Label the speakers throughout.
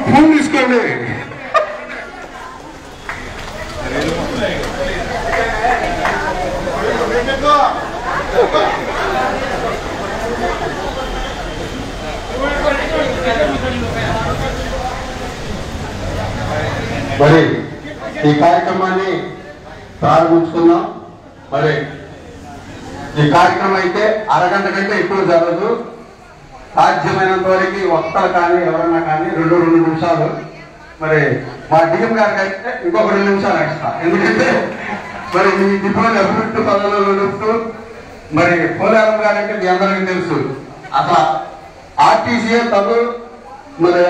Speaker 1: పూలు తీసుకోండి. మరి ఈ కార్యక్రమాన్ని ప్రారంభించుకున్నాం. మరి ఈ కార్యక్రమం అయితే అరగంట కంటే ఎక్కువ జరగదు. సాధ్యమైనంత వరకు వక్తలు కానీ ఎవరన్నా కానీ 2 నిమిషాలు. మరి మా డిఎం గారికి అయితే ఇంకొక 2 నిమిషాలు ఎక్స్ట్రా. ఎందుకంటే మరి మీ డిపోని అభివృద్ధి పనులు నడుపుతూ మరి పోలేరం గారు అంటే మీ అందరికీ తెలుసు. అసలు ఆర్టీసీ తను మరి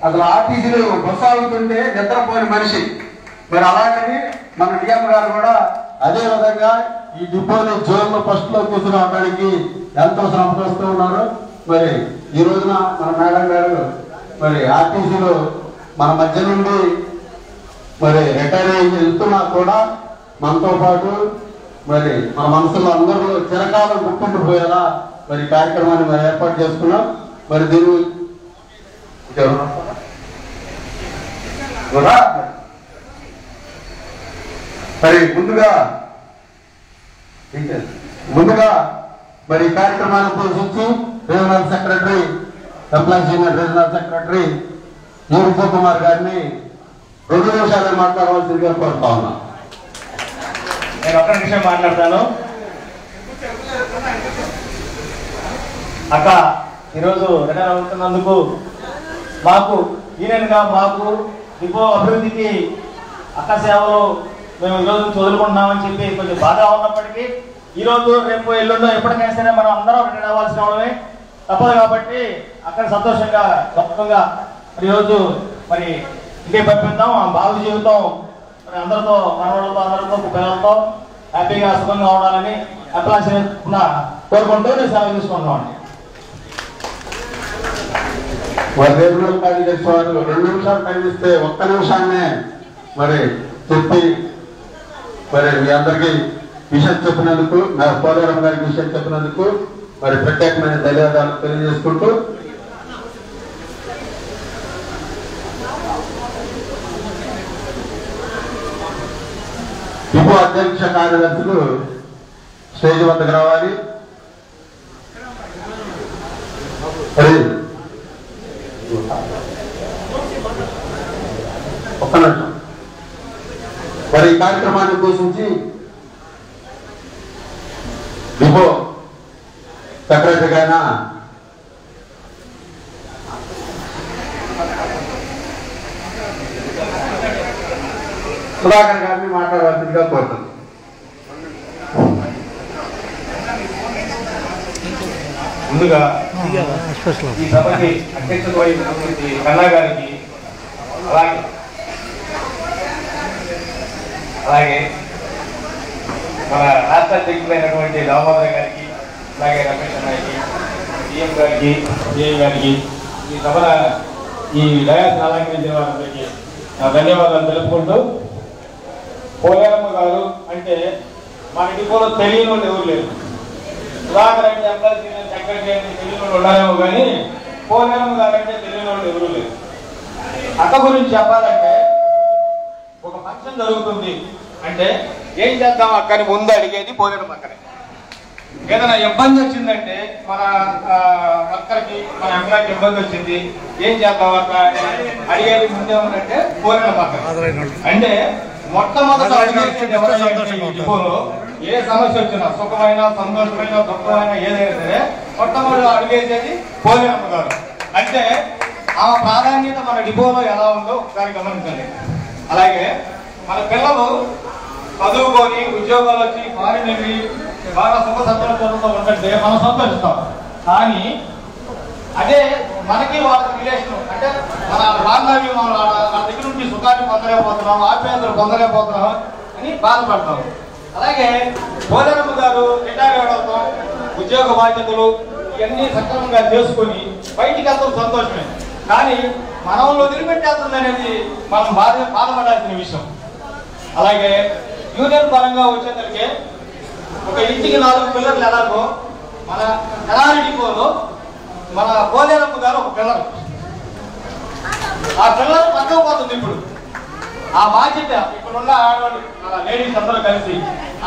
Speaker 1: అసలు ఆర్టీసీలో బస్సు ఆగుతుంటే నిద్రపోయిన మనిషి. మరి అలాంటిది మన డిఎం గారు కూడా అదే విధంగా ఈ డిపోని జోన్లో ఫస్ట్ లో తీసుకురావడానికి ఎంతో శ్రమ చేస్తూ ఉన్నారు. మరి ఈ రోజున మన మేడం గారు మరి ఆర్టీసీలో మన మధ్య నుండి మరి రిటైర్ అయ్యి వెళ్తున్నా కూడా మనతో పాటు మరి మన మనసులో అందరిలో చిరకాలం గుర్తుండిపోయేలా మరి కార్యక్రమాన్ని మరి ఏర్పాటు చేసుకున్నాం. మరి దీన్ని మరి ముందుగా మరి కార్యక్రమాన్ని ఉద్దేశించి regional secretary employees union regional secretary Vijay Kumar గారిని 2 నిమిషాలు మాట్లాడవలసిందిగా కోరుతా ఉన్నా.
Speaker 2: నేను 1 నిమిషం మాట్లాడతాను. అక్క ఈరోజు రిటైర్ అవుతున్నందుకు మాకు యూనియన్గా మాకు డిపో అభివృద్ధికి అక్క సేవలు మేము ఈరోజు వదులుకుంటున్నామని చెప్పి కొంచెం బాగా ఉన్నప్పటికీ ఈరోజు రేపు ఎల్లుండో ఎప్పటికైనా సరే మనం అందరం రిటైర్ అవ్వాల్సిన వాళ్ళమే తప్పదు. కాబట్టి అక్కడ సంతోషంగా గొప్పగా ఈరోజు మరి ఇంటికి పంపిద్దాం. ఆ బాబు జీవితం మరి అందరితో మనవాళ్ళతో అందరితో పిల్లలతో హ్యాపీగా సుఖంగా ఉండాలని అప్లాస్ కోరుకుంటూ నేను సేవ తీసుకుంటున్నాను.
Speaker 1: రీజనల్ కార్యదర్శి వారు 2 నిమిషాలు టైం ఇస్తే 1 నిమిషాన్నే మరి చెప్పి మరి మీ అందరికీ విషయం చెప్పినందుకు పోలేరం గారికి విషయం చెప్పినందుకు మరి ప్రత్యేకమైన ధన్యవాదాలు తెలియజేసుకుంటూ డిపో అధ్యక్ష కార్యదర్శులు స్టేజ్ వద్దకు రావాలి. ఒక్క నిమిషం. మరి ఈ కార్యక్రమాన్ని ఉద్దేశించి డిపో సెక్రటరీ అయిన సుధాకర్ గారిని మాట్లాడవలసిందిగా కోరుతుంది.
Speaker 2: ముందుగా ఈ సభకి అధ్యక్షత వహించినటువంటి కన్నా గారికి అలాగే మన రాష్ట్ర అధ్యక్షులైనటువంటి దామోదర్ గారికి అలాగే రమేష్ అన్నకి డిఎం గారికి డిఐ గారికి ఈ సభన ఈ డయాస్ అలంకరించిన వారందరికీ నా ధన్యవాదాలు తెలుపుకుంటూ పోలేరమ్మ గారు అంటే మన డిపోలో తెలియని వాళ్ళు ఎవరు లేరు. సుధాకర్ అంటే ఎంప్లాయీస్ యూనియన్ సెక్రటరీ అంటే తెలియని వాళ్ళు ఉన్నారేమో కానీ పోలేరమ్మ గారు అంటే తెలియని వాళ్ళు ఎవరు లేరు. అక్క గురించి చెప్పాలంటే ఒక ఫంక్షన్ జరుగుతుంది అంటే ఏం చేద్దాం అక్కని ముందు అడిగేది పోలేరమ్మ అక్కనే. ఏదైనా ఇబ్బంది వచ్చిందంటే మన వర్కర్కి మన ఎంప్లాయీకి ఇబ్బంది వచ్చింది ఏం చేద్దాం అక్క అడిగేది ముందేమనంటే పోలేరమ్మ అక్క. అంటే మొట్టమొదటి డిపోలో ఏ సమస్య వచ్చినా సుఖమైన సంతోషమైన దుఃఖమైన ఏదైనా సరే మొట్టమొదటి అడిగేసేది పోలేరమ్మ గారు. అంటే ఆ ప్రాధాన్యత మన డిపోలో ఎలా ఉందో ఒకసారి గమనించండి. అలాగే మన పిల్లలు చదువుకొని ఉద్యోగాలు వచ్చి ఫారిన్ వెళ్ళి బాగా సుఖ సంతోషంతో ఉంటే మనం సంతోషిస్తాం. కానీ అదే మనకి వాళ్ళ రిలేషన్ అంటే మన బాంధవ్యం వాళ్ళ దగ్గర నుంచి సుఖాన్ని పొందలేకపోతున్నాం, ఆప్యాయతలు పొందలేకపోతున్నాం అని బాధపడతాం. అలాగే పోలేరమ్మ గారు రిటైర్ అవడం ఉద్యోగ బాధ్యతలు ఇవన్నీ సక్రమంగా చేసుకుని బయటికి వెళ్తాం సంతోషమే. కానీ మనం వదిలిపెట్టేస్తుంది అనేది మనం బాధపడాల్సిన విషయం. అలాగే యూనియన్ పరంగా వచ్చేసరికి ఒక ఇంటికి 4 పిల్లర్లు ఎలాగో మన తెనాలి డిపోలో మన పోలేరమ్మ గారు ఒక పిల్లర్. ఆ పిల్లలు పక్కకు పోతుంది. ఇప్పుడు ఆ బాధ్యత ఇప్పుడున్న ఆడవాళ్ళు లేడీస్ అందరూ కలిసి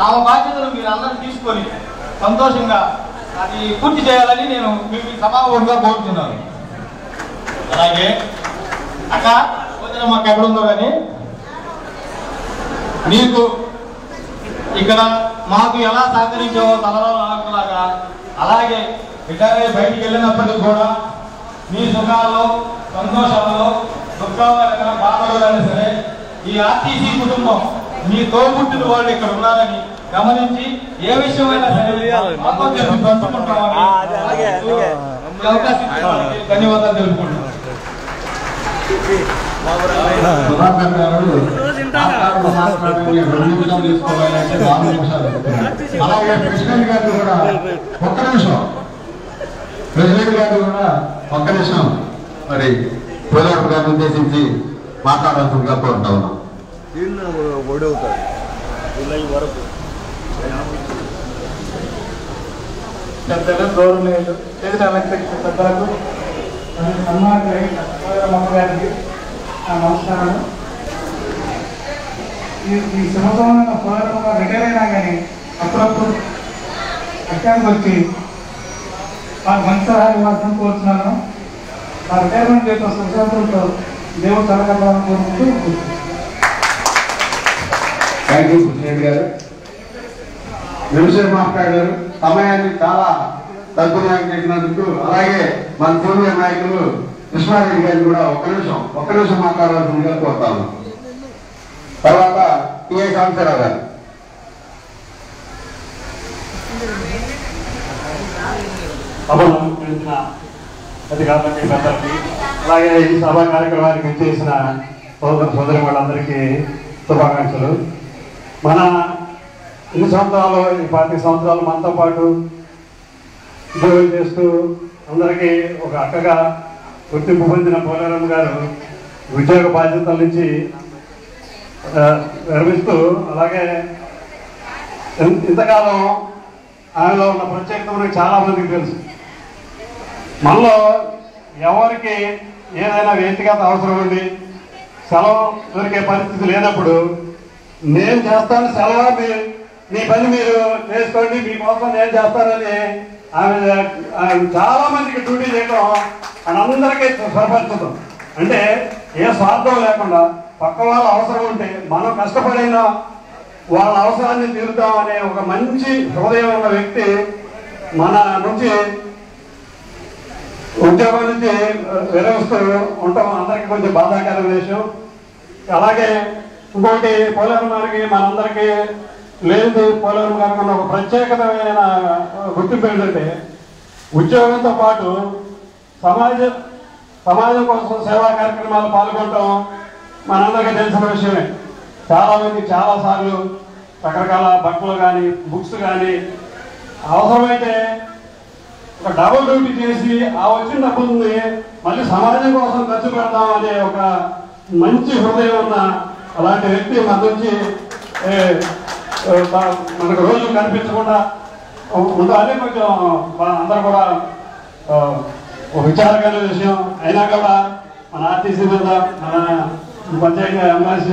Speaker 2: ఆ బాధ్యతను మీరు అందరూ తీసుకొని సంతోషంగా అది పూర్తి చేయాలని నేను మీకు సభాముఖంగా కోరుతున్నాను. అలాగే అక్క వదిన మాకు ఎక్కడుందో కానీ నీకు ఇక్కడ మాకు ఎలా సహకరించావో తలలో ఆకులాగా అలాగే రిటైర్ అయి బయటికి వెళ్ళినప్పటికీ కూడా మీ సుఖాల్లో సంతోషాల్లో దుఃఖాలు బాధలు సరే ఈ ఆర్టీసీ కుటుంబం మీ తోబుట్టిన వాళ్ళు ఇక్కడ ఉన్నారని గమనించి ఏ విషయమైనా సరే పంచుకుంటామని అవకాశం ధన్యవాదాలు తెలుపుకుంటున్నాను.
Speaker 1: సుధాకర్ గారు తీసుకోవాలంటే 4 నిమిషాలు. అలాగే ప్రెసిడెంట్ గారు కూడా ఒక్క నిమిషం మరి పోలేరమ్మ గారిని ఉద్దేశించి మాట్లాడాల్సిందిగా కోరుతా ఉన్నాం.
Speaker 3: పెద్దలు గౌరవనీయులు చేసిన అలంకరించిన పెద్దలకు సన్మాన గారికి నమస్కారాలు. ఈ సంవత్సరం పోలేరమ్మ రిటైర్ అయినా కానీ అప్పుడప్పుడు ఎక్కడికి వచ్చి వారు మంచి సహాయం ఇవ్వాల్సిన కోరుతున్నాను. ఆ రిటైర్మెంట్ చేసిన సుశాంతులతో దేవుడు చదవాలని కోరుకుంటూ
Speaker 1: థ్యాంక్ యూ ప్రెసిడెంట్ గారు. నిమిషం మాట్లాడారు. సమయాన్ని చాలా సద్వినియోగం చేసినందుకు. అలాగే మన సీనియర్ నాయకులు కృష్ణారెడ్డి గారిని కూడా ఒక్క నిమిషం మాట్లాడాల్సిందిగా కోరుతాను. తర్వాత టిఐ సాంబశివరావు గారు.
Speaker 3: అధికారులకి పెద్దలకి అలాగే ఈ సభా కార్యక్రమానికి విచ్చేసిన సోదరి వాళ్ళందరికీ శుభాకాంక్షలు. మన ఇన్ని సంవత్సరాలు ఈ 40 సంవత్సరాలు మనతో పాటు ఉద్యోగం చేస్తూ అందరికీ ఒక అక్కగా గుర్తింపు పొందిన పోలేరమ్మ గారు ఉద్యోగ బాధ్యతల నుంచి విరమిస్తూ అలాగే ఇంతకాలం ఆయనలో ఉన్న ప్రత్యేకత మనకి చాలా మందికి తెలుసు. మనలో ఎవరికి ఏదైనా వ్యక్తిగత అవసరం ఉండి సెలవు దొరికే పరిస్థితి లేనప్పుడు నేను చేస్తాను సెలవు, మీ పని మీరు చేసుకోండి, మీకోసం నేను చేస్తానని ఆమె చాలా మందికి డ్యూటీ చేయడం అందరికీ స్వరపరచడం. అంటే ఏ స్వార్థం లేకుండా పక్క వాళ్ళ అవసరం ఉంటే మనం కష్టపడిన వాళ్ళ అవసరాన్ని తీరుద్దామనే ఒక మంచి హృదయం ఉన్న వ్యక్తి మన నుంచి ఉద్యోగం నుంచి విరమిస్తూ ఉండటం అందరికీ కొంచెం బాధాకరమైన విషయం. అలాగే ఇంకోటి పోలేరమ్మ గారికి మనందరికీ లేదు, పోలేరమ్మ గారికి ఉన్న ఒక ప్రత్యేకమైన గుర్తింపు ఏంటంటే ఉద్యోగంతో పాటు సమాజం కోసం సేవా కార్యక్రమాలు పాల్గొనడం మనందరికీ తెలిసిన విషయమే. చాలామంది చాలాసార్లు రకరకాల బట్టలు కానీ బుక్స్ కానీ అవసరమైతే ఒక డబుల్ డ్యూటీ చేసి ఆ వచ్చిన డబ్బుల్ని మళ్ళీ సమాజం కోసం ఖర్చు పెడతాం అనే ఒక మంచి హృదయం ఉన్న అలాంటి వ్యక్తి మన నుంచి మనకు రోజు కనిపించకుండా ఉండాలి. కొంచెం అందరూ కూడా ఒక విచారకరమైన విషయం అయినా కూడా మన ఆర్టీసీ మీద మన పంచాయతీ ఎంఆర్సీ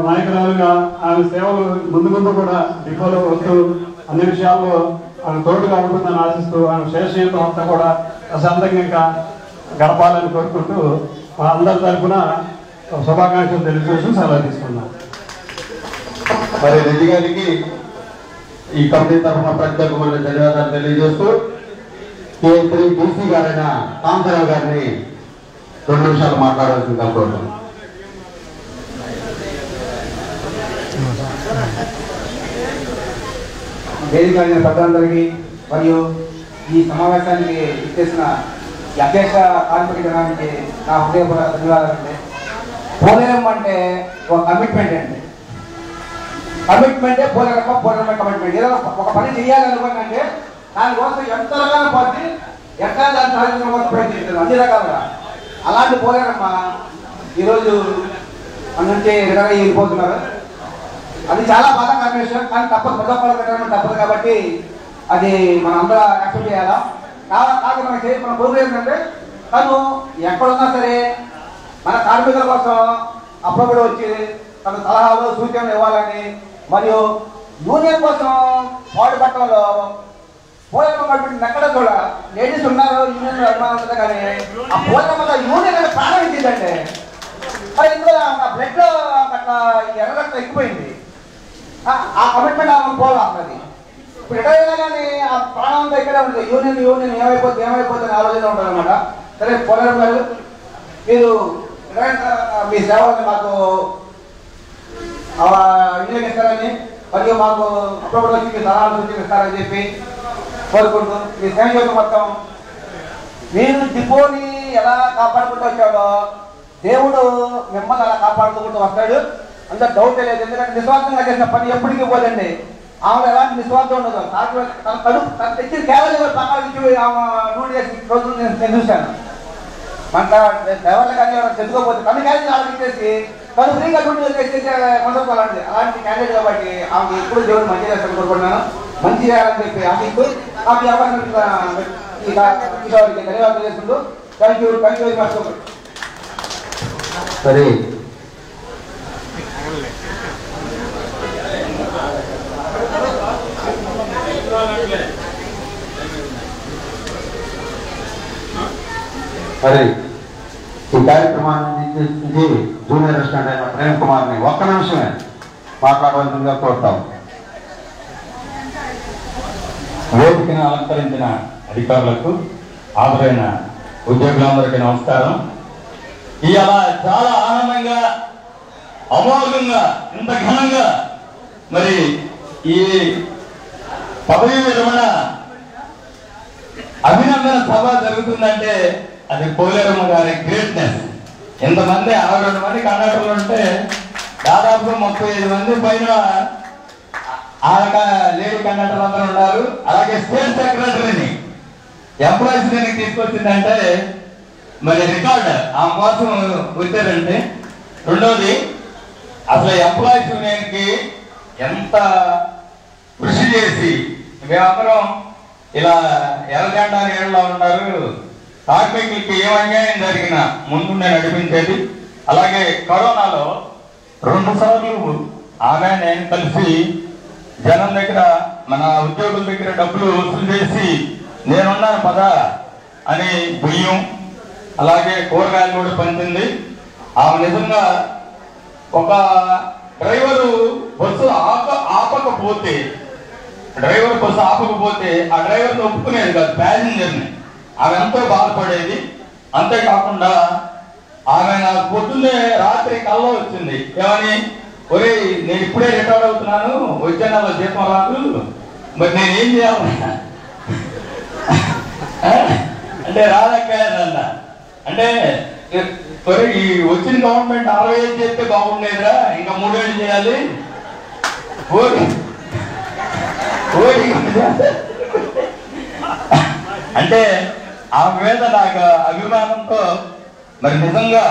Speaker 3: నాయకురాలుగా ఆమె సేవలు ముందు కూడా డిపోలో వస్తూ అన్ని విషయాల్లో ఆమె తోడుగా ఉంటుందని ఆశిస్తూ ఆమె శేషజీవితం అంతా కూడా ప్రశాంతంగా ఇంకా గడపాలని కోరుకుంటూ మా అందరి తరఫున శుభాకాంక్షలు తెలియజేస్తూ సెలవు తీసుకున్నాను.
Speaker 1: మరి రెడ్డి గారికి ఈ కమిటీ తరఫున ప్రత్యేకమైన ధన్యవాదాలు తెలియజేస్తూ కే3 బీసీ గారైన కాంతారావు గారిని 2 నిమిషాలు మాట్లాడాల్సిందిగా కోరుతున్నాను.
Speaker 4: వేదిక పెద్దలందరికీ మరియు ఈ సమావేశానికి ఇచ్చేసిన ఈ అధ్యక్ష కార్మిక జనానికి నా హృదయపూర్వక ధన్యవాదాలండి. పోలేరమ్మ అంటే ఒక కమిట్మెంట్ అండి. కమిట్మెంటే పోలేరమ్మ కమిట్మెంట్. ఏదో ఒక పని చేయాలనుకుంటే దానికోసం ఎంత రకాల పడి ఎట్లా దాన్ని సాధించడం కోసం ప్రయత్నించారు అన్ని రకాలుగా. అలాంటి పోలేరమ్మ ఈరోజు మన నుంచి రిటైర్ అయ్యి వెళ్ళిపోతున్నారు. అది చాలా బాధాకరమైన విషయం, కానీ తప్పదు, ప్రజాపాలన పెట్టడం తప్పదు కాబట్టి అది మనం అందరూ యాక్సెప్ట్ చేయాలా. కాకపోతే మన ప్రోగ్రామ్ ఏంటంటే తను ఎక్కడున్నా సరే మన కార్మికుల కోసం అప్పుడప్పుడు వచ్చి తన సలహాలు సూచనలు ఇవ్వాలని మరియు యూనియన్ కోసం పాటుపట్టడంలో పోరాటం ఎక్కడ కూడా లేడీస్ ఉన్నారు యూనియన్ అభిమానం ఉంటుంది కానీ ఆ పోరాటంలో యూనియన్ అనేది ప్రాణం ఇచ్చిందండి. మరి ఇందులో బ్లడ్ లో అట్లా ఎర్రగట్ట ఎక్కిపోయింది. ఆ కమిట్మెంట్ పోవాలి. ఇప్పుడు ఎక్కడ అయినా కానీ ఆ ప్రాణంతో ఇక్కడే ఉంటుంది. యూనియన్ ఏమైపోతుంది ఆలోచన ఉంటుంది అనమాట. సరే పోరాటం గారు మీరు మీ సేవల్ని మాకు వినియోగిస్తారని మరియు మాకు అప్పుడప్పుడు వచ్చి మీ సలహాలు సూచిస్తారని చెప్పి కోరుకుంటూ మీ సేవ యొక్క మొత్తం మీరు డిపోని ఎలా కాపాడుకుంటూ వచ్చాడో దేవుడు మిమ్మల్ని అలా కాపాడుకుంటూ వస్తాడు. అంత డౌట్ లేదు. ఎందుకంటే నిస్వార్థంగా చేసిన పని ఎప్పటికీ పోదండి. ఆమె ఎలాంటి నిస్వార్థం ఉండదు. తను తెచ్చిన కేవలం పక్కన ఆమె నూనె చేసి రోజులు నేను చూశాను. మన డ్రైవర్లు కానీ ఎవరైనా తెచ్చుకోకపోతే తన క్యాండిడేట్ ఆమె ఇచ్చేసి తను ఫ్రీగా నూనె చేసి కొనసాగాలండి. అలాంటి క్యాండిడేట్ కాబట్టి ఆమె ఎప్పుడు దేవుడు మంచి చేస్తాను కోరుకుంటున్నాను. మంచి చేయాలని చెప్పి ఆశిస్తూ ఆమె అవకాశం ధన్యవాదాలు చేసుకుంటూ థ్యాంక్ యూ వెరీ మచ్.
Speaker 1: సరే మరి ఈ కార్యక్రమాన్ని జూనియర్ అసిస్టెంట్ అయిన ప్రేమ్ కుమార్ని ఒక్క నిమిషమే మాట్లాడవలసిందిగా కోరుతాం.
Speaker 2: వేదికను అలంకరించిన అధికారులకు హాజరైన ఉద్యోగులందరికీ నమస్కారం. ఇవాళ చాలా ఆనందంగా అమోఘంగా ఇంత ఘనంగా మరి ఈ పదవీ విరమణ అభినందన సభ జరుగుతుందంటే అది పోలేరమ్మ గారి గ్రేట్నెస్. ఇంతమంది 62 మంది కండక్టర్లు ఉంటే దాదాపు 35 మంది పైన లేడీ కండక్టర్లు అందరూ ఉన్నారు. అలాగే స్టేట్ సెక్రటరీని ఎంప్లాయీస్ దీనికి తీసుకొచ్చిందంటే మరి రికార్డ్ ఆ కోసం వచ్చారంటే. రెండోది అసలు ఎంప్లాయీస్ యూనియన్కి ఎంత కృషి చేసి మేమందరం ఇలా ఎర్రజెండా నీళ్ళలో ఉన్నారు. కార్మికులకి ఏ అన్యాయం జరిగినా ముందుండే నడిపించేది. అలాగే కరోనాలో 2 సార్లు ఆమె నేను కలిసి జనం దగ్గర మన ఉద్యోగుల దగ్గర డబ్బులు వసూలు చేసి నేనున్నాను పదా అని బియ్యం అలాగే కూరగాయలు కూడా పంచింది. ఆమె నిజంగా ఒక డ్రైవరు బస్సు ఆపకపోతే ఆ డ్రైవర్ని ఒప్పుకునేది కాదు, ప్యాసింజర్ని. ఆమె ఎంతో బాధపడేది. అంతేకాకుండా ఆమె నాకు పొద్దున్నే రాత్రి కల్లో వచ్చింది. ఏమని, ఒరే నేను ఇప్పుడే రిటైర్ అవుతున్నాను, వచ్చే నెల జీతం రాదు, మరి నేనేం చేయాలి అంటే రాదక్కన్న. అంటే ఈ వచ్చిన గవర్నమెంట్ 60 చేస్తే బాగుండేదిరా, ఇంకా 3 ఏళ్ళు చేయాలి. అంటే ఆమె మీద నాకు అభిమానంతో మరి నిజంగా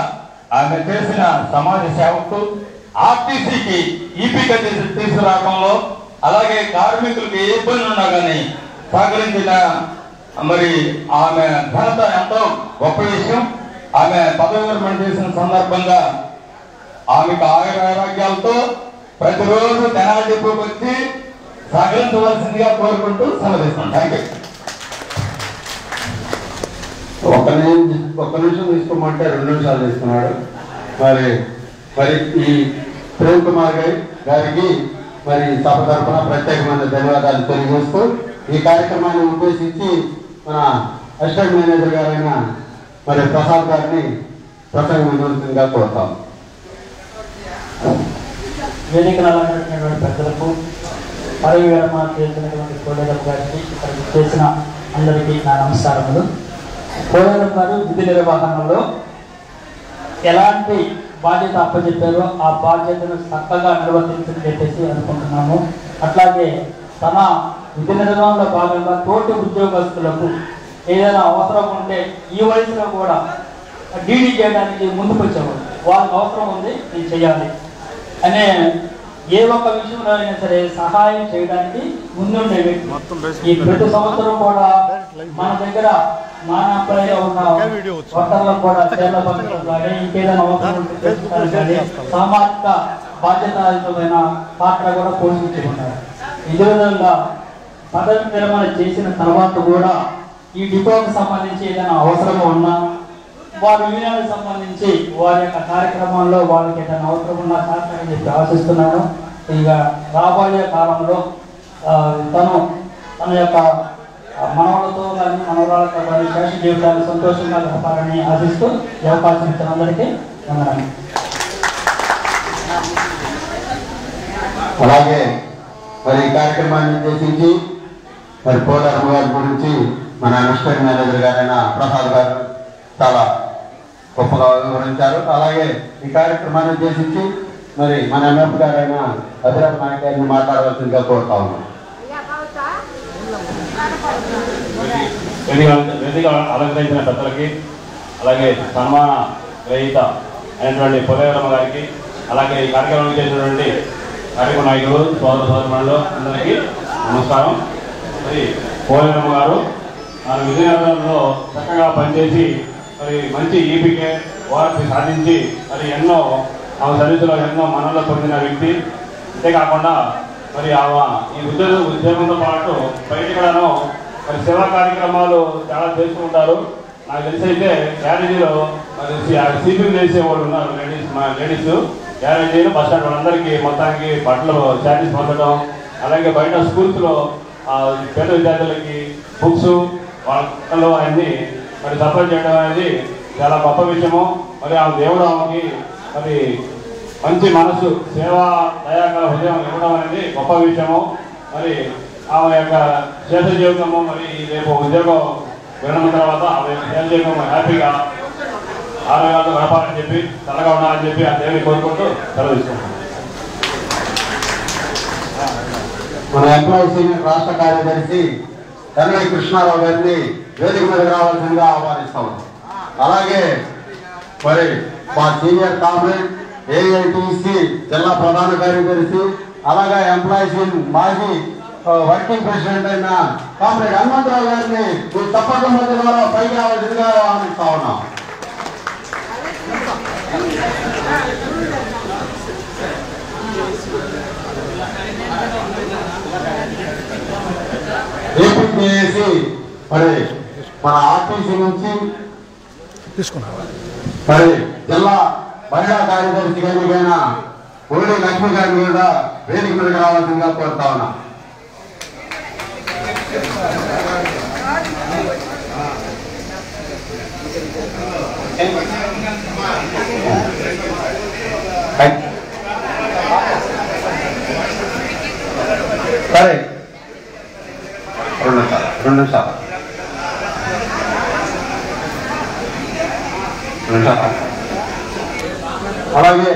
Speaker 2: ఆమె చేసిన సమాజ సేవకు ఆర్టీసీకి ఈపీగా తీసుకురావడంలో అలాగే కార్మికులకు ఏ ఇబ్బంది ఉన్నా కానీ సహకరించిన మరి ఆమె ఘనత ఎంతో గొప్ప విషయం. ఆమె పదవి విరమణ చేసిన సందర్భంగా ఆమెకు ఆరోగ్యాలతో ప్రతిరోజు తెనాలి డిపోకి వచ్చి సహకరించవలసిందిగా కోరుకుంటూ సెలవిస్తున్నాను. Thank you.
Speaker 1: ఒక్క నిమిషం తీసుకోమంటే 2 నిమిషాలు తీసుకున్నాడు. మరి ఈ ప్రేమ్ కుమార్ గారికి మరి సభ తరఫున ప్రత్యేకమైన ధన్యవాదాలు తెలియజేస్తూ ఈ కార్యక్రమాన్ని ఉద్దేశించి మన అసిస్టెంట్ మేనేజర్ గారైన మరి ప్రసాద్ గారిని ప్రసంగంగా కోరుతాం.
Speaker 5: వేదికను అలంకరించినటువంటి పెద్దలకు పదవి విరమణ చేసినటువంటి కోలేరమ్మ గారికి ఇక్కడ చేసిన అందరికీ నా నమస్కారములు. కోలేరమ్మ గారు విధి నిర్వహణలో ఎలాంటి బాధ్యత అప్పచెప్పారో ఆ బాధ్యతను చక్కగా నిర్వర్తించని చెప్పేసి అనుకుంటున్నాము. అట్లాగే తన విధి నిర్వహణలో భాగంగా తోటి ఉద్యోగస్తులకు ఏదైనా అవసరం ఉంటే ఈ వయసులో కూడా డీడీ చేయడానికి ముందుకు వచ్చేవారు. వాళ్ళకి అవసరం ఉంది, నేను చేయాలి అనే ఏ ఒక్క విషయంలో అయినా సరే సహాయం చేయడానికి ముందుండే వ్యక్తి. ఈ ప్రతి సంవత్సరం కూడా మన దగ్గర మానవప్రాయంగా ఉన్న వర్తనలకు కూడా సేవలు పంచడం కానీ ఇంకేదైనా అవసరం ఉంటే తెలుసుకోవడం కానీ సామాజిక బాధ్యతాయుతమైన పాత్ర కూడా పోషించుకున్నారు. ఇదే విధంగా పదవి విరమణ చేసిన తర్వాత కూడా ఈ డిపోకి సంబంధించి ఏదైనా అవసరం ఉన్నా వారి యూనియన్కి సంబంధించి వారి యొక్క కార్యక్రమాల్లో వాళ్ళకి ఏదైనా అవసరం ఉన్నా సహకారం చెప్పి ఆశిస్తున్నాను. ఇక రాబోయే కాలంలో తన యొక్క మనవలతో కానీ మనవరాలతో కానీ శేష జీవితాలు సంతోషంగా గడపాలని ఆశిస్తూ ఈ అవకాశం ఇచ్చిన అందరికీ వందనాలు.
Speaker 1: అలాగే మరి ఈ కార్యక్రమాన్ని ఉద్దేశించి మరి పోలవరం గారి గురించి మన అసిస్టెంట్ మేనేజర్ గారైన ప్రసాద్ గారు చాలా గొప్పగా వివరించారు. అలాగే ఈ కార్యక్రమాన్ని ఉద్దేశించి మరి మన ఎంఎఫ్ గారైన అభిరామ్ నాయక్ గారిని మాట్లాడవలసిందిగా కోరుతా ఉన్నాం.
Speaker 2: వేదిక అలంకరించిన పెద్దలకి, అలాగే సన్మాన గ్రహీత అయినటువంటి పోలేరమ్మ గారికి, అలాగే ఈ కార్యక్రమం చేసినటువంటి కార్యక్రమ నాయకులు సోదరులు అందరికీ నమస్కారం. మరి పోలేరమ్మ గారు మన విజయనగరంలో చక్కగా పనిచేసి మరి మంచి ఈపీకే వారికి సాధించి మరి ఎన్నో ఆమె సర్వీసులో ఎన్నో మనలో పొందిన వ్యక్తి. అంతేకాకుండా మరి ఆమె ఈ ఉద్యోగంతో పాటు బయట కూడాను మరి సేవా కార్యక్రమాలు చాలా చేస్తూ ఉంటారు. నాకు తెలిసి అయితే గ్యారేజీలో మరి సీపీలు చేసే వాళ్ళు ఉన్నారు లేడీస్ గ్యారేజీలు బస్ స్టాండ్ వాళ్ళందరికీ మొత్తానికి బట్టలు చార్జెస్ పొందడం, అలాగే బయట స్కూల్స్లో పేద విద్యార్థులకి బుక్స్ వాళ్ళలో అన్ని మరి సప్లై చేయడం అనేది చాలా గొప్ప విషయము. మరి ఆ దేవుడు ఆమెకి మరి మంచి మనసు, సేవా దయాకర హృదయం ఇవ్వడం అనేది గొప్ప విషయము. మరి ఆమె యొక్క శేష జీవితము మరి రేపు ఉద్యోగం విరమణ తర్వాత ఆమె యొక్క శేష జీవితం హ్యాపీగా ఆరోగ్యాలు గడపాలని చెప్పి చల్లగా ఉండాలని చెప్పి ఆ దేవుని కోరుకుంటూ సెలవు తీసుకుంటాం.
Speaker 1: మన ఎంప్లాయీస్ యూనియన్ రాష్ట్ర కార్యదర్శి ఎన్వై కృష్ణారావు గారిని వేదిక మీదకి రావాల్సిందిగా ఆహ్వానిస్తాం. అలాగే మరి మా సీనియర్ కామ్రేడ్ ఏఐటీసీ జిల్లా ప్రధాన కార్యదర్శి, అలాగే ఎంప్లాయీస్ యూనియన్ మాజీ వర్కింగ్ ప్రెసిడెంట్ అయిన కామ్రేడ్ హనుమంతరావు గారిని తప్పక మధ్య ద్వారా పైకి రావాల్సిందిగా ఆహ్వానిస్తా ఉన్నాం. ఏపీసీ మరి మన ఆర్టీసీ నుంచి మరి జిల్లా మహిళా కార్యదర్శి గారికైన ఓడి లక్ష్మి గారిని కూడా వేదిక మీదకి రావాల్సిందిగా కోరుతా ఉన్నా. సరే, రెండు నిమిషాలు అలాగే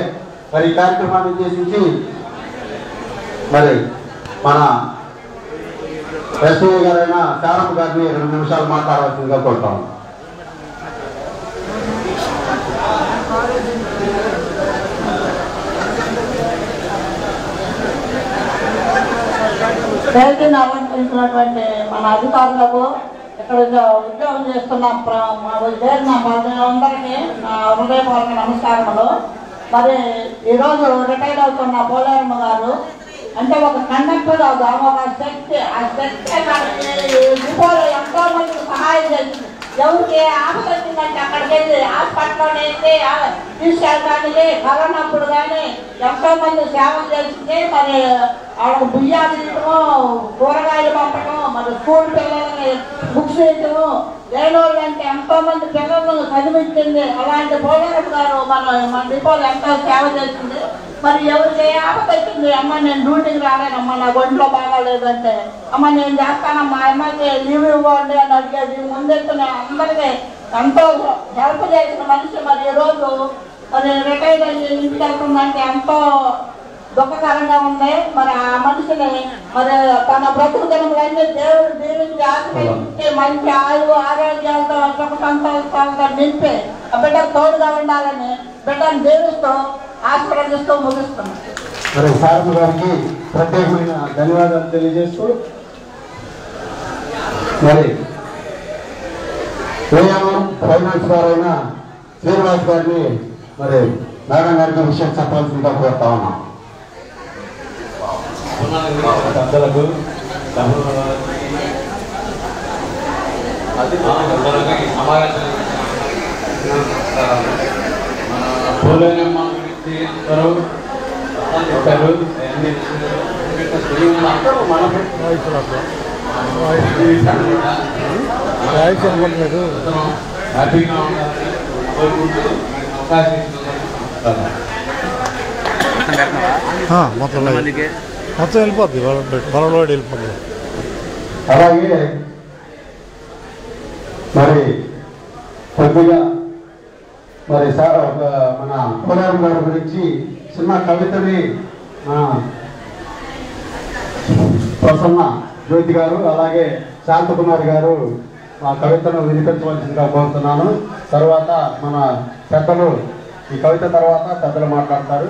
Speaker 1: మరి ఈ కార్యక్రమాన్ని ఉద్దేశించి మరి మన ఎస్ఐ గారైన శారమ్మ గారిని 2 నిమిషాలు మాట్లాడవలసిందిగా కోరుతాం.
Speaker 6: పేరుని అలంకరించినటువంటి మన అధికారులకు, ఇక్కడ ఉద్యోగం చేస్తున్న అందరికీ నా హృదయపూర్వక నమస్కారములు. మరి ఈరోజు రిటైర్ అవుతున్న పోలేరమ్మ గారు అంటే ఒక కండక్టర్, ఒక శక్తి. ఆ శక్తి డిపోలో ఎంతో మందికి సహాయం చేసింది. ఎవరికి ఆపద వచ్చిందంటే అక్కడికి వెళ్ళి హాస్పిటల్లో తీసుకెళ్ళడానికి, కరోనాప్పుడు కానీ ఎంతో మంది సేవలు చేసింది. మరి వాళ్ళకి బియ్యాలు ఇవ్వటము, కూరగాయలు పంపటం, మరి స్కూల్ పిల్లలని బుక్స్ ఇవ్వటము, లేనోళ్ళు అంటే ఎంతో మంది పిల్లలను చదివించింది. అలాంటి పోలేరమ్మ గారు మన డిపోలో ఎంతో సేవ చేసింది. మరి ఎవరికి ఆపద వచ్చింది, అమ్మ నేను డ్యూటీకి రాలేనమ్మా, నా ఒంట్లో బాగాలేదంటే, అమ్మ నేను చేస్తానమ్మా, అమ్మాయికి లీవ్ ఇవ్వండి అని అడిగేది. ముందెత్తున అందరికీ ఎంతో హెల్ప్ చేసిన మనిషి. మరి ఈరోజు మరి రిటైర్ అయ్యి ఇంటికి వెళ్తుందంటే ఎంతో దుఃఖకరంగా ఉంది. మరి ఆ మనిషిని మరి తన బ్రతుకు దినములన్నీ దేవుడు దీవించి ఆశీర్వదించి మంచి ఆయువు ఆరోగ్యాలతో సుఖ సంతోషాలతో నింపి ఆ బిడ్డకు తోడుగా ఉండాలని బిడ్డను దీవిస్తూ ఆశీర్వదిస్తూ ముగిస్తున్నాం.
Speaker 1: మరి సారథి గారికి ప్రత్యేకమైన ధన్యవాదాలు తెలియజేస్తూ మరి ఏఎంఎం ఫైనాన్స్ గారైన శ్రీనివాస్ గారిని మరి మేడం గారికి విషయం చెప్పాల్సిందిగా కోరుతా ఉన్నాం.
Speaker 2: పెద్దలకు పోలేరమ్మ గురించి చెప్పారు. హ్యాపీగా ఉండాలని కోరుకుంటూ అవకాశం
Speaker 3: మొత్తం వెళ్ళిపోద్ది బలంలో వెళ్ళిపోద్ది.
Speaker 1: అలాగే మరి కొద్దిగా మరి మన పోలేరం గారి గురించి చిన్న కవితని ప్రసన్న జ్యోతి గారు అలాగే శాంతకుమారి గారు ఆ కవితను వినిపించవలసిందిగా కోరుతున్నాను. తర్వాత మన పెద్దలు ఈ కవిత తర్వాత పెద్దలు మాట్లాడతారు.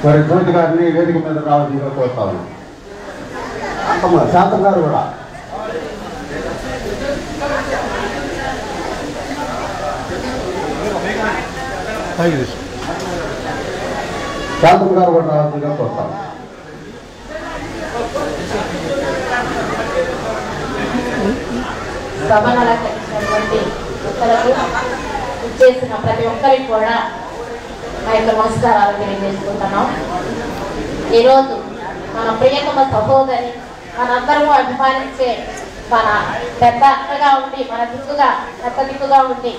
Speaker 1: మరి జ్యోతి గారిని వేదిక మీద రావాల్సిందిగా కోరుతాను. శాంతం గారు కూడా శాంతం గారు కూడా రావాల్సిందిగా కోరుతాను.
Speaker 7: సభను అలంకరించినటువంటి చేసిన ప్రతి ఒక్కరికి కూడా మా యొక్క నమస్కారాలు తెలియజేసుకుంటున్నాం. ఈరోజు మన ప్రియతమ సహోదరి మనందరము అభిమానించే మన పెద్ద అక్కగా ఉండి మన దిక్కుగా పెద్ద దిక్కుగా ఉండి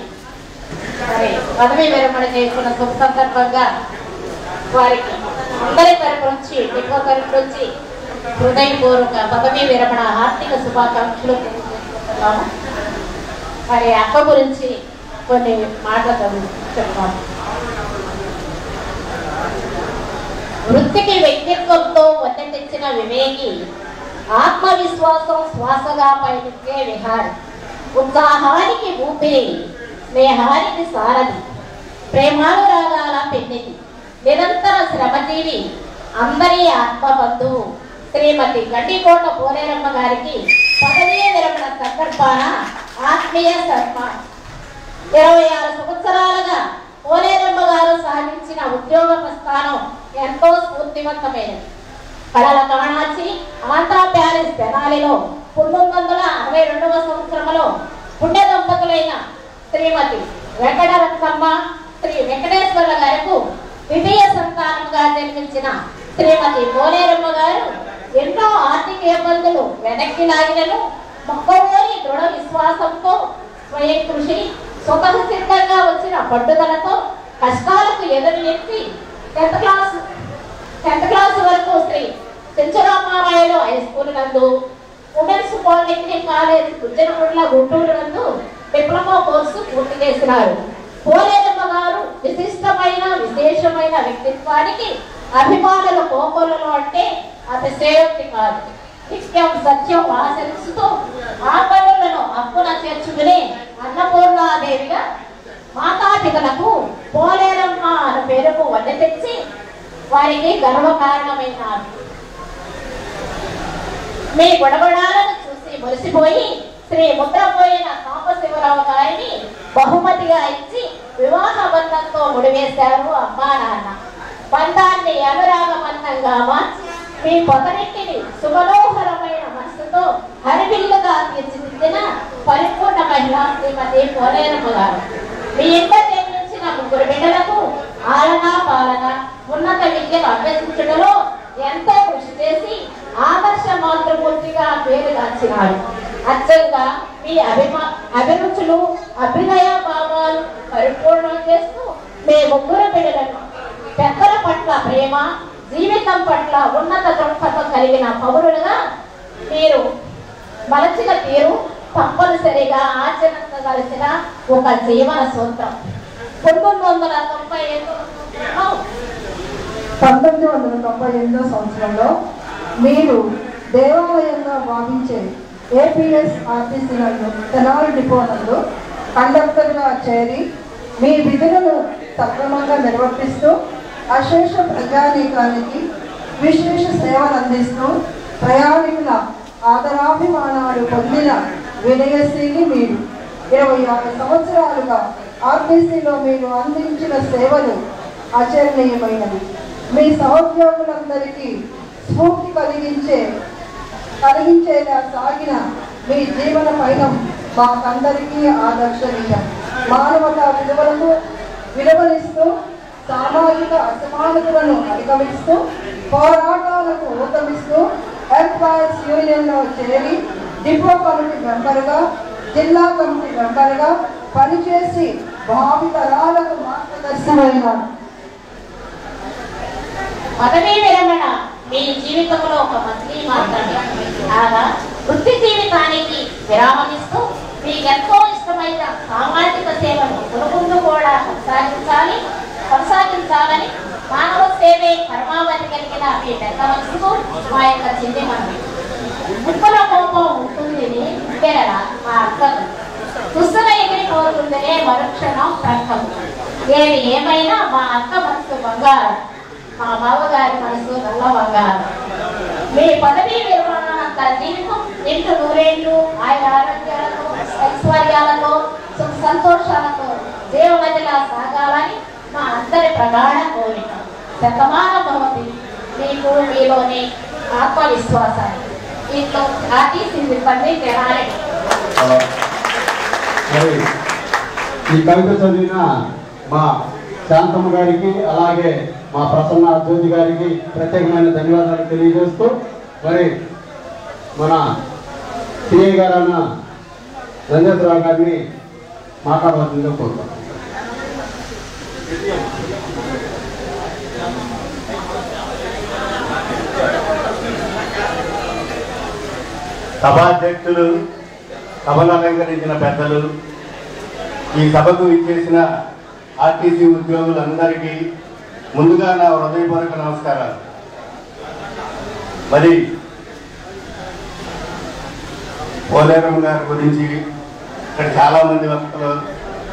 Speaker 7: మరి పదవీ విరమణ చేసుకున్న శుభ సందర్భంగా వారికి అందరి తరపు నుంచి ఎక్కువ తరపు నుంచి హృదయపూర్వక పదవీ విరమణ ఆర్థిక శుభాకాంక్షలు తెలియజేసుకుంటున్నాము. మరి అక్క గురించి కొన్ని మాటలు చెప్తాము. వృత్తికి వ్యక్తిత్వంతో వద్దె తెచ్చిన వివేకి, ఆత్మవిశ్వాసం శ్వాసగా పయనించే విహారి, ఉత్సాహానికి ఊపిరి, స్నేహానికి సారథి, ప్రేమానురాగాల పెన్నిది, నిరంతర శ్రమజీవి, అందరి ఆత్మబంధువు శ్రీమతి గండికోట పోలేరమ్మ గారికి పదవీ విరమణ సందర్భాన ఆత్మీయ సన్మానం. 26 సంవత్సరాలుగా పోలేరమ్మ గారు సాగించిన ఉద్యోగ ప్రస్థానం ఎంతో స్ఫూర్తివంతమైనది. కళల కాణాచి ఆంధ్ర ప్యాలెస్ తెనాలిలో 1962వ సంవత్సరంలో పుణ్య దంపతులైన శ్రీమతి వెంకటరత్నమ్మ శ్రీ వెంకటేశ్వర గారికి ద్వితీయ సంతానంగా జన్మించిన శ్రీమతి పోలేరమ్మ గారు ఎన్నో ఆర్థిక ఇబ్బందులు వెనక్కి లాగినను మొక్కవోని దృఢ విశ్వాసంతో స్వయం కృషి స్వతహ సిద్ధంగా వచ్చిన పట్టుదలతో కష్టాలకు ఎదురు ఎత్తి 10th క్లాస్ వరకు శ్రీ చెంచురామారాయణ హై స్కూల్ నందు, women's polytechnic college Gujjanagundla Guntur నందు డిప్లొమా కోర్సు పూర్తి చేసినారు. పోలేరమ్మ గారు విశిష్టమైన విశేషమైన వ్యక్తిత్వానికి అభిమానుల కోకొలలో అంటే అతిశయోక్తి కాదు. నిత్యం సత్యం ఆచరిస్తూ ఆ పనులను అప్పున చేర్చుకునే అన్నపూర్ణాదేవిగా మాతాపితలకు పోలేరమ్మ అన్న పేరుకు వన్నె తెచ్చి వారికి గర్వకారణమైనారు. మీ గొడవడాలను చూసి మురిసిపోయి శ్రీ ముద్రపోయిన సాంబశివరావు గారిని బహుమతిగా ఇచ్చి వివాహ బంధంతో ముడివేశారు అమ్మా నాన్న. బంధాన్ని అనురాగబంధంగా మార్చి మీ పొదరింటిని సుమనోహరమైన మనసుతో హరివిల్లుగా తీర్చిదిద్దిన పరిపూర్ణ మహిళ శ్రీమతి పోలేరమ్మ గారు. మీ ఇంట జన్మించిన 3 బిడ్డలకు ఆలన పాలన ఉన్నత విద్యను అభ్యసించడంలో ఎంతో కృషి చేసి ఆదర్శ మాతృమూర్తిగా పేరుగాంచినారు. అచ్చంగా మీ అభిరుచులు అభినయ భావాలు పరిపూర్ణం చేస్తూ మీ 3 బిడ్డలను పెద్దల పట్ల ప్రేమ, జీవితం పట్ల ఉన్నత దృక్పథం కలిగిన పౌరులుగా మీరు మలచిన తీరు తప్పనిసరిగా ఆచరించవలసిన ఒక జీవన సూత్రం.
Speaker 6: 1998 సంవత్సరంలో మీరు దేవాలయంగా భావించే ఏపీఎస్ ఆర్టీసీ నందు తెనాలి డిపో నందు కండక్టర్గా చేరి మీ విధులను సక్రమంగా నిర్వర్తిస్తూ
Speaker 8: అశేష ప్రజానీకానికి విశేష సేవలు అందిస్తూ ప్రయాణికుల ఆదరాభిమానాలు పొందిన వినయశీలి మీరు. 26 సంవత్సరాలుగా ఆర్టీసీలో మీరు అందించిన సేవలు ఆచరణీయమైనవి. మీ సహోద్యోగులందరికీ స్ఫూర్తి కలిగించేలా సాగిన మీ జీవన పయనం మాకందరికీ ఆదర్శనీయం. మానవతా విలువనిస్తూ సామాజిక అసమానతలను అధిగమిస్తూ పోరాటాలకు ఊతమిస్తూ ఎంప్లాయర్స్ యూనియన్లో చేరి డిపో కమిటీ మెంబర్గా, జిల్లా కమిటీ మెంబర్గా పనిచేసి భావితరాలకు మార్గదర్శనమైనారు.
Speaker 7: పదవీ విరమణ మీ జీవితంలో ఒక మజిలీ మాత్రమే. కాగా వృత్తి జీవితానికి విరామమిస్తూ మీకెంతో ఇష్టమైన సామాజిక సేవను ముందు కూడా కొనసాగించాలని మానవ సేవే పరమావధి కలిగిన మీ పెద్ద మనసుకు మా యొక్క చిన్ని మనవి. ముక్కుల కోపం ఉంటుంది మా అక్కకు, దుస్తుల ఎగిరిపోతుందనే మరుక్షణం ప్రక్కం. ఏమైనా మా అక్క మనసు బంగారం, మా బావగారి మనసు నల్ల బంగారం. మీ పదవీ విరమణానంత జీవితం నిండు నూరేళ్లు ఆయన ఆరోగ్యాలతో, ఐశ్వర్యాలతో, సుఖ సంతోషాలతో దేవగతిలా సాగాలని మా అందరి ప్రగాఢ కోరిక. శతమాన భవతి. మీకు మీలోని ఆత్మవిశ్వాసాన్ని ఇంట్లో ఆర్టీసీ సిబ్బంది తెరాలి.
Speaker 1: ఈ కవిత చదివిన మా శాంతమ్మ గారికి, అలాగే మా ప్రసన్న జ్యోతి గారికి ప్రత్యేకమైన ధన్యవాదాలు తెలియజేస్తూ, మరి మన సిఐ గారైన రంజత్రావు గారిని మాట్లాడవలసిందిగా కోరుతాం.
Speaker 9: సభాధ్యక్షులు, సభను అలంకరించిన పెద్దలు, ఈ సభకు ఇచ్చేసిన ఆర్టీసీ ఉద్యోగులందరికీ ముందుగా నా హృదయపూర్వక నమస్కారాలు. మరి పోలేరమ్మ గారి గురించి ఇక్కడ చాలామంది వక్తలు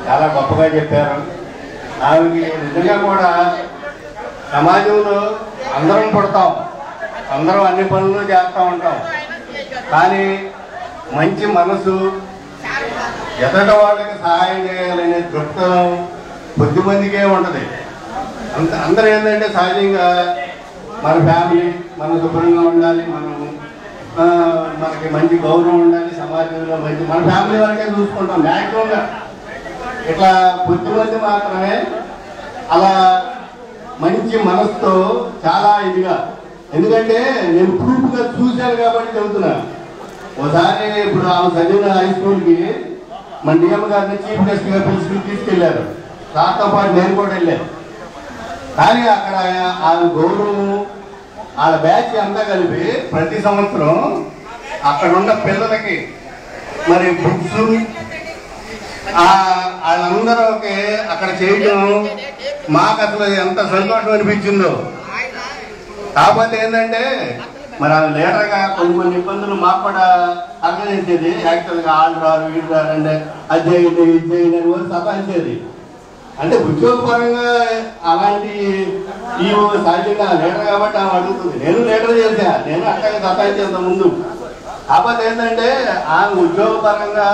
Speaker 9: చాలా గొప్పగా చెప్పారు. ఆమెకి నిజంగా కూడా సమాజంలో అందరం పుడతాం, అందరం అన్ని పనులు చేస్తూ ఉంటాం, కానీ మంచి మనసు, ఎదట వాళ్ళకి సహాయం చేయాలనే దృక్పథం కొద్దిమందికే ఉంటుంది. అందరూ ఏంటంటే సహజంగా మన ఫ్యామిలీ మనం శుభ్రంగా ఉండాలి, మనకి మంచి గౌరవం ఉండాలి, సమాజంలో మంచి మన ఫ్యామిలీ వరకే చూసుకుంటాం మ్యాక్సిమంగా. ఇట్లా కొద్దిమంది మాత్రమే అలా మంచి మనసుతో చాలా ఇదిగా, ఎందుకంటే నేను ప్రూఫ్గా చూశాను కాబట్టి చెబుతున్నాను. ఒకసారి ఇప్పుడు ఆమె చదివిన హై స్కూల్కి మన డిఎం గారిని చీఫ్ గెస్ట్గా తీసుకెళ్లారు. దాంతో పాటు నేను కూడా వెళ్ళాను. కానీ అక్కడ ఆమె గౌరవం, వాళ్ళ బ్యాచ్ అంతా కలిపి ప్రతి సంవత్సరం అక్కడ ఉన్న పిల్లలకి మరి బుక్స్ వాళ్ళందరూకి అక్కడ చేయడం మాకు అసలు ఎంత సంతోషం అనిపించిందో. కాకపోతే ఏంటంటే మరి ఆ లీడర్గా కొన్ని ఇబ్బందులు మాకు కూడా అర్థమేసేది. యాక్చువల్గా వాళ్ళు రారు, వీళ్ళు రారు అంటే అది చేయండి, ఇది చేయండి అని కూడా సతాయించేది. అంటే ఉద్యోగపరంగా అలాంటి ఈ సహజంగా లీడర్ కాబట్టి ఆమె అడుగుతుంది. నేను లీడర్ చేశా, నేను అట్లాగే సతాయించేంత ముందు. కాకపోతే ఏంటంటే ఆమె ఉద్యోగపరంగా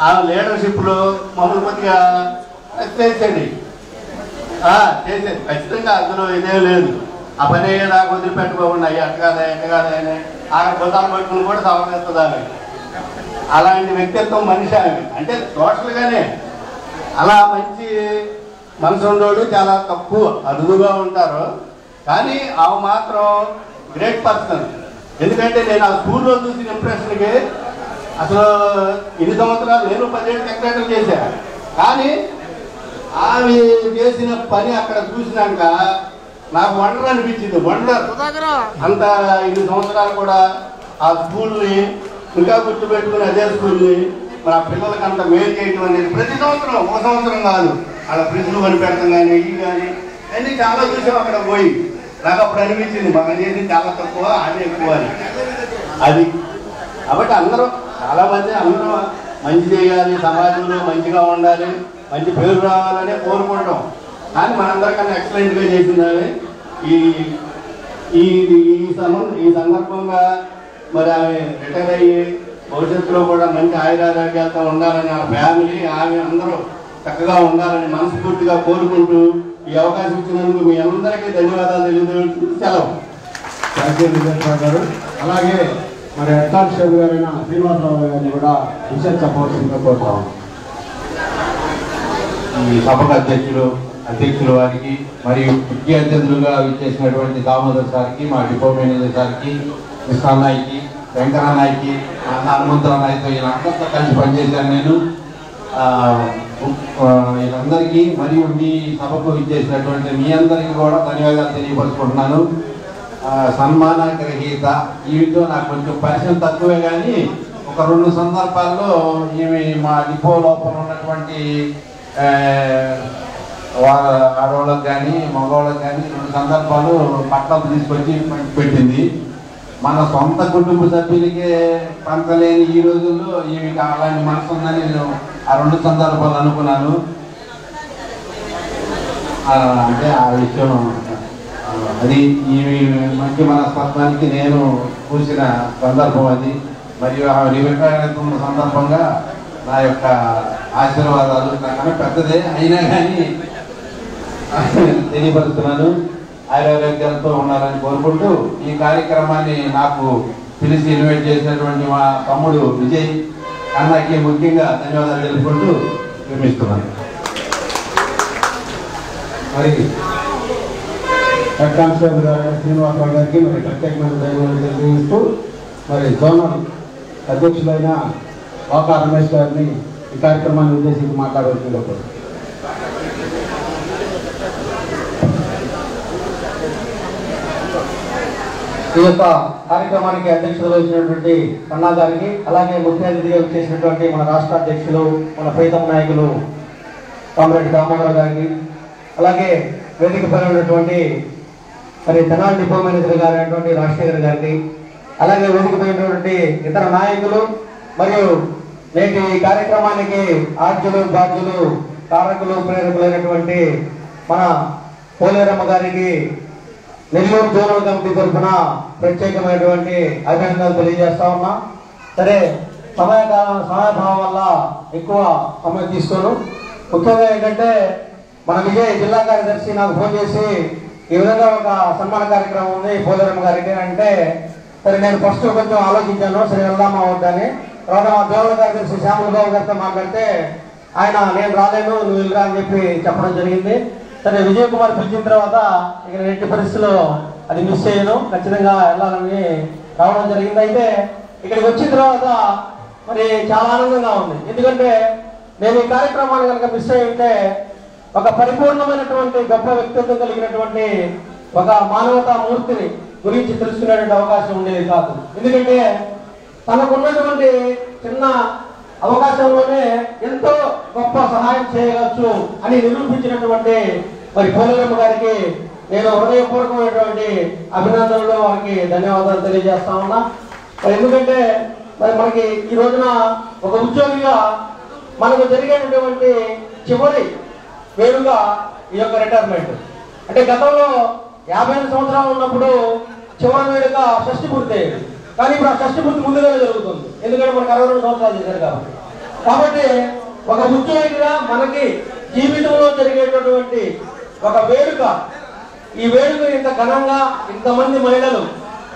Speaker 9: ఆమె లీడర్షిప్లో మమ్మల్ని కొద్దిగా చేసేది ఖచ్చితంగా. అందులో ఇదేం లేదు. ఆ పని నాకు వదిలిపెట్టుకోకుండా అట్ట కాదా ఎట్ట కాదా అని ఆమె బుధాలు పట్టుకుని కూడా సమర్పిస్తుంది ఆమె. అలాంటి వ్యక్తిత్వం మనిషి ఆమె. అంటే సోషల్గానే అలా మంచి మనసు ఉండేవాడు చాలా తక్కువ, అరుదుగా ఉంటారు. కానీ ఆమె మాత్రం గ్రేట్ పర్సన్. ఎందుకంటే నేను ఆ స్కూల్లో చూసిన ఇంప్రెషన్కి అసలు ఇన్ని సంవత్సరాలు నేను 10 ఏళ్ళు సెక్రటరీ చేశాను. కానీ ఆమె చేసిన పని అక్కడ చూసినాక నాకు వండర్ అనిపించింది. వండర్ అంత ఇన్ని సంవత్సరాలు కూడా ఆ స్కూల్ని ఇంకా గుర్తుపెట్టుకుని అదే స్కూల్ని మన పిల్లలకి అంత మేలు చేయడం అనేది ప్రతి సంవత్సరం, ఒక సంవత్సరం కాదు, అలా ఫ్రిడ్జ్లు కొనిపెడతాం కానీ ఇవి కానీ అన్నీ చాలా చూసాం అక్కడ పోయి. నాకు అప్పుడు అనిపించింది మనం చేసి చాలా తక్కువ, అది ఎక్కువ అని. అది కాబట్టి అందరూ చాలామంది అందరూ మంచి చేయాలి, సమాజంలో మంచిగా ఉండాలి, మంచి పేరు రావాలని కోరుకుంటాం. కానీ మనందరికన్నా ఎక్సలెంట్గా చేసింది. ఈ ఈ ఈ సందర్భంగా మరి ఆమె రిటైర్ అయ్యి భవిష్యత్తులో కూడా మంచి ఆయురారోగ్యాలతో ఉండాలని ఆ ఫ్యామిలీ ఆమె అందరూ చక్కగా ఉండాలని మనస్ఫూర్తిగా కోరుకుంటూ ఈ అవకాశం ఇచ్చినందుకు మీ అందరికీ ధన్యవాదాలు తెలియజేస్తూ సెలవు.
Speaker 3: గారు అలాగే మరి హెడ్ కానిస్టేబుల్ గారైన శ్రీనివాసరావు గారిని కూడా విషయం చెప్పవలసిందిగా కోరుతాము.
Speaker 2: ఈ సభకు అధ్యక్షులు వారికి మరియు ముఖ్య అతిథులుగా విచ్చేసినటువంటి దామోదర్ సార్కి, మా డిపో మేనేజర్ సార్కి, కృష్ణానాయ్యకి, వెంకటనాయ్యకి, హనుమంతరాయ్యతో వీళ్ళందరితో కలిసి పనిచేశాను నేను. వీళ్ళందరికీ మరియు మీ సభకు విచ్చేసినటువంటి మీ అందరికీ కూడా ధన్యవాదాలు తెలియపరుచుకుంటున్నాను. సన్మాన గ్రహీత వీటితో నాకు కొంచెం పరిచయం తక్కువే, కానీ ఒక 2 సందర్భాల్లో ఇవి మా డిపో లోపల ఉన్నటువంటి ఆడవాళ్ళకి కానీ మగవాళ్ళకి కానీ 2 సందర్భాలు పట్టాలు తీసుకొచ్చి పెట్టింది. మన సొంత కుటుంబ సభ్యులకే పంచలేని ఈ రోజుల్లో ఈమె అలాంటి మనసు ఉందని నేను ఆ 2 సందర్భాలు అనుకున్నాను. అంటే ఆ విషయం అది ఈమె మంచి మనస్తత్వానికి నేను చూసిన సందర్భం అది. మరియు ఆ రిటైర్ అవుతున్న సందర్భంగా నా యొక్క ఆశీర్వాదాలు నాకన్నా పెద్దదే అయినా కానీ తెలియపరుస్తున్నాను. ఆరోగ్యాలతో ఉండాలని కోరుకుంటూ ఈ కార్యక్రమాన్ని నాకు పిలిచి ఇన్వైట్ చేసినటువంటి మా తమ్ముడు విజయ్ అన్నకి ముఖ్యంగా ధన్యవాదాలు తెలుపుకుంటూ విరమిస్తున్నాను.
Speaker 3: మరి హెడ్ కానిస్టేబుల్ గారు శ్రీనివాసరావు గారికి మరి ప్రత్యేకమైన ధన్యవాదాలు తెలియజేస్తూ మరి జోనల్ అధ్యక్షులైన వాకా రమేష్ గారిని ఈ కార్యక్రమాన్ని ఉద్దేశించి మాట్లాడవలసిందిగా కోరుతున్నాను. ఈ యొక్క కార్యక్రమానికి అధ్యక్షత వహించినటువంటి కన్నా గారికి, అలాగే ముఖ్య అతిథిగా చేసినటువంటి మన రాష్ట్ర అధ్యక్షులు మన ప్రీతం నాయకులు కామ్రేడ్ దామోదర్ గారికి, అలాగే వేదికపై ఉన్నటువంటి మరి తెనాలి డిపో మేనేజర్ గారు అయినటువంటి రాజశేఖర్ గారికి, అలాగే వేదికపై ఉన్నటువంటి ఇతర నాయకులు మరియు నేటి కార్యక్రమానికి ఆద్యులు బాధ్యులు కారకులు ప్రేరకులైనటువంటి మన పోలేరమ్మ గారికి నెల్లూరు జోనల్ కమిటీ తరఫున ప్రత్యేకమైనటువంటి అభినందనలు తెలియజేస్తా ఉన్నా. సరే, సమయభావం వల్ల ఎక్కువ సమయం తీసుకోను. ముఖ్యంగా ఏంటంటే మన విజయ్ జిల్లా కార్యదర్శి నాకు ఫోన్ చేసి ఈ విధంగా ఒక సన్మాన కార్యక్రమం ఉంది పోలేరమ్మ గారికి అంటే, సరే నేను ఫస్ట్ కొంచెం ఆలోచించాను, సరే వెళ్దామా వద్దని. తర్వాత మా దేవాల కార్యదర్శి శ్యాముల బాబు గారితో మాట్లాడితే ఆయన నేను రాలేను నువ్వు వెళ్ళరా అని చెప్పి చెప్పడం జరిగింది. సరే, విజయ్ కుమార్ పిలిచిన తర్వాత ఇక ఎట్టి పరిస్థితుల్లో అది మిస్ చేయను, ఖచ్చితంగా వెళ్ళాలని రావడం జరిగింది. అయితే ఇక్కడికి వచ్చిన తర్వాత మరి చాలా ఆనందంగా ఉంది. ఎందుకంటే నేను ఈ కార్యక్రమాన్ని కనుక మిస్ అయి ఉంటే ఒక పరిపూర్ణమైనటువంటి గొప్ప వ్యక్తిత్వం కలిగినటువంటి ఒక మానవతా మూర్తిని గురించి తెలుసుకునేటువంటి అవకాశం ఉండేది కాదు. ఎందుకంటే తనకున్నటువంటి చిన్న అవకాశంలోనే ఎంతో గొప్ప సహాయం చేయవచ్చు అని నిరూపించినటువంటి మరి పోలేరమ్మ గారికి నేను హృదయపూర్వకమైనటువంటి అభినందనలు, వారికి ధన్యవాదాలు తెలియజేస్తా ఉన్నా. మరి ఎందుకంటే మరి మనకి ఈ రోజున ఒక ఉద్యోగిగా మనకు జరిగేటటువంటి చివరి వేడుక ఈ యొక్క రిటైర్మెంట్. అంటే గతంలో 55 సంవత్సరాలు ఉన్నప్పుడు చివరి వేడుక షష్ఠి పూర్తి అయ్యేది, కానీ ఇప్పుడు ఆ షష్ఠి పూర్తి ముందుగానే జరుగుతుంది. ఎందుకంటే మనకు 62 సంవత్సరాలు చేశారు కాబట్టి ఒక ఉద్యోగిగా మనకి జీవితంలో జరిగేటటువంటి ఒక వేడుక, ఈ వేడుక ఇంత ఘనంగా ఇంతమంది మహిళలు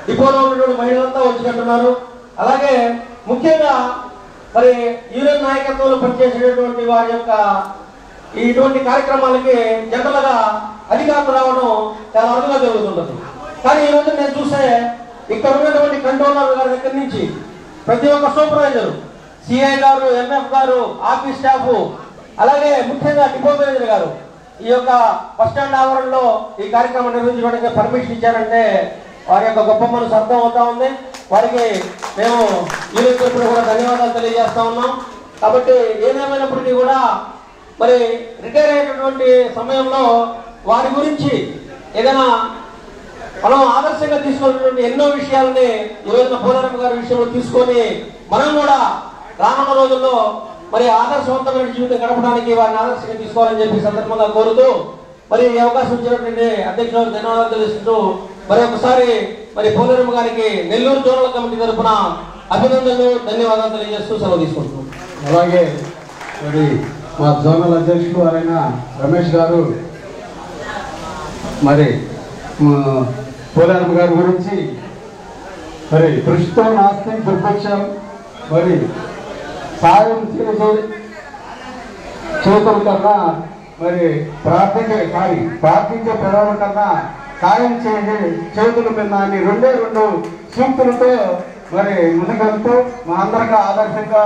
Speaker 3: డిపోలో ఉన్నటువంటి మహిళలంతా వచ్చినట్టున్నారు. అలాగే ముఖ్యంగా మరి యూనియన్ నాయకత్వంలో పనిచేసేటటువంటి వారి యొక్క ఇటువంటి కార్యక్రమాలకి జనరల్ గా అధికారులు రావడం చాలా అరుదుగా జరుగుతుంటుంది. కానీ ఈ రోజు నేను చూస్తే ఇక్కడ ఉన్నటువంటి కంట్రోలర్ గారి దగ్గర నుంచి ప్రతి ఒక్క సూపర్వైజర్, సిఐ గారు, ఎంఎఫ్ గారు, ఆఫీస్ స్టాఫ్, అలాగే ముఖ్యంగా డిపో మేనేజర్ గారు ఈ యొక్క బస్ స్టాండ్ ఆవరణలో ఈ కార్యక్రమం నిర్వహించడానికి పర్మిషన్ ఇచ్చారంటే వారి యొక్క గొప్ప మనసు అర్థం అవుతా ఉంది. వారికి మేము యూనియన్ తరఫున కూడా ధన్యవాదాలు తెలియజేస్తా ఉన్నాం. కాబట్టి ఏదేమైనప్పటికీ కూడా మరి రిటైర్ అయినటువంటి సమయంలో వారి గురించి ఏదైనా మనం ఆదర్శంగా తీసుకున్నటువంటి ఎన్నో విషయాలని ఈరోజు పోలేరమ్మ గారి విషయంలో తీసుకొని మనం కూడా రానున్న రోజుల్లో మరి ఆదర్శవంతమైన జీవితం గడపడానికి వారిని ఆదర్శంగా తీసుకోవాలని చెప్పి సందర్భంగా కోరుతూ
Speaker 10: మరి ఈ అవకాశం ఇచ్చినటువంటి అధ్యక్షులకు ధన్యవాదాలు తెలుస్తూ మరి ఒకసారి మరి పోలేరమ్మ గారికి నెల్లూరు జోనల్ కమిటీ తరఫున అభినందనలు ధన్యవాదాలు తెలియజేస్తూ సెలవు తీసుకుంటున్నాం.
Speaker 1: అలాగే మరి మా జోనల్ అధ్యక్షులు అయిన రమేష్ గారు మరి పోలేరమ్మ గారి గురించి మరి కృషితో నాస్తి దుర్భిక్షం మరి సాయం చేతుల కన్నా మరి ప్రార్థించే పెదవుల కన్నా సాయం చేసే చేతుల మీద అని రెండే రెండు సూక్తులతో మరి ముందుకెళ్తూ మా అందరికీ ఆదర్శంగా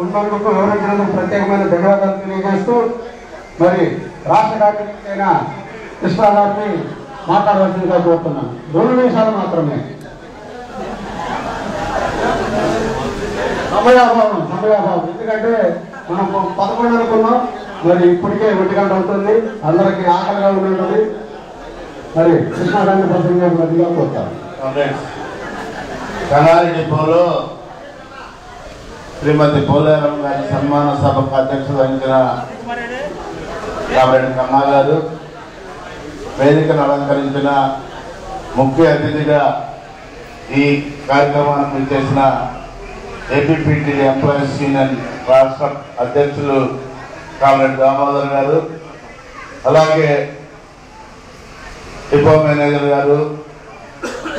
Speaker 1: ఉన్నందుకు వివరించినందుకు ప్రత్యేకమైన ధన్యవాదాలు తెలియజేస్తూ మరి రాష్ట్ర కార్యదర్శి అయిన కృష్ణ గారిని మాట్లాడవలసిందిగా కోరుతున్నాను. 2 నిమిషాలు మాత్రమే. సమయాభావం ఎందుకంటే మనం 11 అనుకున్నాం, మరి ఇప్పటికే 1 గంట అవుతుంది, అందరికి ఆకలిగా ఉంటుంది. మరి కృష్ణారాన్ని ప్రతిగా కోరుతాను.
Speaker 11: కనాలి డిపోలో శ్రీమతి పోలేరమ్మ గారి సన్మాన సభకు అధ్యక్షత వహించిన కామరెడ్డి కన్నా గారు, వేదికను అలంకరించిన ముఖ్య అతిథిగా ఈ కార్యక్రమానికి చేసిన ఏపీపీటీ ఎంప్లాయీస్ యూనియన్ రాష్ట్ర అధ్యక్షులు కామరెడ్డి దామోదర్ గారు, అలాగే డిపో మేనేజర్ గారు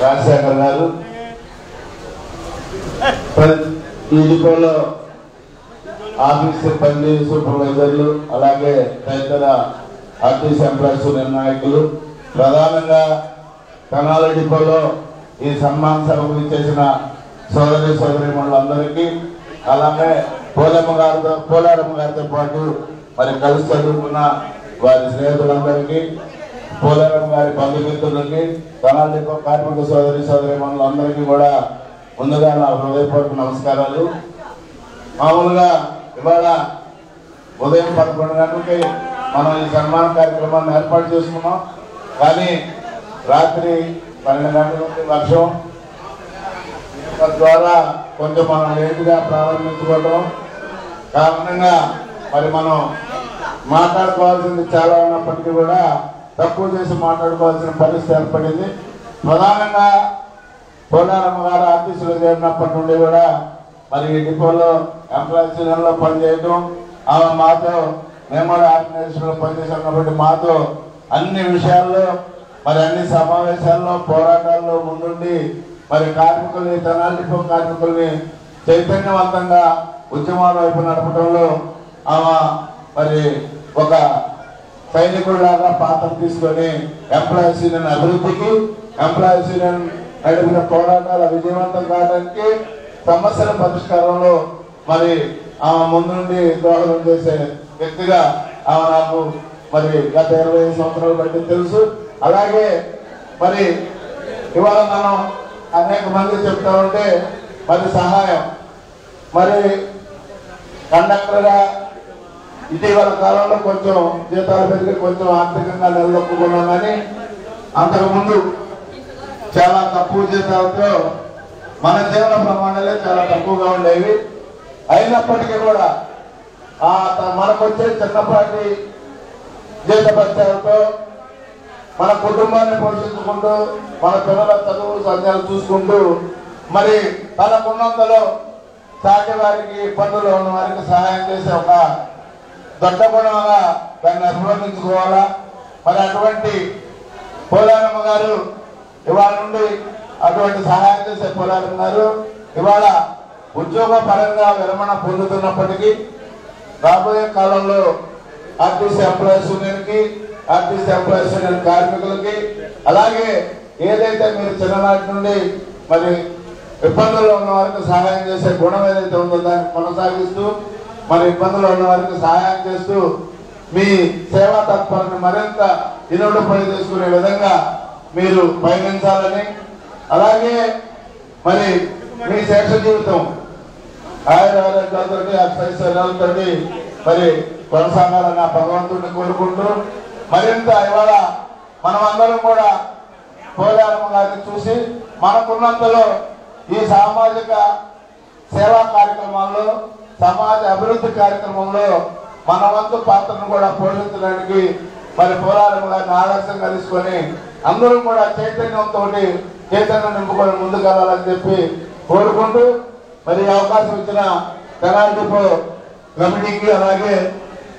Speaker 11: రాజశేఖర్ గారు, ఈ డిపోలో ఆఫీస్ సిబ్బంది సూపర్వైజర్లు, అలాగే తదితర ఆర్టీసీ ఎంప్లాయీస్ యూనియన్ నాయకులు, ప్రధానంగా కనాల డిపోలో ఈ సన్మాన సభకు చేసిన సోదరీమణులందరికీ, అలాగే పోలేరమ్మ గారితో పాటు మరి కలిసి చదువుకున్న వారి స్నేహితులందరికీ, పోలేరమ్మ గారి బంధుమిత్రులకి, కనాల డిపో కార్మిక సోదరీమణులందరికీ కూడా ముందుగా నా హృదయపూర్వక నమస్కారాలు. మామూలుగా ఇవాళ ఉదయం 11 గంటలకి మనం ఈ సన్మాన కార్యక్రమాన్ని ఏర్పాటు చేసుకున్నాం. కానీ రాత్రి 12 గంటల నుండి వర్షం ద్వారా కొంచెం మనం లేటుగా ప్రారంభించుకోవడం కారణంగా మరి మనం మాట్లాడుకోవాల్సింది చాలా ఉన్నప్పటికీ కూడా తక్కువ చేసి మాట్లాడుకోవాల్సిన పరిస్థితి ఏర్పడింది. ప్రధానంగా పోలేరమ్మ గారు ఆఫీసులో చేరినప్పటి నుండి కూడా మరి ఈ డిపోలో ఎంప్లాయీస్ యూనియన్లో పనిచేయడం, ఆమె మాతో మేము కూడా ఆర్గనైజేషన్లో పనిచేసాం కాబట్టి మాతో అన్ని విషయాల్లో మరి అన్ని సమావేశాల్లో పోరాటాల్లో ముందుండి మరి కార్మికుల్ని, తెనాలి డిపో కార్మికుల్ని చైతన్యవంతంగా ఉద్యమాల వైపు నడపడంలో ఆమె మరి ఒక సైనికుడిలాగా పాత్ర తీసుకొని ఎంప్లాయీస్ యూనియన్ అభివృద్ధికి, ఎంప్లాయీస్ యూనియన్ నడిపిన పోరాటాల విజయవంతం కావడానికి, సమస్యల పరిష్కారంలో మరి ఆమె ముందుండి దోహదం చేసే వ్యక్తిగా ఆమె నాకు మరి గత 25 సంవత్సరాలు బట్టి తెలుసు. అలాగే మరి ఇవాళ మనం అనేక మంది చెప్తా ఉంటే మరి సహాయం, మరి కండక్టర్గా ఇటీవల కాలంలో కొంచెం జీతాలు పెరిగి కొంచెం ఆర్థికంగా నిలదొక్కున్నాం. కానీ అంతకుముందు చాలా తక్కువ జీతాలతో మన జీవన ప్రమాణాలే చాలా తక్కువగా ఉండేవి. అయినప్పటికీ కూడా మనకు వచ్చే చిన్నపాటి జీతభత్యాలతో మన కుటుంబాన్ని పోషించుకుంటూ, మన పిల్లల చదువు సంధ్యాలు చూసుకుంటూ మరి తనకున్నంతలో సాటి వారికి, ఇబ్బందులు ఉన్న వారికి సహాయం చేసే ఒక దొడ్డ గుణంగా దాన్ని అభివర్ణించుకోవాలా. మరి అటువంటి పోలేరమ్మ గారు ఇవాళ నుండి అటువంటి సహాయం చేసే పోలేరమ్మ గారు ఇవాళ ఉద్యోగ పరంగా విరమణ పొందుతున్నప్పటికీ రాబోయే కాలంలో ఆర్టీసీ ఎంప్లాయీస్ యూనియన్కి, ఆర్టీసీ ఎంప్లాయీస్ యూనియన్ కార్మికులకి, అలాగే ఏదైతే మీరు చిన్ననాటి నుండి మరి ఇబ్బందుల్లో ఉన్న వారికి సహాయం చేసే గుణం ఏదైతే ఉందో దాన్ని కొనసాగిస్తూ మరి ఇబ్బందుల్లో ఉన్న వారికి సహాయం చేస్తూ మీ సేవా తత్పరని మరింత ఇనుడుపడి చేసుకునే విధంగా మీరు పయనించాలని, అలాగే మరి మీ శేష జీవితం ఆయురారోగ్యాలతో అక్షైశ్వర్యాలతో మరి కొనసాగాలని ఆ భగవంతుడిని కోరుకుంటూ మరింత ఇవాళ మనమందరం కూడా పోలేరమ్మ గారిని చూసి మనకున్నంతలో ఈ సామాజిక సేవా కార్యక్రమాల్లో, సమాజ అభివృద్ధి కార్యక్రమంలో మన వంతు పాత్రను కూడా పోషించడానికి మరి పోరాటం గారిని ఆదర్శంగా తీసుకొని అందరూ కూడా చైతన్యంతో చైతన్యం నింపుకొని ముందుకెళ్ళాలని చెప్పి కోరుకుంటూ మరి అవకాశం ఇచ్చిన తెనాలి డిపో కమిటీకి అలాగే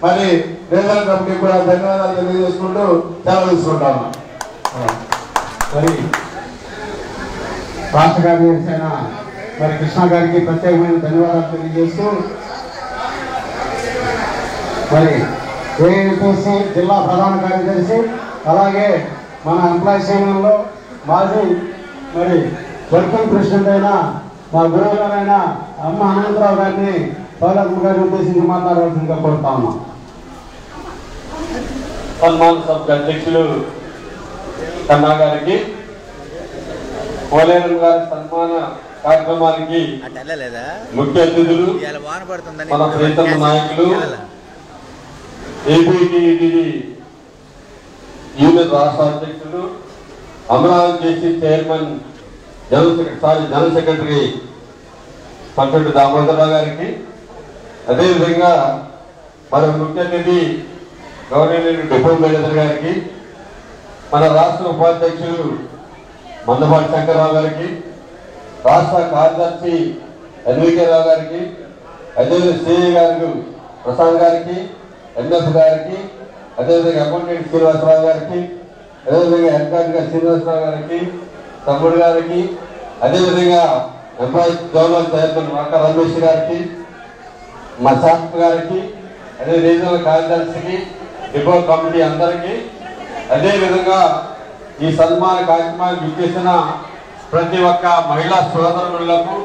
Speaker 11: మరి రీజనల్ కమిటీకి కూడా ధన్యవాదాలు తెలియజేసుకుంటూ సెలవు తీసుకుంటాము.
Speaker 3: మరి రాష్ట్ర కార్యదర్శి అయిన మరి కృష్ణ గారికి ప్రత్యేకమైన ధన్యవాదాలు తెలియజేస్తూ మరి ఏఐటీసీ జిల్లా ప్రధాన కార్యదర్శి అలాగే మన ఎంప్లాయీస్ యూనియన్లో మాజీ మరి వర్కింగ్ ప్రెసిడెంట్ అయిన మా గురువు గారైన అమ్మ అనంతరావు గారిని పౌలమ్మ గారిని ఉద్దేశించి మాట్లాడవలసిందిగా కోరుతా ఉన్నాం.
Speaker 2: సన్మాన సభ అధ్యక్షులు కన్నా గారికి, పోలేరమ్మ గారి సన్మాన కార్యక్రమానికి ముఖ్య అతిథులు మన ప్రీతమ నాయకులు ఏపీటీడీ యూనియన్ రాష్ట్ర అధ్యక్షులు Amaravati JC chairman general secretary Panchati Damodararao గారికి, అదేవిధంగా మన ముఖ్య అతిథి గవర్నర్ డిపో మేనేజర్ గారికి, మన రాష్ట్ర ఉపాధ్యక్షులు మందపాటి శంకర్రావు గారికి, రాష్ట్ర కార్యదర్శి ఎన్వికే రావు గారికి, అదేవిధంగా సిఐ గారు ప్రసాద్ గారికి, ఎంఎఫ్ గారికి, అదేవిధంగా అకౌంటెంట్ శ్రీనివాసరావు గారికి, అదేవిధంగా ఎంకార్గా శ్రీనివాసరావు గారికి, తమ్ముడు గారికి, అదేవిధంగా employees government chairman Vaka Ramesh గారికి, మా శాస్త్రి గారికి, అదే రీజనల్ కార్యదర్శికి, డిపో కమిటీ అందరికీ, అదేవిధంగా ఈ సన్మాన కార్యక్రమానికి ఇచ్చేసిన ప్రతి ఒక్క మహిళా సోదరులకు,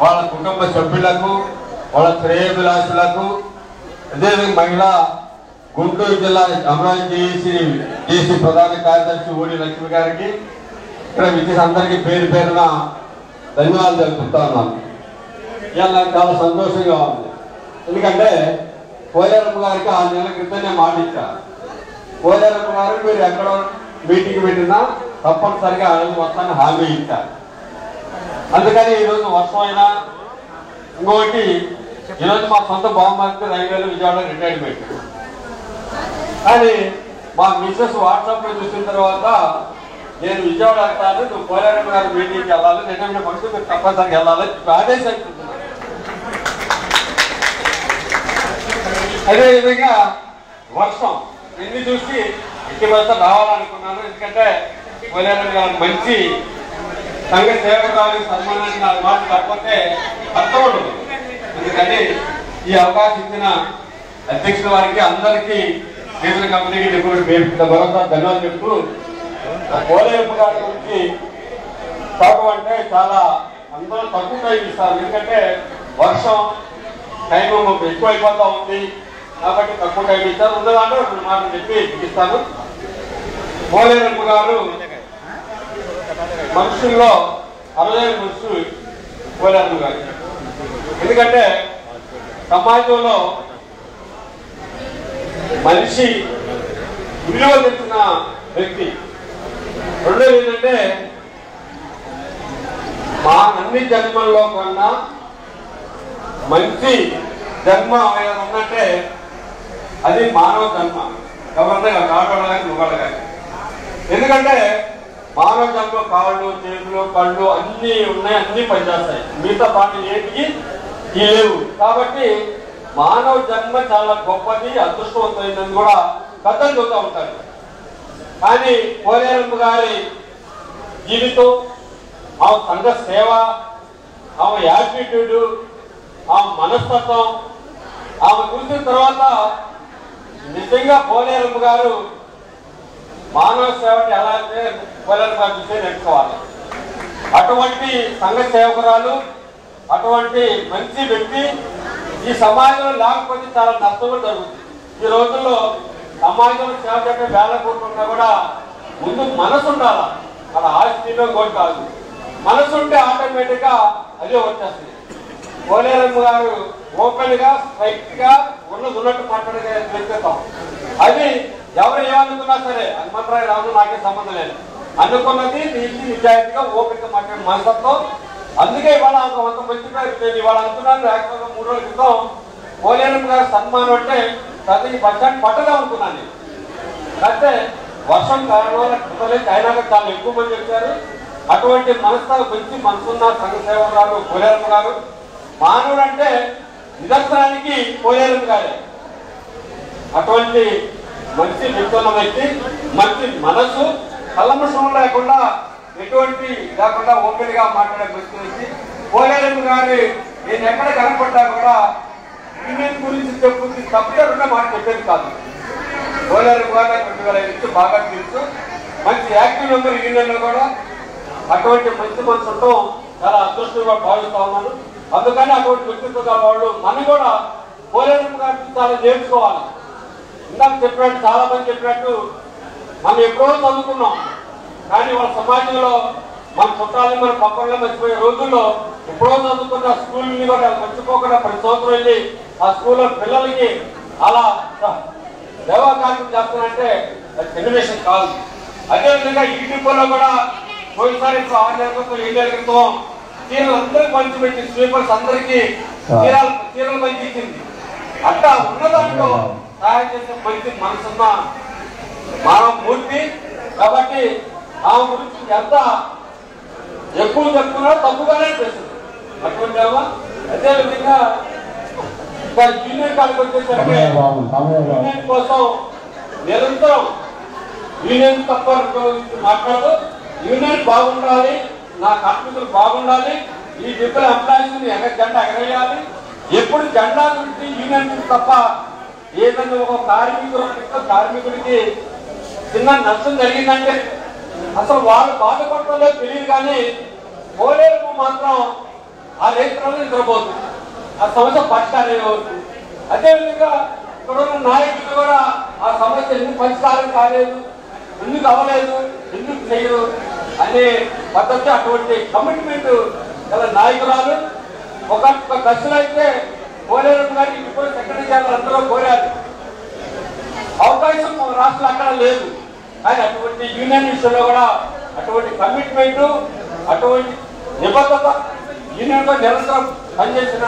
Speaker 2: వాళ్ళ కుటుంబ సభ్యులకు, వాళ్ళ శ్రేయోభిలాషులకు, అదేవిధంగా మహిళా గుంటూరు జిల్లా అమరావతి జేసీ ప్రధాన కార్యదర్శి ఓడి లక్ష్మి గారికి, ఇక్కడ విచ్చేసి అందరికీ పేరు పేరున ధన్యవాదాలు తెలుపుతా ఉన్నాను. ఇవాళ నాకు చాలా సంతోషంగా ఉంది. ఎందుకంటే పోలేరమ్మ గారికి 6 నెలల క్రితం నేను మాట ఇచ్చాను. పోలేరమ్మ గారు మీరు ఎక్కడ మీటింగ్ పెట్టినా తప్పనిసరిగా వస్తానని హామీ ఇచ్చారు. అందుకని ఈరోజు వర్షం అయినా ఇంకొకటి, ఈరోజు మా సొంత బామ్మకి రైల్వేలో విజయవాడ రిటైర్మెంట్. కానీ మా మిస్సెస్ వాట్సాప్లో చూసిన తర్వాత నేను విజయవాడ వెళ్తాను, నువ్వు పోలేరమ్మ గారి మీటింగ్కి వెళ్ళాలి, రిటైర్మెంట్ ఫంక్షన్ మీరు తప్పనిసరిగా వెళ్ళాలి ఆదేశిస్తున్నాను. అదేవిధంగా వర్షం ఎన్ని చూసి ఇంటి వద్ద రావాలనుకున్నాను. ఎందుకంటే పోలేరమ్మ గారు మంచి సంఘ సేవకురాలకు సన్మానానికి నాకు మాట కాకపోతే అర్థం ఉండదు. అందుకని ఈ అవకాశం ఇచ్చిన అధ్యక్షుల వారికి అందరికీ రీజనల్ కమిటీకి డిప్యూటీ మరొక ధన్యవాదాలు చెప్తూ, పోలేరమ్మ గారి గురించి చెప్పడం అంటే చాలా అందరూ తక్కువ టైం ఇస్తారు. ఎందుకంటే వర్షం టైం ఎక్కువ అయిపోతా ఉంది కాబట్టి తక్కువ టైం ఇస్తారు. ఉన్నదాంట్లో 2 మాటలు చెప్పి ఇస్తాను. పోలేరమ్మ గారు మనుషుల్లో 60 మనుషులు పోలేరమ్మ గారు. ఎందుకంటే సమాజంలో మనిషి విలువ తెచ్చిన వ్యక్తి. రెండోది ఏంటంటే మా అన్ని జన్మల్లో కన్నా మంచి జన్మ ఉందంటే అది మానవ జన్మ. ఎవరన్నా ఆడవాళ్ళు కానీ మగవాళ్ళు కానీ. ఎందుకంటే మానవ జన్మ కాళ్ళు చేతులు కళ్ళు అన్ని ఉన్నాయి, అన్ని పనిచేస్తాయి. మిగతా పాటలు ఏటికి లేవు. కాబట్టి మానవ జన్మ చాలా గొప్పది, అదృష్టవంతమైందని కూడా కథలు చూస్తూ ఉంటారు. కానీ పోలేరమ్మ గారి జీవితం, ఆమె సంఘ సేవ, ఆమె యాటిట్యూడ్, ఆమె మనస్తత్వం, ఆమె చూసిన తర్వాత నిజంగా పోలేరమ్మ గారు మానవ సేవకి ఎలా అంటే పోలేరమ్మ గారు చూసే నేర్చుకోవాలి. అటువంటి సంఘ సేవకురాలు, అటువంటి మంచి వ్యక్తి ఈ సమాజంలో లేకపోతే చాలా నష్టం జరుగుతుంది. ఈ రోజుల్లో సమాజంలో సేవ చేసే వేల కోట్లు ఉన్నా కూడా ముందు మనసు ఉండాలా. అలా ఆస్తిలో కూడా కాదు, మనసు ఉంటే ఆటోమేటిక్ గా అదే వచ్చేస్తుంది. పోలేరమ్మ గారు ఓపెన్ గా స్ట్రైట్ గా ఉన్నట్టు మాట్లాడే వ్యక్తిత్వం. అది ఎవరు ఏమనుకున్నా సరే హనుమంతరావు రావు నాకే సంబంధం లేదు, అనుకున్నది నీతి నిజాయితీగా ఓపిక మాట్లాడే మనసత్వం. అందుకే ఇవాళ అంత మంచి పేరు ఇవాళ అనుకున్నాను. యాక్చువల్గా 3 రోజుల క్రితం పోలేరమ్మ గారి సన్మానం అంటే 10% పట్టగా అనుకున్నాను.
Speaker 12: కాకపోతే వర్షం కారణాల కుదరలేదు, అయినాక చాలా ఎక్కువ మంది వచ్చారు. అటువంటి మనసుతో మంచి మనసున్న సంఘ సేవకురాలు పోలేరమ్మ గారు. మానవుడు అంటే నిదర్శనానికి పోలేరమ్మ గారే. అటువంటి మంచి వ్యక్తున్న వ్యక్తి, మంచి మనసు, కల్మషం లేకుండా ఎటువంటి లేకుండా ఓపెన్ గా మాట్లాడే మంచి వ్యక్తి పోలేరమ్మ గారి. నేను ఎక్కడ కనపడ్డా కూడా యూనియన్ గురించి చెప్పుకుంది తప్పకుండా మాట చెప్పేది కాదు. పోలేరమ్మ గారు 2005 నుంచి బాగా తెలుసు. మంచి యాక్టివ్ మెంబర్ యూనియన్ లో కూడా. అటువంటి మంచి మనసు ఉండటం చాలా అదృష్టంగా భావిస్తా ఉన్నాను. అందుకని అటువంటి వ్యక్తిత్వ వాళ్ళు మనం కూడా పోలేరమ్మ గారికి చాలా నేర్చుకోవాలి. ఇందాక చెప్పినట్టు చాలా మంది చెప్పినట్టు మనం ఎప్పుడో చదువుకున్నాం, కానీ వాళ్ళ సమాజంలో మన చుట్టాలని మన పక్కనలో మర్చిపోయే రోజుల్లో ఎప్పుడో చదువుకున్న స్కూల్ని కూడా మర్చిపోకుండా ప్రతి సంవత్సరం వెళ్ళి ఆ స్కూల్లో పిల్లలకి అలా సేవా కార్యక్రమం చేస్తానంటే అది చిన్న విషయం కాదు. అదేవిధంగా ఈ డిపోలో కూడా పోయినసారి 6 నెలల క్రితం 7 నెలల క్రితం చీరలు అందరికీ పంచిపెట్టి స్వీపర్స్ అందరికీ చీరలు పంచింది. అట్లా ఉన్న దాంట్లో సహాయం చేసే మంచి మనసున్న మానవ మూర్తి. కాబట్టి ఆమె గురించి ఎంత ఎక్కువ చెప్పుకున్నా తప్పుగానే చేస్తుంది. అటువంటి అదేవిధంగా యూనియన్ కాడికి వచ్చేసరికి యూనియన్ కోసం నిరంతరం యూనియన్ తప్ప మాట్లాడు. యూనియన్ బాగుండాలి, నా కార్మికులు బాగుండాలి, ఈ డిపోల ఎంప్లాయీస్ జెండా ఎగరేయాలి. ఎప్పుడు జెండా గురించి యూనియన్ తప్ప ఏదైనా ఒక కార్మికుడికి చిన్న నష్టం జరిగిందంటే అసలు వాళ్ళు బాధపడటంలో తెలియదు. కానీ పోలేరమ్మ మాత్రం ఆ రైతులలో నిద్రపోతుంది, ఆ సమస్య పరిష్కారం అవుతుంది. అదేవిధంగా ఇక్కడ ఉన్న నాయకులు కూడా ఆ సమస్య ఎందుకు పరిష్కారం కాలేదు, ఎందుకు అవ్వలేదు, ఎందుకు చేయరు అనే పద్ధతి, అటువంటి కమిట్మెంట్ గల నాయకురాలు. ఒక దశలో అయితే పోలేరమ్మ గారికి ఇప్పుడు సెక్రటరీ జనరల్ అందరూ కోరారు, అవకాశం రాష్ట్రంలో అక్కడ లేదు. కానీ అటువంటి యూనియన్ విషయంలో కూడా అటువంటి కమిట్మెంట్, అటువంటి నిబద్ధత యూనియన్ తో నిరంతరం పనిచేసిన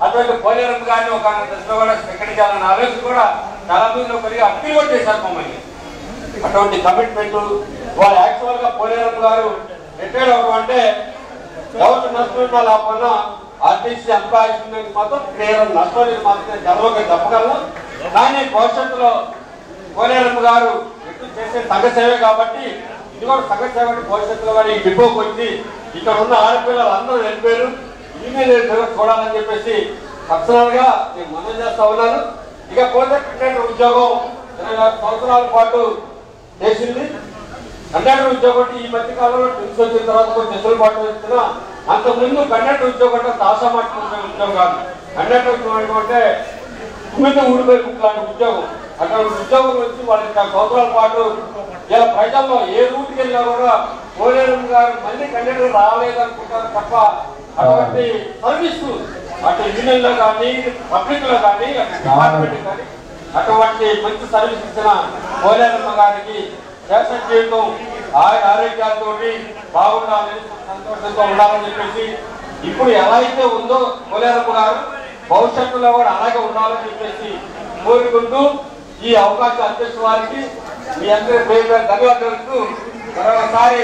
Speaker 12: అటువంటి పోలేరమ్మ గారిని ఒక దశలో కూడా సెక్రటరీ జనరల్ ఆలోచన కూడా చాలా మంది ఒకరికి అప్పీల్ కూడా చేశారు మమ్మల్ని. అటువంటి కమిట్మెంట్ వాళ్ళు యాక్చువల్ గా పోలేరమ్మ గారు రిటైర్డ్ అవ్వడం అంటే ఎవరికి నష్టం లేకపోయినా ఆర్టీసీ ఎంప్లాయీస్ మాత్రం క్లియర్ నష్టం మాత్రం గర్వంగా చెప్పగలను. కానీ భవిష్యత్తులో పోలేరమ్మ గారు చేసే సంఘ సేవే కాబట్టి ఇది కూడా సంఘ సేవ. భవిష్యత్తులో వారి డిపోకి వచ్చి ఇక్కడ ఉన్న ఆడపిల్లలు అందరూ వెళ్ళిపోయారు, యూనియన్ చూడాలని చెప్పేసి పర్సనల్ గా నేను మనం చేస్తా ఉన్నాను. ఇకపోతే కండక్టర్ ఉద్యోగం 26 సంవత్సరాల పాటు చేసింది. కండక్టర్ ఉద్యోగం ఈ మధ్య కాలంలో ట్రిప్స్ వచ్చిన తర్వాత కొంచెం వెసులుబాటు ఇస్తున్నా. అంతకుముందు కండక్టర్ ఉద్యోగం అంటే తాసామాటి ఉద్యోగం కాదు. కండక్టర్ ఉద్యోగం అంటే తుమ్మితో ఊడిపోయి లాంటి ఉద్యోగం. అటువంటి ఉద్యోగం వచ్చి వాళ్ళకి 10 సంవత్సరాల పాటు ఇలా ప్రజల్లో ఏ రూట్కి వెళ్ళినా కూడా పోలేరమ్మ గారు మళ్ళీ కండక్టర్ రాలేదనుకుంటారు తప్ప అటువంటి సర్వీస్ అటు యూనియన్ లో కానీ పబ్లిక్ లో కానీ అటు డిపార్ట్మెంట్ కానీ అటువంటి మంచి సర్వీస్ ఇచ్చిన పోలేరమ్మ గారికి శాసన జీవితం ఆరోగ్యాలతో బాగుండాలని సంతోషంతో ఉండాలని చెప్పేసి ఇప్పుడు ఎలా అయితే ఉందో పోలేరమ్మ గారు భవిష్యత్తులో కూడా అలాగే ఉండాలని చెప్పేసి కోరుకుంటూ ఈ అవకాశం అధ్యక్షుల వారికి మీ అందరి పేరు ధన్యవాదాలు. మరొకసారి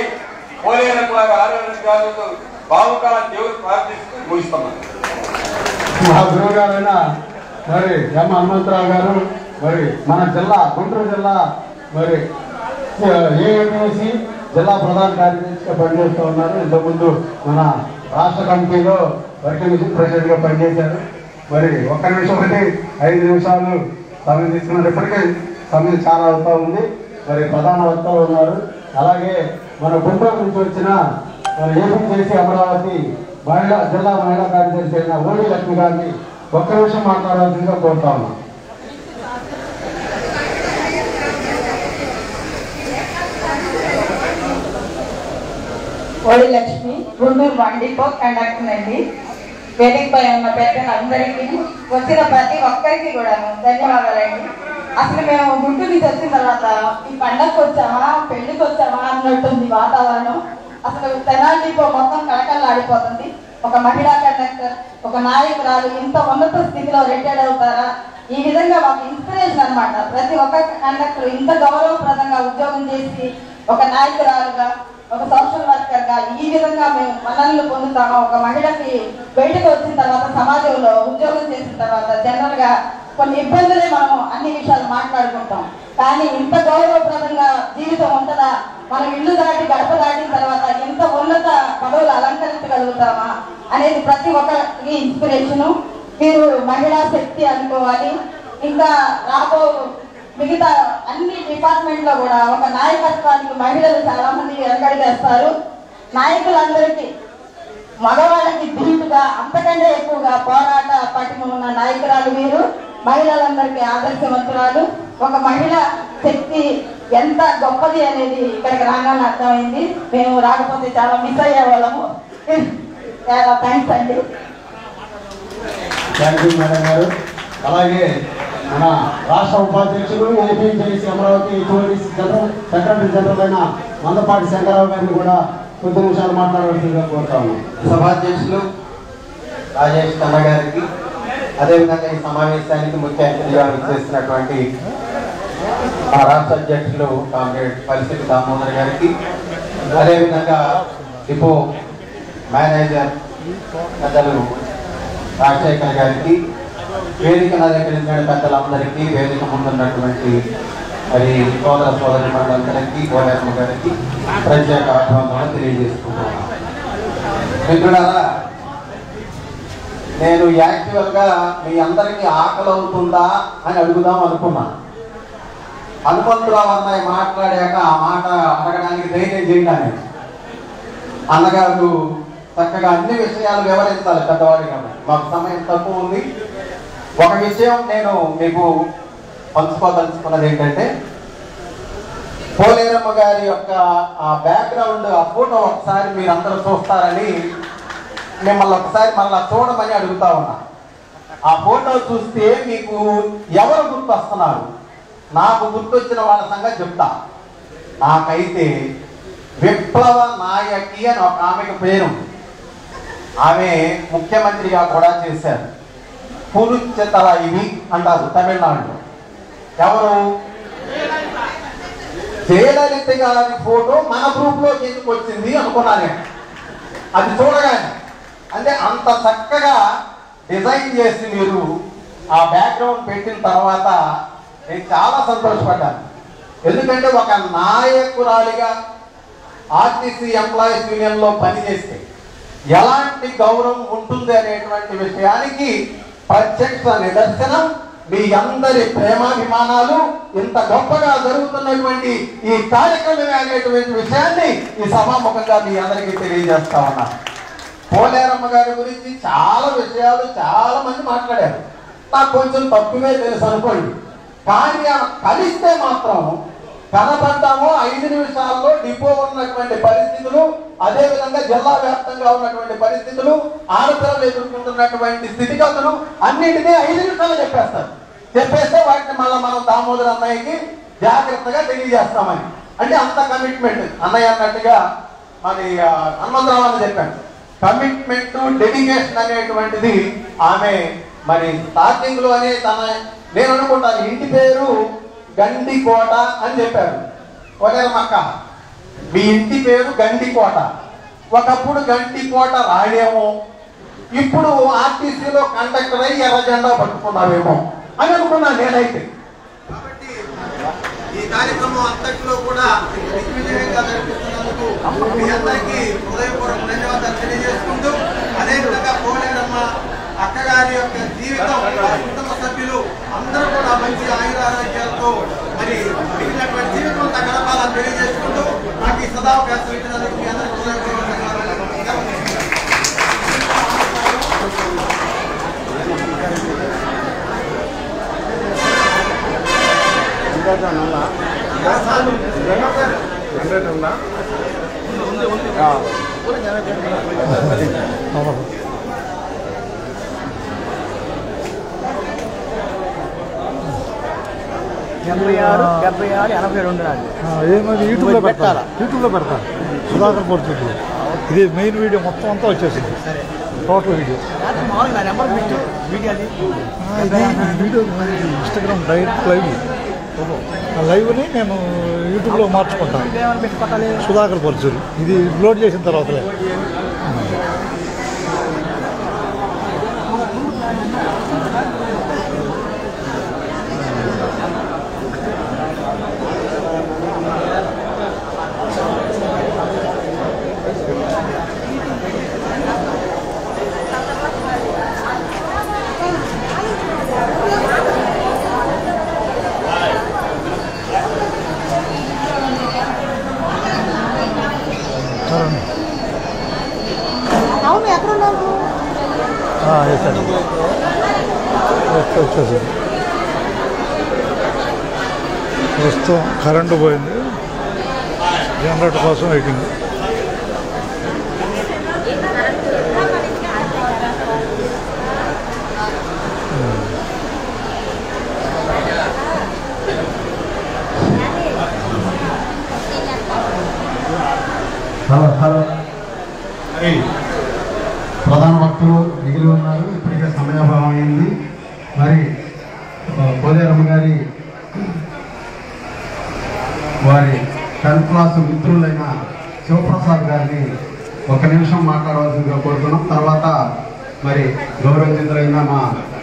Speaker 12: పోలేరమ్మ గారు ఆరోగ్యాలతో బాగుండాలని దేవుడు ప్రార్థిస్తూ ముగిస్తున్నాను.
Speaker 1: మా గురువు గారైన మరి ఎం హనుమంతరావు గారు మరి మన జిల్లా గుంటూరు జిల్లా మరి ఏఎంసీ జిల్లా ప్రధాన కార్యదర్శిగా పనిచేస్తూ ఉన్నారు. ఇంతకుముందు మన రాష్ట్ర కమిటీలో వర్కింగ్ మిషన్ ప్రెసిడెంట్ గా పనిచేశారు. మరి 1 నిమిషం 5 నిమిషాలు సమయం తీసుకున్నారు. ఇప్పటికే సమయం చాలా అవుతా ఉంది. మరి ప్రధాన వక్తలు ఉన్నారు. అలాగే మన గుంటూరు నుంచి వచ్చిన మన ఏపీ చేసి అమరావతి జిల్లా మహిళా కార్యదర్శి అయిన ఓడి లక్ష్మి గారిని 1 నిమిషం మాట్లాడాల్సిందిగా కోరుతా ఉన్నాం.
Speaker 6: ఓడి లక్ష్మి, గుంటూరు వండిపో కండక్టర్ అండి. వేదికపై ఉన్న పెద్దలందరికీ, వచ్చిన ప్రతి ఒక్కరికి కూడా ధన్యవాదాలండి. అసలు మేము గుంటూరు నుంచి వచ్చిన తర్వాత ఈ పండగకి వచ్చామా పెళ్లికి వచ్చామా అన్నట్టుంది వాతావరణం. అసలు తెనాలి డిపో మొత్తం కళకళలాడిపోతుంది.
Speaker 8: ఒక మహిళా కండక్టర్, ఒక నాయకురాలు ఇంత ఉన్నత స్థితిలో రిటైర్డ్ అవుతారా? ఈ విధంగా మాకు ఇన్స్పిరేషన్ అన్నమాట. ప్రతి ఒక్క కండక్టర్ ఇంత గౌరవప్రదంగా ఉద్యోగం చేసి ఒక నాయకురాలుగా, ఒక సోషల్ వర్కర్ గా ఈ విధంగా మేము మనల్ని పొందుతాము. ఒక మహిళకి బయటకు వచ్చిన తర్వాత సమాజంలో ఉద్యోగం చేసిన తర్వాత జనరల్ గా కొన్ని ఇబ్బందులే మనం అన్ని విషయాలు మాట్లాడుకుంటాం. కానీ ఇంత గౌరవప్రదంగా జీవితం ఉంటుందా? మనం ఇల్లు దాటి గడప దాటిన తర్వాత ఎంత ఉన్నత పదవులు అలంకరించగలుగుతామా అనేది ప్రతి ఒక్కరికి ఇన్స్పిరేషను. మీరు మహిళా శక్తి అనుకోవాలి. ఇంకా రాబో మిగతా అన్ని డిపార్ట్మెంట్ లో కూడా ఒక నాయకత్వానికి మహిళలు చాలా మంది వెనకడిగేస్తారు. నాయకులందరికీ మగవాళ్ళకి ధీటుగా అంతకంటే ఎక్కువగా పోరాట పటిమ ఉన్న నాయకురాలు మీరు. మహిళలందరికీ ఆదర్శవంతురాలు. ఒక మహిళ శక్తి ఎంత గొప్పది అనేది ఇక్కడికి రాగానే అర్థమైంది. మేము రాకపోతే చాలా మిస్ అయ్యేవాళ్ళము. చాలా థ్యాంక్స్ అండి.
Speaker 3: థ్యాంక్ యూ మేడం గారు. అలాగే మన రాష్ట్ర ఉపాధ్యక్షులు ఏపీజేసీ అమరావతి సెక్రటరీ జనరల్ అయిన మందపాటి శంకరరావు గారిని కూడా కొద్ది నిమిషాలు మాట్లాడవలసిందిగా కోరుతాము.
Speaker 13: సభాధ్యక్షులు రాజేష్ కన్న గారికి, అదేవిధంగా ఈ సమావేశానికి ముఖ్య అతిథిగా చేస్తున్నటువంటి మా రాష్ట్ర అధ్యక్షులు కామ్రేడ్ పరిస్థితి దామోదర్ గారికి, అదేవిధంగా డిపో మేనేజర్ పెద్దలు రాజశేఖర్ గారికి, వేదికను అలంకరించిన పెద్దలందరికీ, వేదిక ముందున్నటువంటి మరి సోదర సోదరి మండలందరికీ, కోలేరమ్మ గారికి ప్రత్యేక అభినందనలు తెలియజేసుకుంటున్నాను. మిత్రులారా, నేను యాక్చువల్గా మీ అందరికీ ఆకలి అవుతుందా అని అడుగుదాం అనుకున్నాను. హనుమంతురావు అన్నయ్య మాట్లాడాక ఆ మాట అడగడానికి ధైర్యం చేయడానికి అన్నగారు చక్కగా అన్ని విషయాలు వివరించాలి పెద్దవాడి కాబట్టి. మాకు సమయం తక్కువ ఉంది. ఒక విషయం నేను మీకు పంచుకోదలుచుకున్నది ఏంటంటే, పోలేరమ్మ గారి యొక్క ఆ బ్యాక్గ్రౌండ్, ఆ ఫోటో ఒకసారి మీరందరూ చూస్తారని మిమ్మల్ని ఒకసారి మళ్ళీ చూడమని అడుగుతా ఉన్నా. ఆ ఫోటో చూస్తే మీకు ఎవరు గుర్తొస్తున్నారు? నాకు గుర్తొచ్చిన వాళ్ళ సంగతి చెప్తా. నాకైతే విప్లవ నాయకి అని ఒక ఆమెకు పేరు. ఆమె ముఖ్యమంత్రిగా కూడా చేశారు. పురుచతల ఇవి అంటారు తమిళనాడులో. ఎవరు? జయలలిత గారి ఫోటో మన గ్రూప్ లో ఎందుకు వచ్చింది అనుకున్నాను. అది చూడగానే అంటే అంత చక్కగా డిజైన్ చేసి మీరు ఆ బ్యాక్గ్రౌండ్ పెట్టిన తర్వాత నేను చాలా సంతోషపడ్డాను. ఎందుకంటే ఒక నాయకురాలిగా ఆర్టీసీ ఎంప్లాయీస్ యూనియన్ లో పనిచేస్తే ఎలాంటి గౌరవం ఉంటుంది అనేటువంటి విషయానికి ప్రత్యక్ష నిదర్శనం మీ అందరి ప్రేమాభిమానాలు. ఇంత గొప్పగా జరుగుతున్నటువంటి ఈ కార్యక్రమం అనేటువంటి విషయాన్ని ఈ సభాముఖంగా మీ అందరికీ తెలియజేస్తా ఉన్నా. పోలేరమ్మ గారి గురించి చాలా విషయాలు చాలా మంది మాట్లాడారు. నాకు కొంచెం తక్కువే తెలుసు అనుకోండి. కానీ కలిస్తే మాత్రం కనపడ్డామో 5 నిమిషాల్లో డిపో ఉన్నటువంటి పరిస్థితులు, అదేవిధంగా జిల్లా వ్యాప్తంగా ఉన్నటువంటి పరిస్థితులు, ఆడపిల్లలు ఎదుర్కొంటున్నటువంటి స్థితిగతులు అన్నింటినీ 5 నిమిషాలు చెప్పేస్తే వాటిని మళ్ళీ మనం దామోదర్ అన్నయ్యకి జాగ్రత్తగా తెలియజేస్తామని. అంటే అంత కమిట్మెంట్ అన్నయ్య అన్నట్టుగా మరి హనుమంతరావు అని చెప్పాను. కమిట్మెంట్, డెడికేషన్ అనేటువంటిది ఆమె మరి స్టార్టింగ్ లో అనే నేను అనుకుంటాను ఇంటి పేరు గండికోట అని చెప్పారు. కోలేరమ్మక్క, మీ ఇంటి పేరు గండికోట. ఒకప్పుడు గండికోట రాడేమో, ఇప్పుడు ఆర్టీసీలో కండక్టర్ అయ్యి ఎర్ర జెండా పట్టుకున్నావేమో అని అనుకున్నాను నేనైతే. కాబట్టి ఈ కార్యక్రమం అంతట్లో కూడా దిగ్విజయంగా జరిపిస్తున్నందుకు మీ అందరికీ హృదయపూర్వక ధన్యవాదాలు తెలియజేసుకుంటూ, అదేవిధంగా పోలేరమ్మ అక్కగారి యొక్క జీవితం, కుటుంబ సభ్యులు అందరూ కూడా మంచి ఆయురారోగ్యాలతో మరి మిగిలినటువంటి జీవితం అంతా గడపాలని తెలియజేసుకుంటూ నాకు ఈ సదావకాశం ఇచ్చినందుకు మీ అందరికీ హృదయపూర్వక ధన్యవాదాలు.
Speaker 14: యూట్యూబ్లో పెడతాను సుధాకర్ పోర్చులు ఇది మెయిన్ వీడియో మొత్తం అంతా వచ్చేసింది, టోటల్ వీడియో. ఇది వీడియో ఇన్స్టాగ్రామ్ డైరెక్ట్ లైవ్, ఆ లైవ్ని నేను యూట్యూబ్లో మార్చుకుంటాను. సుధాకర్ పరుచూరు ఇది లోడ్ చేసిన తర్వాతలే.
Speaker 6: అవును ఎక్కడ ఉన్నావు?
Speaker 14: వచ్చేసి ప్రస్తుతం కరెంటు పోయింది, జనరేటర్ కోసం వెయిటింగ్.
Speaker 1: హలో హలో మరి ప్రధాన వక్తలు మిగిలి ఉన్నారు, ఇప్పటికే సమయాభావం అయింది. మరి పోలేరమ్మ గారి వారి 10th క్లాస్ మిత్రులైన శివప్రసాద్ గారిని 1 నిమిషం మాట్లాడవలసిందిగా కోరుతున్నాం. తర్వాత మరి గౌరవనీయులైన మా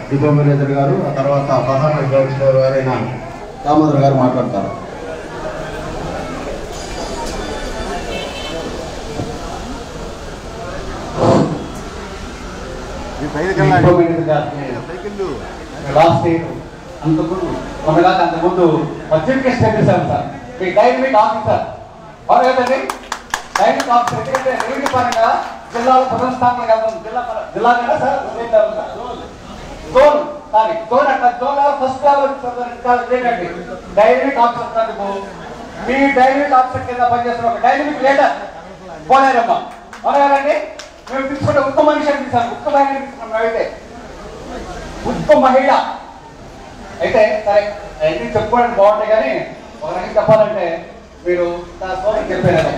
Speaker 1: డిపో మేనేజర్ గారు, ఆ తర్వాత ప్రధాన గౌరవ గారైన దామోదర్ గారు మాట్లాడతారు.
Speaker 13: లాస్ట్ ఇయర్ అంతకుముందు చీఫ్ గెస్ట్ చేశాను సార్. మీ డైనమిక్ ఆఫీసర్ అవును కదండి, డైనమిక్ ఆఫీసర్. ఎందుకంటే రెవెన్యూ పరంగా జిల్లాలో ప్రథమ స్థానంలో వెళ్తాం. జిల్లా కదా సార్, జోన్ సారీ జోన్ అట్లా జోన్ ఫస్ట్ లేదండి. డైనమిక్ ఆఫీసర్ సార్, మీ డైనమిక్ ఆఫీసర్ కింద పనిచేస్తున్న ఒక డైనమిక్ లీడర్ పోలేరమ్మ అవును కదండి. మేము తీసుకుంటే ఉత్తమ మనిషి అని తీసాను, ఉత్తమ మహిళ తీసుకున్నాం. మేమైతే ఉత్తమ మహిళ అయితే సరే అన్ని చెప్పుకోవడానికి బాగుంటాయి, కానీ ఒక రకంగా చెప్పాలంటే మీరు నా సోదరికి చెప్పారు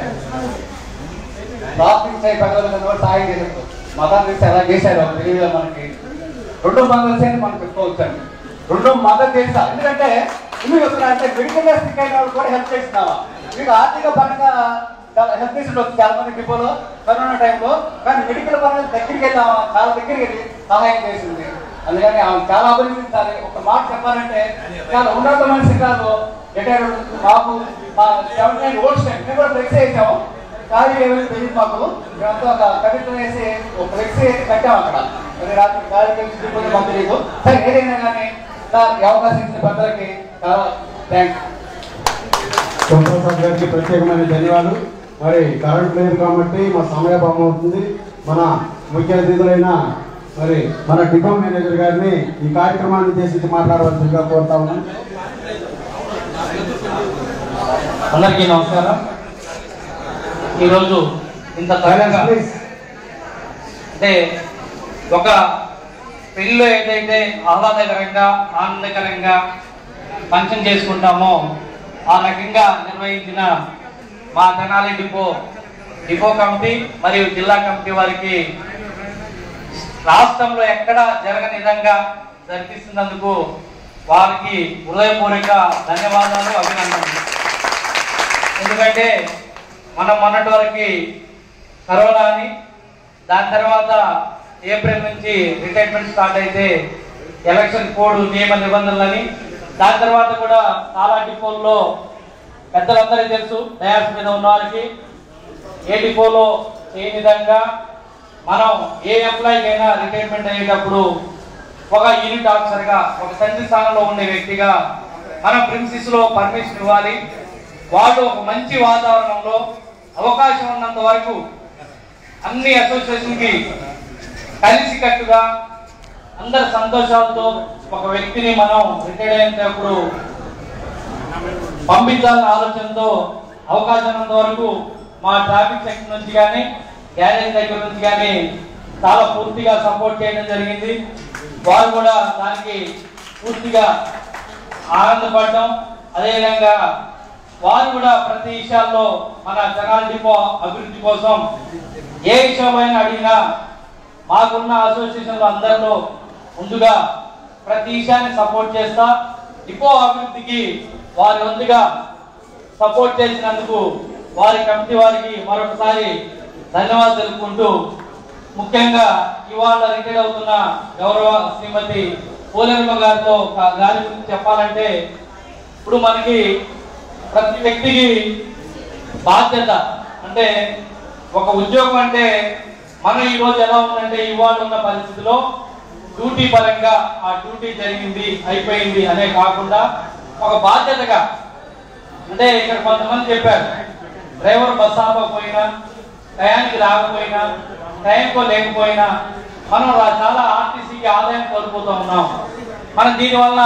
Speaker 13: రాత్రి పెద్దలు సాయం చేశారు, మతాన్ని తీసి ఎలా చేశారో తెలియదు మనకి. 2 మదర్స్ అని మనం చెప్పుకోవచ్చండి. 2 మదర్ చేసా, ఎందుకంటే ఇల్లు వస్తున్నారంటే మెడికల్ స్టిక్ అయిన వాళ్ళు కూడా హెల్ప్ చేస్తున్నావా. మీకు ఆర్థిక పరంగా హెల్ప్ చేసి వచ్చి చాలా మంది డిపోలో కరోనా టైంలో, కానీ మెడికల్ పరంగా దగ్గరికి వెళ్ళి చాలా దగ్గరికి వెళ్ళి సహాయం చేసింది. అందుకని ఆమె చాలా అభినందించాలి. ఒక మాట చెప్పాలంటే చాలా ఉన్నత మనిషి కాదు. మాకు మా 79 ఓల్డ్ స్టైల్ మేము కూడా ఫ్లెక్సీ వేసాము, ఖాళీ ఏమైనా తెలియదు మాకు. మేమంతా ఒక కవిత్వం వేసి ఒక ఫ్లెక్సీ వేసి కట్టాము అక్కడ. మరి రాత్రి ఖాళీ తెలిసి మాకు తెలియదు. సరే ఏదైనా కానీ ఈ అవకాశం ఇచ్చిన పెద్దలకి చాలా థ్యాంక్స్.
Speaker 1: శివప్రసాద్ గారికి ప్రత్యేకమైన ధన్యవాదాలు. మరి కరెంట్ లేదు కాబట్టి మా సమయాభావం అవుతుంది. మన ముఖ్య అతిథులైన మరి మన డిపో మేనేజర్ గారిని ఈ కార్యక్రమాన్ని ఉద్దేశించి మాట్లాడవలసిందిగా కోరుతా ఉన్నాం.
Speaker 5: అందరికీ నమస్కారం. ఈరోజు ఇంత త్వరగా అంటే ఒక పెళ్ళిలో ఏదైతే ఆహ్లాదకరంగా ఆనందకరంగా ఫంక్షన్ చేసుకుంటామో ఆ రకంగా నిర్వహించిన మా తెనాలి డిపో కమిటీ మరియు జిల్లా కమిటీ వారికి రాష్ట్రంలో ఎక్కడ జరగని విధంగా జరిపిస్తున్నందుకు వారికి హృదయపూర్వక ధన్యవాదాలు, అభినందనలు. ఎందుకంటే మనం మొన్నటి వరకు కరోనా అని, దాని తర్వాత ఏప్రిల్ నుంచి రిటైర్మెంట్ స్టార్ట్ అయితే ఎలక్షన్ కోడ్ నియమ నిబంధనలని, దాని తర్వాత కూడా చాలా డిపోల్లో పెద్దలందరికీ తెలుసు, డయాస్ మీద ఉన్న వారికి ఏ డిపోలో ఏ విధంగా మనం ఏ ఎంప్లాయీకి అయినా రిటైర్మెంట్ అయ్యేటప్పుడు ఒక యూనిట్ ఆఫీసర్గా ఒక తండ్రి స్థానంలో ఉండే వ్యక్తిగా మనం ప్రిన్సిస్ లో పర్మిషన్ ఇవ్వాలి. వాళ్ళు ఒక మంచి వాతావరణంలో అవకాశం ఉన్నంత వరకు అన్ని అసోసియేషన్ కి కలిసికట్టుగా అందరి సంతోషాలతో ఒక వ్యక్తిని మనం రిటైర్ అయినప్పుడు పంపించాలనే ఆలోచనతో అవకాశం ఉన్నంత వరకు మా ట్రాఫిక్ సెక్షన్ నుంచి కానీ గ్యారేజ్ దగ్గర నుంచి కానీ చాలా పూర్తిగా సపోర్ట్ చేయడం జరిగింది. వారు కూడా దానికి పూర్తిగా ఆనందపడడం, అదేవిధంగా వారు కూడా ప్రతి విషయాల్లో మన తెనాలి డిపో అభివృద్ధి కోసం ఏ విషయమైనా అడిగినా మాకున్న అసోసియేషన్లు అందరిలో ముందుగా ప్రతి విషయాన్ని సపోర్ట్ చేస్తా. డిపో అభివృద్ధికి వారి వంతుగా సపోర్ట్ చేసినందుకు వారి కమిటీ వారికి మరొకసారి ధన్యవాదాలు తెలుపుకుంటూ, ముఖ్యంగా ఇవాళ రిటైర్ అవుతున్న గౌరవ శ్రీమతి పోలేరమ్మ గారితో గారి గురించి చెప్పాలంటే, ఇప్పుడు మనకి ప్రతి వ్యక్తికి బాధ్యత అంటే ఒక ఉద్యోగం అంటే మనం ఈరోజు ఎలా ఉందంటే ఇవాళ ఉన్న పరిస్థితిలో డ్యూటీ పరంగా ఆ డ్యూటీ జరిగింది అయిపోయింది అనే కాకుండా ఒక బాధ్యతగా, అంటే ఇక్కడ కొంతమంది చెప్పారు డ్రైవర్ బస్ ఆపకపోయినా, టయానికి రాకపోయినా, టైంకో లేకపోయినా మనం చాలా ఆర్టీసీకి ఆదాయం కోల్పోతూ ఉన్నాం. మనం దీనివల్ల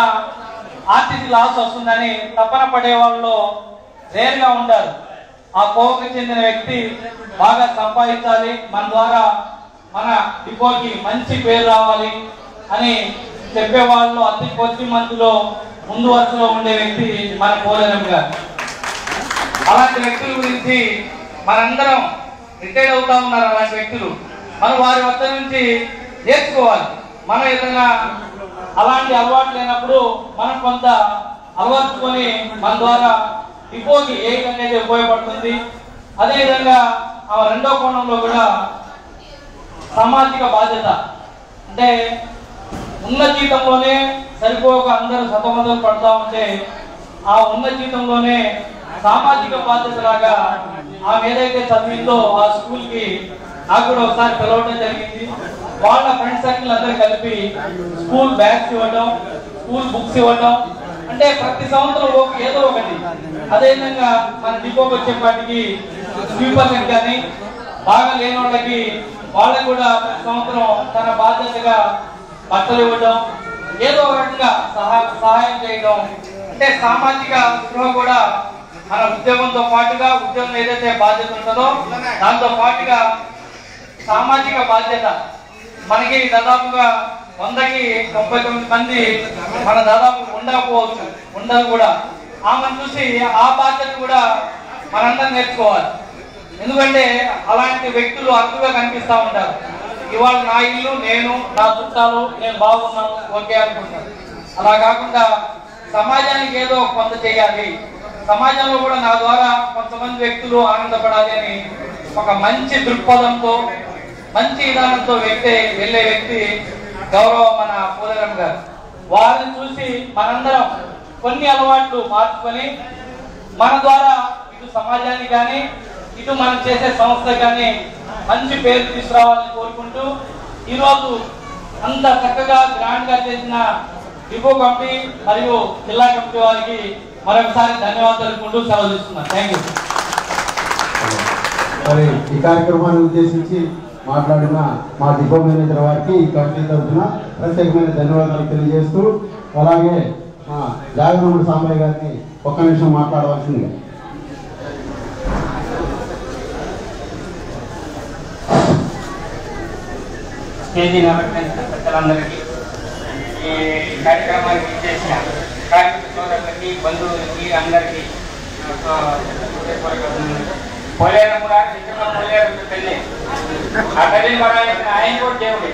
Speaker 5: ఆర్టీసీ లాస్ వస్తుందని తపన పడే వాళ్ళు రేరుగా ఉండారు. ఆ కోవకు చెందిన వ్యక్తి బాగా సంపాదించాలి, మన ద్వారా మన డిపోకి మంచి పేరు రావాలి అని చెప్పే వాళ్ళు అతి కొద్ది మందిలో ముందు వరుసలో ఉండే వ్యక్తి మన పోలేరమ్మ గారు. అలాంటి వ్యక్తుల గురించి మనందరం రిటైర్ అవుతా ఉన్నారు. అలాంటి వ్యక్తులు మనం వారి వద్ద నుంచి నేర్చుకోవాలి. మనం ఏదైనా అలాంటి అలవాటు లేనప్పుడు మనం కొంత అలవర్చుకొని మన ద్వారా డిపోకి ఏ విధంగా అయితే ఉపయోగపడుతుంది. అదేవిధంగా రెండో కోణంలో కూడా సామాజిక బాధ్యత, అంటే ఉన్న జీతంలోనే సరిపోక అందరూ సతమతలు పడుతూ ఉంటే ఆ ఉన్న జీతంలోనే సామాజిక బాధ్యత లాగా ఆమె ఏదైతే చదివిందో ఆ స్కూల్కి నాకు కూడా ఒకసారి పిలవడం జరిగింది. వాళ్ళ ఫ్రెండ్ సర్కిల్ అందరూ కలిపి స్కూల్ బ్యాగ్స్ ఇవ్వడం, స్కూల్ బుక్స్ ఇవ్వడం, అంటే ప్రతి సంవత్సరం ఏదో ఒకటి. అదేవిధంగా మన డిపోకి వచ్చేపాటికి స్వీపర్లకు కానీ బాగా లేని వాళ్ళకి వాళ్ళకి కూడా ప్రతి సంవత్సరం తన బాధ్యతగా బట్టలు ఇవ్వడం, ఏదో ఒక రకంగా సహాయం చేయడం. అంటే సామాజిక స్పృహ కూడా మన ఉద్యోగంతో పాటుగా, ఉద్యోగం ఏదైతే బాధ్యత ఉంటుందో దాంతో పాటుగా సామాజిక బాధ్యత. మనకి దాదాపుగా 100కి 99 మంది మన దాదాపు ఉండకపోవచ్చు, ఉండదు కూడా. ఆమెను చూసి ఆ బాధ్యత కూడా మనందరం నేర్చుకోవాలి. ఎందుకంటే అలాంటి వ్యక్తులు అరుదుగా కనిపిస్తూ ఉంటారు. ఇవాళ నా ఇల్లు నేను, నా చుట్టాలు, నేను బాగున్నాను ఓకే అనుకుంటాను. అలా కాకుండా సమాజానికి ఏదో కొంత చేయాలి, సమాజంలో కూడా నా ద్వారా కొంతమంది వ్యక్తులు ఆనందపడాలి అని ఒక మంచి దృక్పథంతో, మంచి విధానంతో వెళ్ళే వ్యక్తి గౌరవ మన పోలేరమ్మ గారు. వారిని చూసి మనందరం కొన్ని అలవాట్లు మార్చుకొని మన ద్వారా ఇటు సమాజానికి కానీ ఇటు మనం చేసే సంస్థ కానీ మంచి పేరు తీసుకురావాలని కోరుకుంటూ, ఈరోజు అంత చక్కగా గ్రాండ్ గా చేసిన డిపో కమిటీ మరియు జిల్లా కమిటీ వారికి మరొకసారి ధన్యవాదాలు తెలుపుకుంటూ సెలవు తీసుకున్నాను. Thank you.
Speaker 1: మరి ఈ కార్యక్రమాన్ని ఉద్దేశించి మాట్లాడిన మా డిపో మేనేజర్ వారికి ఈ కమిటీ తరఫున ప్రత్యేకమైన ధన్యవాదాలు తెలియజేస్తూ, అలాగే మా జాగరముడు సాంబయ్య గారిని ఒక్క నిమిషం మాట్లాడవలసింది.
Speaker 15: స్టేజీ ప్రజలందరికీ, ఈ కార్యక్రమానికి చేసిన కార్మిక సోదరులకి, బంధువులకి అందరికీ పోలేరమ్మ గారు నిజంగా పోలేరమ్మ తల్లి. ఆ తల్లిని పడాలని ఆయన కూడా దేవుడు.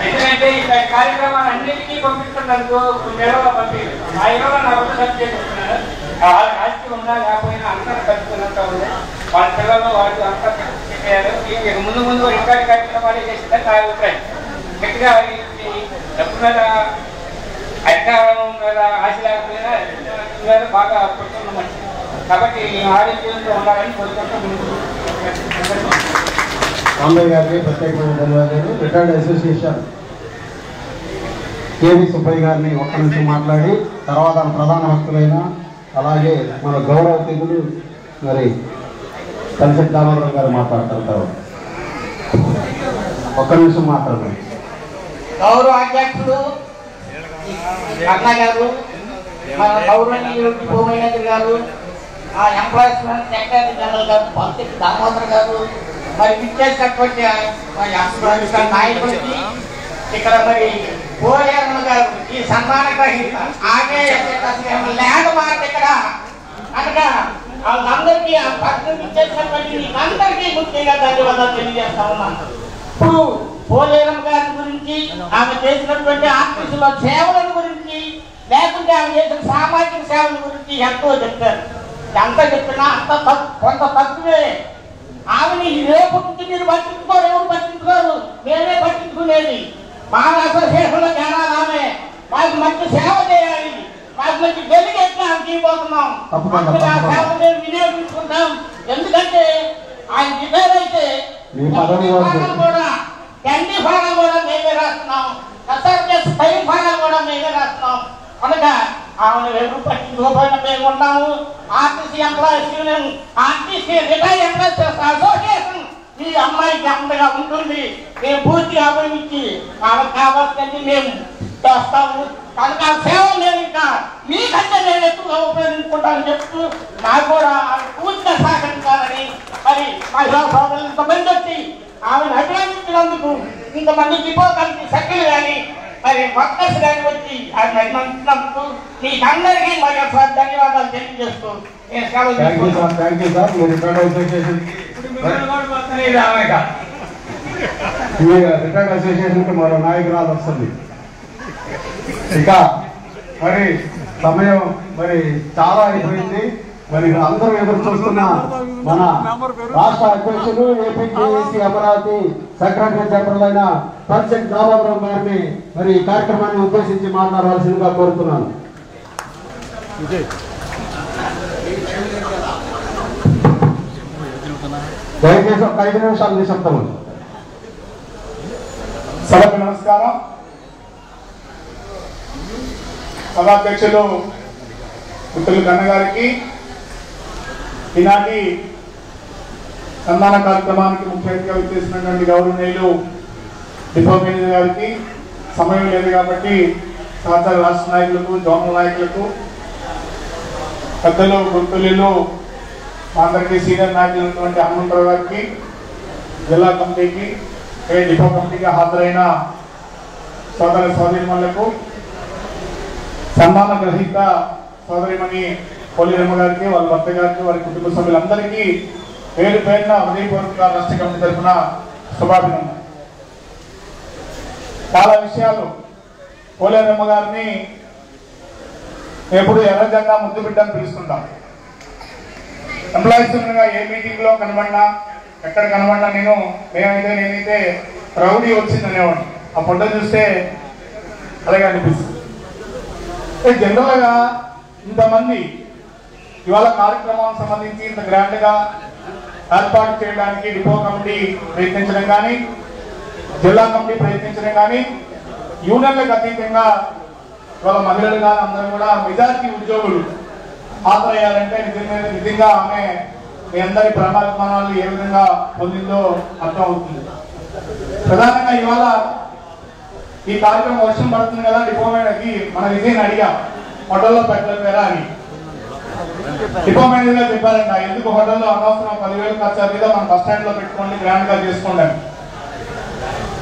Speaker 15: ఎందుకంటే ఈ కార్యక్రమాలు అన్నింటినీ పంపిస్తున్నందుకు నెలలో పంపించారు. ఆ ఇరవై నా వద్ద సబ్జెక్ట్ ఇస్తున్నారు. వాళ్ళ రాజకీయం ఉన్నా లేకపోయినా అందరూ కలుపుతున్నట్టు ఉంది. వాళ్ళ పిల్లలు వాళ్ళు అంతా చెప్పారు. ముందు రికార్డు కార్యక్రమాలు చేసిందని నా అభిప్రాయం. గట్టిగా డబ్బు మీద, అధికారం మీద ఆశ లేకపోయినా బాగా పడుతున్న మనిషి కాబట్టి ఆరోగ్యంతో ఉండాలని కోరుకుంటూ
Speaker 1: సాంబయ్య గారికి ప్రత్యేకమైన ధన్యవాదాలు. రిటైర్డ్ అసోసియేషన్ కేవీ సుబ్బయ్య గారిని ఒక్క నిమిషం మాట్లాడి తర్వాత ప్రధాన భక్తులైన అలాగే మన గౌరవ అతిథులు మరి కలిసి దామోదరం గారు మాట్లాడతారు. ఒక్క నిమిషం మాట్లాడతారు.
Speaker 6: గౌరవ అధ్యక్షుడు అన్న గారు, మన గౌరవనీయులు డిపో మేనేజర్ గారు, ఆ ఎంప్లాయీస్మెంట్ సెక్రటరీ జనరల్ గారు పంపిణీ దామోదర్ గారు, మరి విచ్చేసినటువంటి నాయకులకి, ఇక్కడ మరి పోలేరమ్మ గారు ఈ సన్మాన గ్రహీత, ఆమె ల్యాండ్ మార్క్ ఇక్కడ అనగా
Speaker 16: వాళ్ళందరికీ ఆ పత్రం ఇచ్చేసినటువంటి మీకు అందరికీ ముఖ్యంగా ధన్యవాదాలు తెలియజేస్తా ఉన్నాను. ఇప్పుడు పోలేరమ్మ గారి గురించి, ఆమె చేసినటువంటి ఆఫీసులో సేవల గురించి, లేకుంటే ఆమె చేసిన సామాజిక సేవల గురించి ఎంతో చెప్పారు. ఎంత చెప్పినా అంత కొంత తక్కువే. ఆమెని రేపు నుంచి మీరు పట్టించుకోరు, ఎవరు పట్టించుకోరు, మేమే పట్టించుకునేది. మా అసోసియేషన్లో జనాలు ఆమె మాకు మంచి సేవ చేయాలి, మాకు మంచి డెలిగేట్ తీయబోతున్నాం, సేవ వినియోగించుకుంటాం. ఎందుకంటే ఆయన రిటైర్ అయితే కూడా ఎన్ని ఫారాలు కూడా మేమే రాస్తున్నాం, ఎస్ఆర్ఎస్ ఫైల్ ఫారాలు కూడా మేమే రాస్తున్నాం. కనుక ఆమెను ఎవరు పట్టించుకోకపోయినా మేము ఉన్నాము. RTC employees union, RTC retire employees association ఈ అమ్మాయికి అంతగా ఉంటుంది. మేము పూర్తిగా అభివృద్ధి ఆమెకు కావాల్సింది మేము చేస్తాము. కనుక ఆ సేవ నేను ఇంకా మీకంటే నేను ఎక్కువగా ఉపయోగించుకుంటానని చెప్తూ నాకు కూడా ఆమె పూర్తిగా సహకరించాలని, మరి మహిళా సోదరులు ఇంతమంది వచ్చి ఆమెను అభినందించినందుకు, ఇంతమంది డిపో కమిటీ సభ్యులు కానీ మరి వర్కర్స్ కానీ వచ్చి ఆయన అభినందించినందుకు మీకు అందరికీ మరి ఒకసారి ధన్యవాదాలు తెలియజేస్తూ నేను సెలవు
Speaker 3: రిటైర్డ్ అసోసియేషన్ కి మరో నాయకురాలు వస్తుంది. ఇక మరి సమయం మరి చాలా అయిపోయింది. మరి అందరూ ఎదురు చూస్తున్న మన రాష్ట్ర అధ్యక్షులు ఏపీజేఏసీ అమరావతి సెక్రటరీ జనరల్ అయిన పరిషత్ దామోదరం గారిని మరి ఈ కార్యక్రమాన్ని ఉద్దేశించి మాట్లాడవలసిందిగా కోరుతున్నాను. దయచేసి ఒక 5 నిమిషాలు నిశ్శబ్దం.
Speaker 17: సభకు నమస్కారం. సభాధ్యక్షులు మిత్రులు కన్న గారికి, ఈనాటి సన్మాన కార్యక్రమానికి ముఖ్య అతిథిగా విచ్చేసినటువంటి గౌరవనీయులు డిపో మేనేజర్ గారికి, సమయం లేదు కాబట్టి సహచార రాష్ట్ర నాయకులకు, జోనల్ నాయకులకు, పెద్దలు, గుర్తులు, మా అందరికీ సీనియర్ నాయకులైనటువంటి హనుమంతరావు గారికి, జిల్లా కమిటీకి, డిపో కమిటీగా హాజరైన సోదర సోదరిమణులకు, సన్మాన గ్రహీత సోదరిమణి పోలేరమ్మ గారికి, వాళ్ళ భర్త గారికి, వారి కుటుంబ సభ్యులందరికీ పేరు పేరున హృదయపూర్వక రాష్ట్ర కమిటీ తరఫున శుభాభినందనలు. చాలా విషయాలు పోలేరమ్మ గారిని ఎప్పుడు ఎర్ర జెండా ముద్దు బిడ్డ అని పిలుస్తుంటాం. ఎంప్లాయీస్ ఏ మీటింగ్ లో కనబడినా, ఎక్కడ కనబడినా నేనైతే రౌడీ వచ్చిందనేవాడిని. ఆ ఫోటో చూస్తే అలాగే అనిపిస్తుంది. జనరల్ గా ఇంతమంది ఇవాళ కార్యక్రమానికి సంబంధించి ఇంత గ్రాండ్ గా ఏర్పాటు చేయడానికి డిపో కమిటీ ప్రయత్నించడం కానీ, జిల్లా కమిటీ ప్రయత్నించడం కానీ, యూనియన్లకు అతీతంగా ఇవాళ మహిళలు కానీ అందరూ కూడా మెజారిటీ ఉద్యోగులు హాజరయ్యారంటే నిజంగా ఆమె మీ అందరి ప్రమాణాలు ఏ విధంగా పొందిందో అర్థం అవుతుంది. ప్రధానంగా ఇవాళ ఈ కార్యక్రమం వర్షం పడుతుంది కదా, డిపో మేనేజర్కి మన విజయని అడిగా హోటల్లో పెట్టలేరా అని. డిపో మేనేజర్ గా చెప్పారంట, ఎందుకు హోటల్లో అనవసరం 10,000 ఖర్చు అవుతుందో మన బస్ స్టాండ్ లో పెట్టుకోండి, గ్రాండ్ గా చేసుకోండి.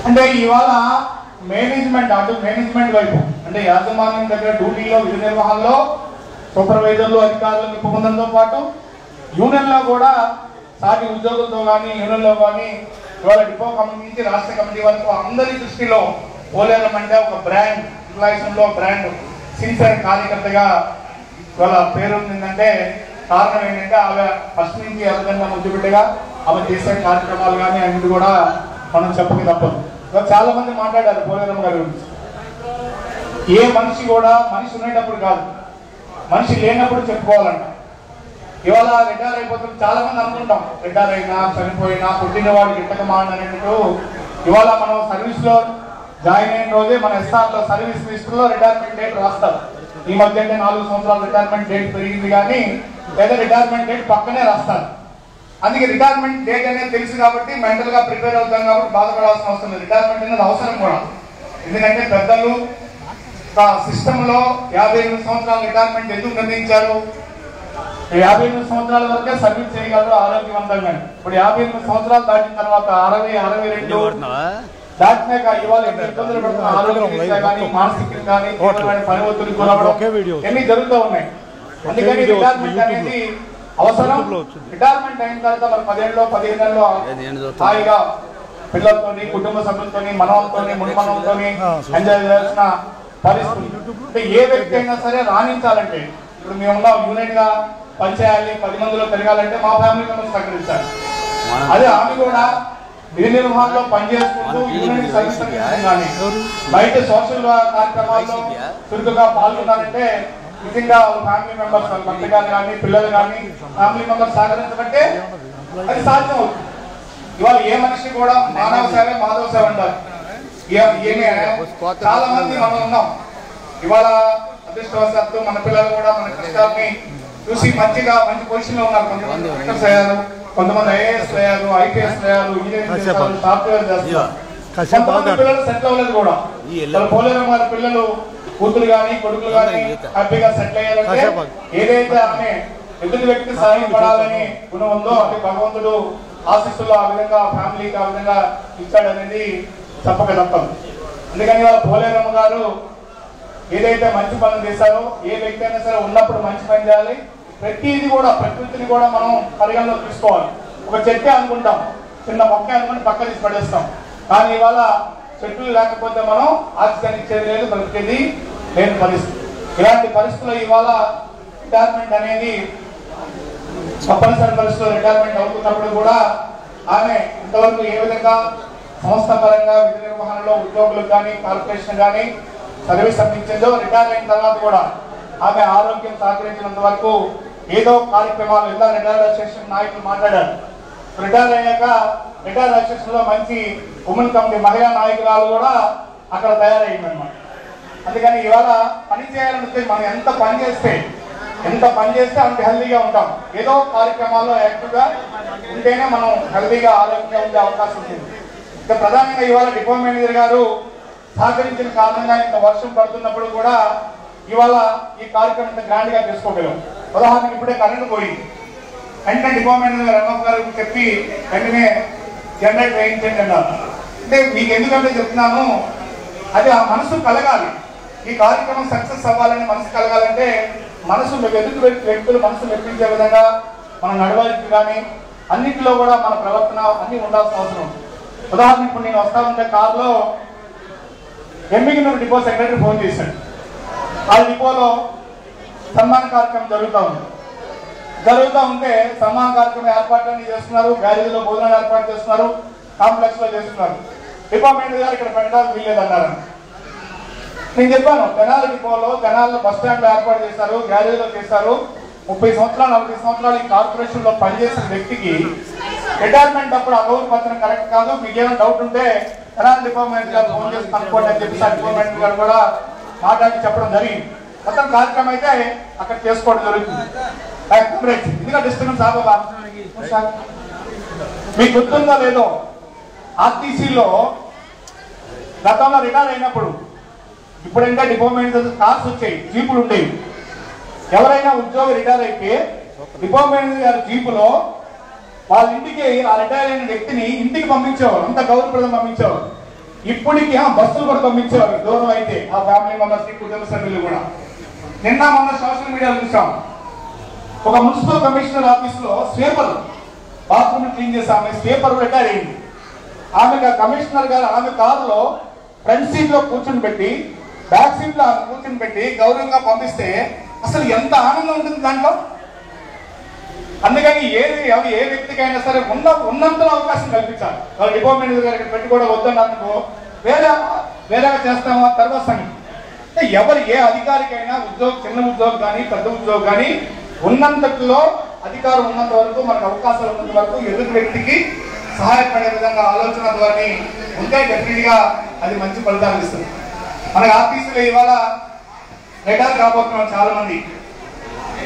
Speaker 17: అంటే ఇవాళ మేనేజ్మెంట్, అటు మేనేజ్మెంట్ వైపు అంటే యాజమాన్యం దగ్గర డ్యూటీలో, విధి నిర్వహణలో సూపర్వైజర్లు, అధికారులు నిపుణులతో పాటు యూనియన్ లో కూడా సాటి ఉద్యోగులతో కానీ, యూనియన్ లో కానీ ఇవాళ డిపో కమిటీ నుంచి రాష్ట్ర కమిటీ వరకు అందరి దృష్టిలో పోలేరమ్మ అంటే ఒక బ్రాండ్, ఎంప్లాయీస్ లో బ్రాండ్, సిన్సియర్ కార్యకర్తగా ఇవాళ పేరు ఉందంటే కారణం ఏంటంటే ఆమె ఫస్ట్ నుంచి ఎవరికైనా ముద్దుబిడ్డగా ఆమె చేసే కార్యక్రమాలు కానీ అన్నిటి కూడా మనం చెప్పక తప్పదు. ఇవాళ చాలా మంది మాట్లాడారు పోలేరమ్మ గారి గురించి. ఏ మనిషి కూడా మనిషి ఉండేటప్పుడు కాదు, మనిషి లేనప్పుడు చెప్పుకోవాలంట. ఇవాళ రిటైర్ అయిపోతుంది చాలా మంది అనుకుంటాం, రిటైర్ అయినా, చనిపోయినా, పుట్టిన వాడికి గిట్టకమాండ్ అనేట్టు. ఇవాళ మనం సర్వీస్ లో జాయిన్ అయిన రోజే మన ఎస్ఆర్ లో సర్వీస్ లిస్ట్ లో రిటైర్మెంట్ డేట్ రాస్తారు. ఈ మధ్య అంటే 4 సంవత్సరాల రిటైర్మెంట్ డేట్ పెరిగింది కానీ లేదా రిటైర్మెంట్ డేట్ పక్కనే రాస్తారు. అందుకే రిటైర్మెంట్ డేట్ అనేది తెలుసు కాబట్టి మెంటల్ గా ప్రిపేర్ అవుతాం కాబట్టి బాధపడాల్సిన అవసరం లేదు. రిటైర్మెంట్ అనేది అవసరం కూడా, ఎందుకంటే పెద్దలు సిస్టమ్ లో 58 సంవత్సరాల రిటైర్మెంట్ ఎందుకు నిర్ణయించారు? 58 సంవత్సరాల వరకే సర్వీస్ చేయగలరు ఆరోగ్యవంతంగా. ఇప్పుడు 58 సంవత్సరాలు దాటిన తర్వాత 60, 62 దాటినాక ఇవాళ ఇబ్బందులు పడుతున్న ఆరోగ్య కానీ, మానసిక కానీ, పని ఒత్తిడి గురవడం ఇవన్నీ జరుగుతూ ఉన్నాయి. అందుకని రిటైర్మెంట్ అనేది అవసరం. రిటైర్మెంట్ అయిన తర్వాత మరి 10 ఏళ్ళలో 15 ఏళ్ళలో హాయిగా పిల్లలతోని కుటుంబ సభ్యులతోని మనవలతోని మునిమనవలతోని ఎంజాయ్ చేయాల్సిన పరిస్థితి. అంటే ఏ వ్యక్తి అయినా సరే రాణించాలంటే ఇప్పుడు మేము యూనిట్ గా పనిచేయాలి 10 మందిలో తిరగాలంటే మా ఫ్యామిలీ మెంబర్స్ సహకరించాలి. అదే ఆమె కూడా విధి నిర్వహణలో పనిచేసుకుంటూ యూనిట్ సర్వీస్ కానీ బయట సోషల్ కార్యక్రమాల్లో చురుకుగా పాల్గొన్నారంటే నిజంగా ఫ్యామిలీ మెంబర్స్ భర్త గారు కానీ పిల్లలు కానీ ఫ్యామిలీ మెంబర్స్ సహకరించబట్టే అది సాధ్యం అవుతుంది. ఇవాళ ఏ మనిషి కూడా మానవ సేవ మాధవ సేవ అంటారు. చాలా మంది మనం ఉన్నాం. ఇవాళ అదృష్టవశాత్తు మన పిల్లలు కూడా మన కష్టాలని చూసి మంచిగా మంచి పొజిషన్ లో ఉన్నారు. కొంతమంది డాక్టర్స్ అయ్యారు, కొంతమంది ఐఏఎస్ అయ్యారు, ఐపీఎస్ అయ్యారు, ఇంజనీరింగ్ చేస్తారు, సాఫ్ట్వేర్ చేస్తారు. కొంతమంది పిల్లలు సెటిల్ అవ్వలేదు కూడా. పోలేరమ్మ గారి పిల్లలు కూతురు కానీ కొడుకులు కానీ హ్యాపీగా సెటిల్ అయ్యారంటే ఏదైతే ఆమె ఎదుటి వ్యక్తి సహాయపడాలని గుణం ఉందో అది భగవంతుడు ఆశీస్సులు ఆ విధంగా ఫ్యామిలీకి ఆ విధంగా ఇచ్చాడనేది తప్పక తప్పదు. అందుకని వాళ్ళ పోలేరమ్మ గారు ఏదైతే మంచి పనులు చేశారో ఏ వ్యక్తి అయినా సరే ఉన్నప్పుడు మంచి పని చేయాలి. ప్రతిదీ కూడా ప్రకృతిని కూడా మనం పరిగణలో తీసుకోవాలి. ఒక చెట్టే అనుకుంటాం, చిన్న మొక్క అనుకుని పక్క తీసి పడేస్తాం. కానీ ఇవాళ చెట్లు లేకపోతే మనం ఆక్సిజన్ ఇచ్చేది లేదు, బ్రతికేది లేని పరిస్థితి. ఇలాంటి పరిస్థితుల్లో ఇవాళ రిటైర్మెంట్ అనేది తప్పనిసరి పరిస్థితుల్లో రిటైర్మెంట్ అవుతున్నప్పుడు కూడా ఆమె ఇంతవరకు ఏ విధంగా సంస్థ పరంగా విధి నిర్వహణలో ఉద్యోగులకు కానీ కార్పొరేషన్ కానీ సర్వీస్ అందించిందో రిటైర్ అయిన తర్వాత కూడా ఆమె ఆరోగ్యం సహకరించినంత వరకు ఏదో కార్యక్రమాలు ఇలా రిటైర్డ్ అసోసియేషన్ నాయకులు మాట్లాడారు. రిటైర్ అయ్యాక రిటైర్డ్ అసోసియేషన్ లో మంచి ఉమెన్ కమిటీ మహిళా నాయకురాలు కూడా అక్కడ తయారయ్యిందన్నమాట. అందుకని ఇవాళ పని చేయాలంటే మనం ఎంత పని చేస్తే అంత హెల్దీగా ఉంటాం. ఏదో కార్యక్రమాల్లో యాక్టివ్గా ఉంటేనే మనం హెల్దీగా ఆరోగ్యంగా ఉండే అవకాశం ఉంటుంది. ఇంకా ప్రధానంగా ఇవాళ డిపో మేనేజర్ గారు సహకరించిన కారణంగా ఇంత వర్షం పడుతున్నప్పుడు కూడా ఇవాళ ఈ కార్యక్రమం ఇంత గ్రాండ్ గా చేసుకోగలం. ఉదాహరణకి ఇప్పుడే కరెంట్ పోయింది, వెంటనే డిపో మేనేజర్ రమణ్ గారికి చెప్పి వెంటనే జనరేట్ వేయించండి అన్నారు. అంటే మీకు ఎందుకంటే చెప్తున్నాను, అది ఆ మనసు కలగాలి. ఈ కార్యక్రమం సక్సెస్ అవ్వాలని మనసు కలగాలంటే మనసు ఎదుటి వ్యక్తులు మనసు మెప్పించే విధంగా మన నడవడికి కానీ అన్నింటిలో కూడా మన ప్రవర్తన అన్ని ఉండాల్సిన అవసరం. ఉదాహరణకి ఇప్పుడు నేను వస్తా ఉంటే కారులో ఎంబీకి డిపో సెక్రటరీ ఫోన్ చేశాడు. ఆ డిపోలో సన్మాన కార్యక్రమం జరుగుతూ ఉంటే సన్మాన కార్యక్రమం ఏర్పాట్లన్నీ చేస్తున్నారు, గ్యారేజీలో భోజనాలు ఏర్పాటు చేస్తున్నారు, కాంప్లెక్స్ లో చేస్తున్నారు. డిపో మేనేజర్ గారు ఇక్కడ పెట్టడానికి వీల్లేదన్నారు. నేను చెప్పాను, తెనాలి డిపోలో తెనాలి బస్ స్టాండ్ లో ఏర్పాటు చేశారు, గ్యారేజీలో చేశారు. 30 సంవత్సరాలు 40 సంవత్సరాలు ఈ కార్పొరేషన్ లో పనిచేసిన వ్యక్తికి రిటైర్మెంట్ అప్పుడు ఆ గౌరవ పత్రం కరెక్ట్ కాదు, మీకు ఏమైనా డౌట్ ఉంటే తెనాలి డిపో మేనేజర్ గారు ఫోన్ చేసి కనుక్కోండి అని చెప్పి డిపో మేనేజర్ గారు కూడా మాట్లాడి చెప్పడం జరిగింది. మొత్తం కార్యక్రమం అయితే అక్కడ చేసుకోవడం జరుగుతుంది. ఎందుకంటే డిస్టర్బెన్స్ ఆపగా మీకు గుర్తుందో లేదో, ఆర్టీసీలో గతంలో రిటైర్ అయినప్పుడు ఇప్పుడు ఇంకా డిపో మేనేజర్ కార్స్ వచ్చాయి, జీపులు ఉండేవి. ఎవరైనా ఉద్యోగి రిటైర్ అయితే డిపో మేనేజర్ గారి జీపులో వాళ్ళ ఇంటికి ఆ రిటైర్ అయిన వ్యక్తిని ఇంటికి పంపించేవారు, అంత గౌరవప్రదం పంపించేవారు. ఇప్పటికి బస్సులు కూడా పంపించేవారు దూరం అయితే ఆ ఫ్యామిలీ మెంబర్స్ కి, కుటుంబ సభ్యులు కూడా. నిన్న మొన్న సోషల్ మీడియాలో చూసాం, ఒక మున్సిపల్ కమిషనర్ ఆఫీస్ లో స్వీపర్ బాత్రూమ్ క్లీన్ చేసి ఆమె స్వీపర్ రిటైర్ అయింది. ఆమె కమిషనర్ గారు ఆమె కారులో ఫ్రంట్ సీట్ లో కూర్చొని పెట్టి బ్యాక్ సీట్ లో కూర్చొని పెట్టి గౌరవంగా పంపిస్తే అసలు ఎంత ఆనందం ఉంటుంది దాంట్లో. అందుకని ఏ వ్యక్తికైనా సరే ఉన్నంతలో అవకాశం కల్పించాలి. వాళ్ళు డిపో మేనేజర్ గారికి పెట్టి కూడా వద్దన్నట్టుకో వేరేగా చేస్తామో తర్వాత సంగతి. అంటే ఎవరు ఏ అధికారికైనా చిన్న ఉద్యోగం కానీ పెద్ద ఉద్యోగం కానీ ఉన్నంతలో అధికారం ఉన్నంత వరకు మనకు అవకాశాలు ఉన్నంత వరకు ఎదుటి వ్యక్తికి సహాయపడే విధంగా ఆలోచన ద్వారా ఉంటే డెఫినెట్ గా అది మంచి ఫలితాలు ఇస్తుంది. మనకు ఆఫీసులో ఇవాళ రిటైర్ కాబోతున్నాం చాలా మంది.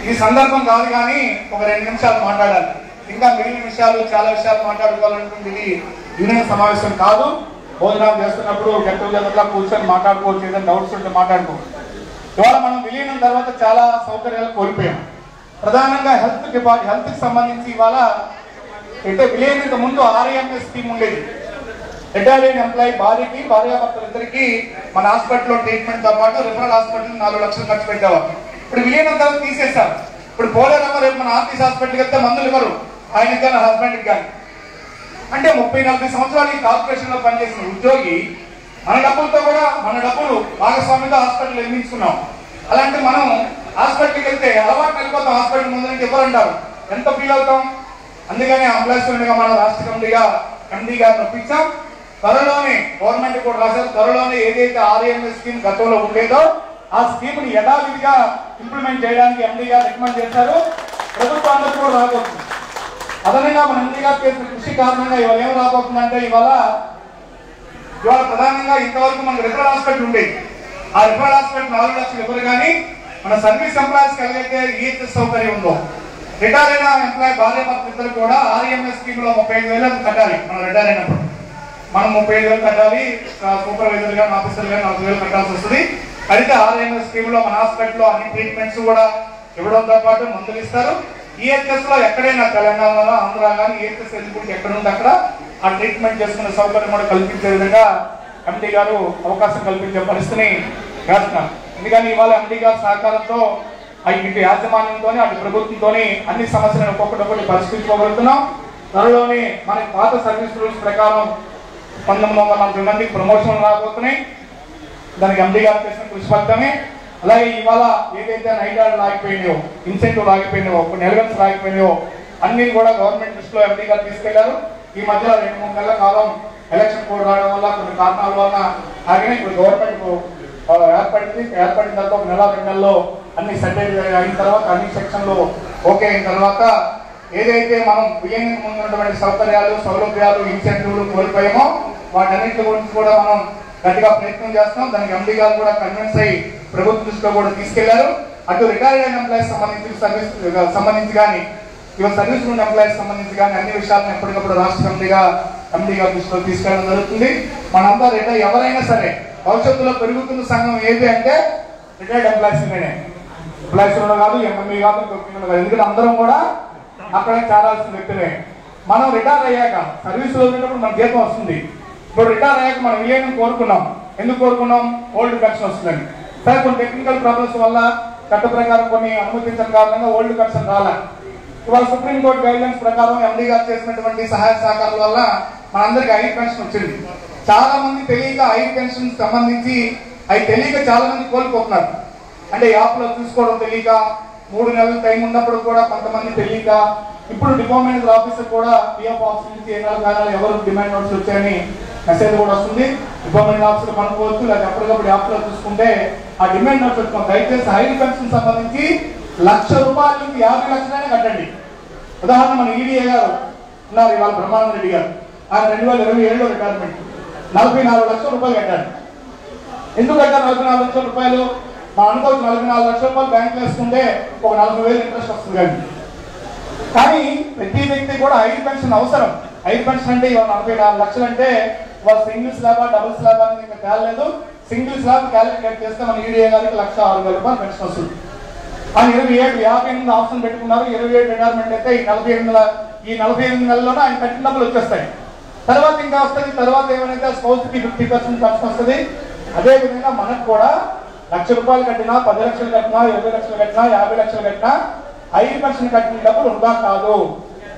Speaker 17: ఈ సందర్భం కాదు కానీ ఒక 2 నిమిషాలు మాట్లాడాలి. ఇంకా మిగిలిన విషయాలు చాలా విషయాలు మాట్లాడుకోవాలనుకుంటే ఇది యూనియన్ సమావేశం కాదు. భోజనాలు చేస్తున్నప్పుడు గెట్ టుగెదర్లా కూర్చొని మాట్లాడుకోవచ్చు, ఏదైనా డౌట్స్ ఉంటే మాట్లాడుకోవచ్చు. ఇవాళ మనం విలీనం తర్వాత చాలా సౌకర్యాలు కోల్పోయాం. ప్రధానంగా హెల్త్ కి సంబంధించి ఇవాళ అంటే విలీనంకి ముందు RIMS స్కీమ్ ఉండేది. రిటైర్ అయిన ఎంప్లాయీ భార్యాభర్తలు ఇద్దరికి మన హాస్పిటల్లో ట్రీట్మెంట్ తో పాటు రిఫరల్ హాస్పిటల్ 4 లక్షలు ఖర్చు పెట్టేవారు. ఇప్పుడు విలీనం తర్వాత తీసేశారు. ఇప్పుడు పోలేరమ్మ రేపు మన ఆర్టీసీ హాస్పిటల్కి వెళ్తే మందులు ఇవ్వరు, ఆయనకి కానీ హస్బెండ్కి కానీ. అంటే 30-40 సంవత్సరాలు ఈ కార్పొరేషన్ లో పనిచేసిన ఉద్యోగి మన డబ్బులతో కూడా మన డబ్బులు భాగస్వామితో హాస్పిటల్ నిర్మించుకున్నాం. అలాంటి మనం హాస్పిటల్కి వెళ్తే అలవాటు వెళ్ళిపోతాం, హాస్పిటల్ ముందు నుంచి ఇవ్వరంటారు, ఎంత ఫీల్ అవుతాం. అందుకని అంబులెన్స్ మన రాష్ట్ర కమిటీగా ఎండీ గారిని ఒప్పించాం. త్వరలోనే గవర్నమెంట్ కూడా రాశారు, త్వరలోనే ఏదైతే ఆర్ఎంఎస్ స్కీమ్ గతంలో ఉండేదో ఆ స్కీమ్ ని యథావిధిగా ఇంప్లిమెంట్ చేయడానికి ఎండీ గారు రికమెండ్ చేశారు. ప్రభుత్వానికి కూడా రాబోతుంది. అదనంగా మన ఎండీ గారు చేసిన కృషి కారణంగా ఇవాళ ఏం రాబోతుందంటే ఇవాళ ప్రధానంగా ఇంతవరకు మనకు రిఫరల్ హాస్పిటల్ ఉండేది. ఆ రిఫరల్ హాస్పిటల్ 4 లక్షలు ఇవ్వరు, కానీ మన సర్వీస్ ఎంప్లాయీస్ కలిగితే ఈహెచ్ఎస్ సౌకర్యం ఉందో రిటైర్ అయిన ఎంప్లాయీ భార్య భర్త ఇద్దరు కూడా ఆర్ఎంఎస్ స్కీమ్ లో 35,000 కట్టాలి. మనం రిటైర్ అయినప్పుడు మనం 35,000 కట్టాలి, సూపర్వైజర్ గాని ఆఫీసర్ గాని 40,000 కట్టాల్సి వస్తుంది. అయితే ఆర్ఎంఎస్ స్కీమ్ లో మన హాస్పిటల్లో అన్ని ట్రీట్మెంట్స్ కూడా ఇవ్వడంతో పాటు మందులు ఇస్తారు. ఈహెచ్ఎస్ లో ఎక్కడైనా తెలంగాణలో ఆంధ్ర కానీ ఈహెచ్ఎస్ ఎలిజిబిలిటీ ఎక్కడ ఉంటే అక్కడ ఆ ట్రీట్మెంట్ చేసుకునే సౌకర్యం కూడా కల్పించే విధంగా ఎండీ గారు అవకాశం కల్పించే పరిస్థితిని చేస్తున్నారు. ఎందుకని ఇవాళ ఎండీ గారి సహకారంతో ఇటు యాజమాన్యంతో అటు ప్రభుత్వంతో అన్ని సమస్యలను ఒక్కొక్కటి పరిష్కరించుకోగలుగుతున్నాం. త్వరలోనే మనకి పాత సర్వీస్ రూల్స్ ప్రకారం 1940 మందికి ప్రమోషన్లు రాబోతున్నాయి. దానికి ఎండీ గారు చేసిన కృషి ఫలితమే. అలాగే ఇవాళ ఏదైతే నైటాలు ఆగిపోయినాయో, ఇన్సెంటివ్ ఆగిపోయినాయో, కొన్ని ఎలిమెంట్స్ ఆగిపోయినాయో అన్ని కూడా గవర్నమెంట్ దృష్టిలో ఎండీ గారు తీసుకెళ్లారు. ఈ మధ్యలో 2-3 నెలల కాలం ఎలక్షన్ కోడ్ రావడం వల్ల కొన్ని కారణాల వల్ల ఆగిన ఇప్పుడు గవర్నమెంట్ ఏర్పడిన తర్వాత 1 నెల 2 నెలల్లో అన్ని సెటిల్ అయిన తర్వాత అన్ని సెక్షన్లు ఓకే అయిన తర్వాత ఏదైతే మనం బియ్యానికి ముందు ఉన్నటువంటి సౌకర్యాలు, సౌలభ్యాలు, ఇన్సెంటివ్లు కోల్పోయామో వాటన్నిటి గురించి కూడా మనం గట్టిగా ప్రయత్నం చేస్తున్నాం. దానికి ఎండీ గారు కూడా కన్విన్స్ అయ్యి ప్రభుత్వ దృష్టిలో కూడా తీసుకెళ్లారు. అటు రిటైర్డ్ అయిన ఎంప్లాయీస్ సంబంధించి కానీ ఇవాళ సర్వీస్ ఉన్న ఎంప్లాయీస్ సంబంధించి కానీ అన్ని విషయాలను ఎప్పటికప్పుడు రాష్ట్ర కమిటీగా ఎండీ గారి దృష్టిలో తీసుకెళ్ళడం జరుగుతుంది. మనంతా రిటైర్ ఎవరైనా సరే భవిష్యత్తులో పెరుగుతున్న సంఘం ఏది అంటే రిటైర్డ్ ఎంప్లాయీస్ కాదు, ఎంఎంఈ కాదు, ఎందుకంటే అందరం కూడా అక్కడ చేరాల్సిన వ్యక్తులే. మనం రిటైర్ అయ్యాక సర్వీసులో ఉన్నప్పుడు మన జీతం వస్తుంది. ఇప్పుడు రిటైర్ అయ్యాక మనం ఏమేమి కోరుకున్నాం, ఎందుకు కోరుకున్నాం? ఓల్డ్ పెన్షన్ వస్తుందని. సరే కొన్ని టెక్నికల్ ప్రాబ్లమ్స్ వల్ల చట్ట ప్రకారం కొన్ని అనుమతించిన కారణంగా ఓల్డ్ పెన్షన్ రాలే. ఇవాళ సుప్రీంకోర్టు గైడ్లైన్స్ ప్రకారం ఎండీ గారు చేసినటువంటి సహాయ సహకారాల వల్ల మనందరికి 5 పెన్షన్ వచ్చింది. చాలా మంది తెలియక 5 పెన్షన్ సంబంధించి అవి తెలియక చాలా మంది కోల్పోతున్నారు. అంటే యాప్ లో చూసుకోవడం తెలియక, 3 నెలల టైం ఉన్నప్పుడు కూడా కొంతమంది తెలియక, ఇప్పుడు డిపార్ట్మెంట్ ఆఫీసర్ కూడా పిఎఫ్ ఆఫీస్ నుంచి ఏ నెల కాలాలు ఎవరు డిమాండ్ నోట్స్ వచ్చాయని మెసేజ్ కూడా వస్తుంది. డిపార్ట్మెంట్ ఆఫీసర్ కనుక్కోవచ్చు, లేదా ఎప్పటికప్పుడు యాప్ లో చూసుకుంటే ఆ డిమాండ్ నోట్స్ వచ్చుకోండి. దయచేసి 5 పెన్షన్ సంబంధించి ₹1,00,000 నుంచి 50 లక్షలైనా కట్టండి. ఉదాహరణ మన ఈడీఏ గారు ఉన్నారు ఇవాళ బ్రహ్మానంద రెడ్డి గారు, ఆయన 2027లో రిటైర్మెంట్, ₹44 లక్షలు కట్టారు. ఎందుకు కట్టారు 44 లక్షల రూపాయలు? మనం అనుకోవచ్చు 44 లక్షల రూపాయలు బ్యాంక్ వేసుకుంటే ఒక 40,000 ఇంట్రెస్ట్ వస్తుంది. కానీ ప్రతి వ్యక్తి కూడా 5 పెన్షన్ అవసరం. 5 పెన్షన్ అంటే ఇవాళ 44 లక్షలు అంటే ఇవాళ సింగిల్ స్లాబ్ డబుల్ స్లాబ్ అనేది ఇంకా తేలలేదు. సింగిల్ స్లాబ్ క్యాలిక్యులేట్ చేస్తే మన ఈడీఏ గారికి ₹1,06,000 పెన్షన్ వస్తుంది. ఆయన 58 ఆప్షన్ పెట్టుకున్నారు. 28 రిటైర్మెంట్ అయితే ఈ 48 నెలల్లోనే ఆయన కట్టిన డబ్బులు వచ్చేస్తాయి. తర్వాత ఇంకా వస్తుంది. తర్వాత ఏమైనా స్పౌస్ కి 50% ఖర్చు వస్తుంది. అదే విధంగా మనకు కూడా ₹1,00,000 కట్టినా, 10 లక్షలు కట్టినా, 20 లక్షలు కట్టినా, 50 లక్షలు కట్టినా 5 పెన్షన్ కట్టిన డబ్బులు వృధా కాదు.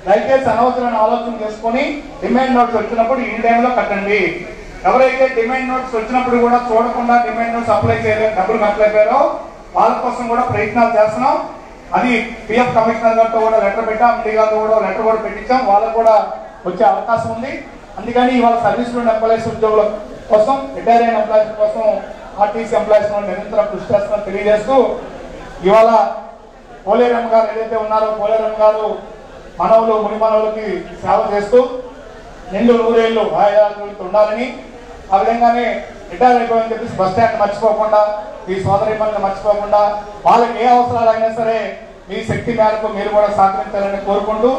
Speaker 17: దయచేసి అనవసరమైన ఆలోచన చేసుకుని డిమాండ్ నోట్స్ వచ్చినప్పుడు ఈ టైంలో కట్టండి. ఎవరైతే డిమాండ్ నోట్స్ వచ్చినప్పుడు కూడా చూడకుండా డిమాండ్ నోట్స్ అప్లై చేయలేదు, డబ్బులు కట్టలేకపోయారో వాళ్ళ కోసం కూడా ప్రయత్నాలు చేస్తున్నాం. అది పిఎఫ్ కమిషనర్ గారితో కూడా లెటర్ పెట్టాం, ఎండీ గారితో కూడా లెటర్ కూడా పెట్టించాం. వాళ్ళకు కూడా వచ్చే అవకాశం ఉంది. అందుకని ఇవాళ సర్వీస్ లో ఎంప్లాయీస్ ఉద్యోగుల కోసం, రిటైర్ అయిన ఎంప్లాయీస్ కోసం ఆర్టీసీ ఎంప్లాయీస్ నిరంతరం కృషి చేస్తున్నా తెలియజేస్తూ, ఇవాళ పోలేరమ్మ గారు ఏదైతే ఉన్నారో పోలేరమ్మ గారు మనవులు ముని మనవులకి సేవ చేస్తూ నిండు 100 ఏళ్ళు ఆయుధాలతో ఉండాలని, ఆ విధంగానే రిటైర్ అయిపోయిందని చెప్పేసి బస్ స్టాండ్ మర్చిపోకుండా, ఈ సోదరిమల్ని మర్చిపోకుండా వాళ్ళకి ఏ అవసరాలు అయినా సరే మీ శక్తి మేరకు మీరు కూడా సహకరించాలని కోరుకుంటూ,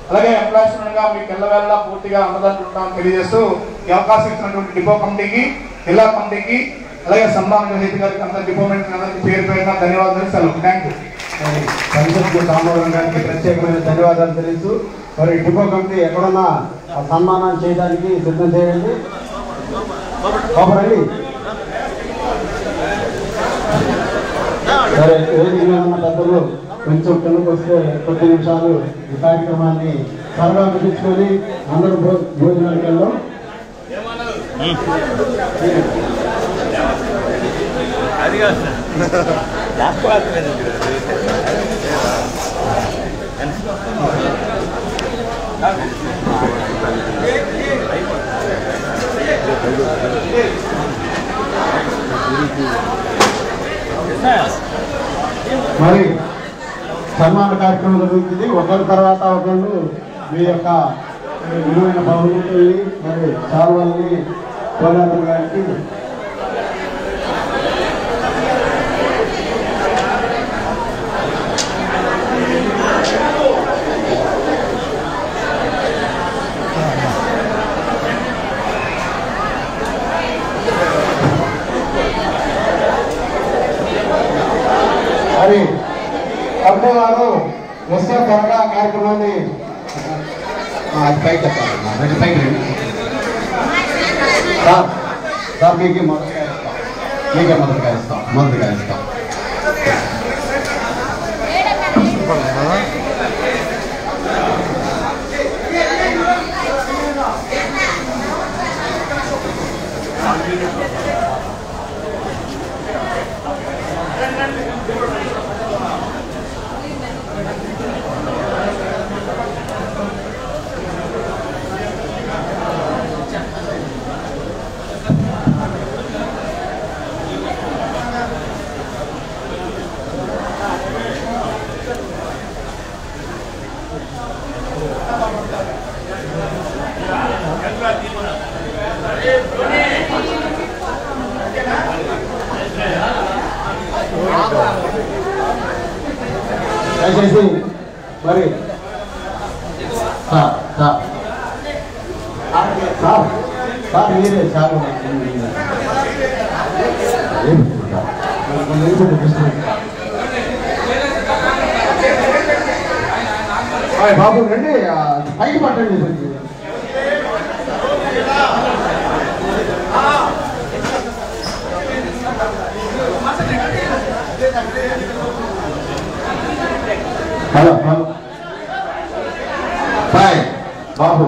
Speaker 17: అలాగే ఎంప్లాయీస్ గా మీకు ఎల్లవేళలా పూర్తిగా అండదండలు ఉంటామని తెలియజేస్తూ ఈ అవకాశం ఇచ్చినటువంటి డిపో కమిటీకి, జిల్లా కమిటీకి, అలాగే సన్మాన గ్రహీత గారికి అందరి డిపోమెంట్ అందరికీ పేరు పేరున ధన్యవాదాలు. సెలవు. Thank you.
Speaker 18: రామోదరం గారికి ప్రత్యేకమైన ధన్యవాదాలు తెలుస్తూ, మరి డిపో కమిటీ ఎక్కడున్నా ఆ సన్మానాన్ని చేయడానికి సిద్ధం చేయండి. లోపలండి. సరే, వేదిక మీద ఉన్న పెద్దలు కొంచెం కిందకు వస్తే కొద్ది నిమిషాలు ఈ కార్యక్రమాన్ని త్వరగా ముగించుకొని అందరూ భోజనానికి వెళ్దాం. మరి సన్మాన కార్యక్రమం జరుగుతుంది. ఒకరి తర్వాత ఒకళ్ళు మీ యొక్క విలువైన బహుమతుల్ని మరి సాల్వల్ని పోరాటం గారికి మరి అప్పుడే వారు వస్తే త్వరగా కార్యక్రమాన్ని పైకి చెప్పాలి. పైకి మీకే మొదలుగా ఇస్తాం. దయచేసి మరి సార్ మీరే చాలా బాబు రండి, పైకి పట్టండి. హలో బాయ్ బాబు,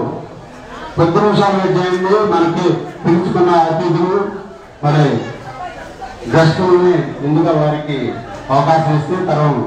Speaker 18: కొద్ది నిమిషాలు చేయండి. మనకి పిలుచుకున్న అతిథులు మరి గెస్టుల్ని ముందుగా వారికి అవకాశం ఇస్తే తర్వాత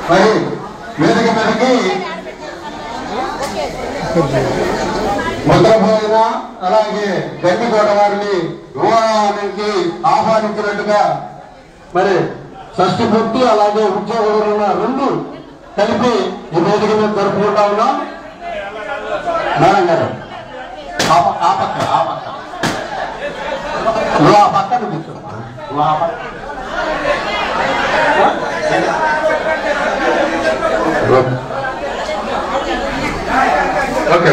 Speaker 18: మరి వేదిక మీదకి ముద్రపోయిన అలాగే గండికోట వారిని వివాహానికి ఆహ్వానించినట్టుగా మరి షష్ఠి పూర్తి అలాగే ఉద్యోగం రెండు కలిపి ఈ వేదిక మీద జరుపుకుంటా ఉన్నాం. మేడం గారు ఆ పక్కన కూర్చో. ఓకే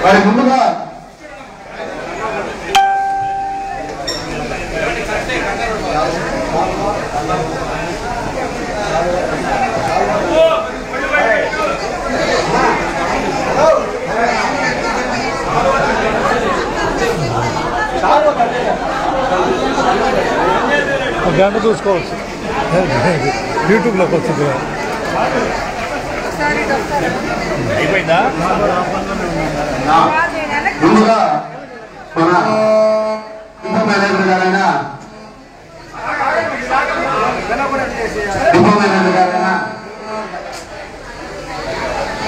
Speaker 18: మరి ముందుగా
Speaker 14: గంట చూసుకోవచ్చు, యూట్యూబ్లోకి వచ్చింది.
Speaker 1: అయిపోయిందా? ముందుగా మన ఉప మేనేజర్ గారైన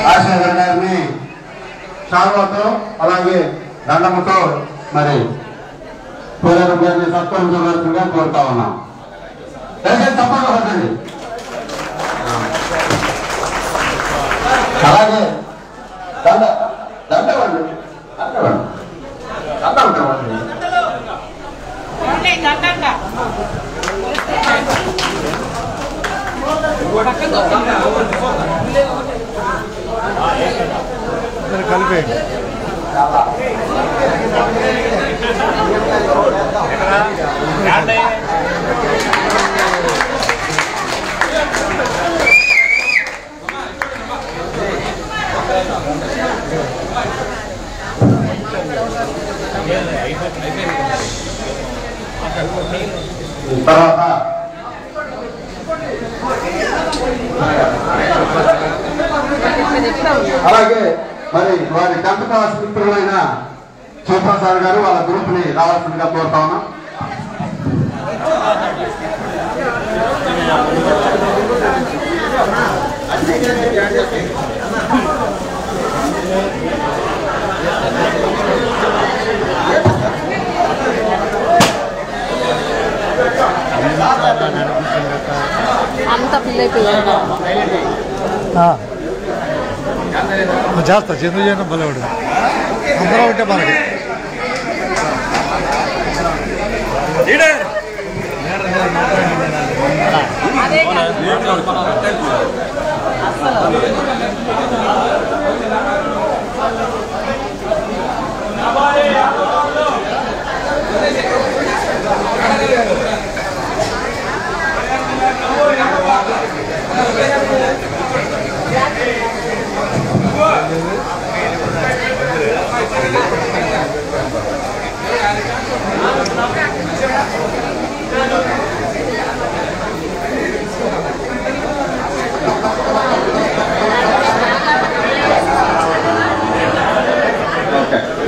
Speaker 1: రాజశేఖర్ గారిని శాల్వాతో అలాగే దండముతో మరి పోలేరమ్మ గారిని సత్కరించవలసిందిగా కోరుతా ఉన్నాం. దయచేసి తప్పకుండా పడండి. అలాగే దండవండి
Speaker 14: కలిపే
Speaker 1: తర్వాత అలాగే మరి వారి 10th క్లాస్ మిత్రులైన శివప్రసాద్ గారు వాళ్ళ గ్రూప్ ని రావాల్సిందిగా కోరుతా ఉన్నాం.
Speaker 7: అంత ఫిల్ అయిపోయాడు.
Speaker 14: చేస్తా చంద్ర చేయడం బలవాడు అందరూ ఉంటే మనకి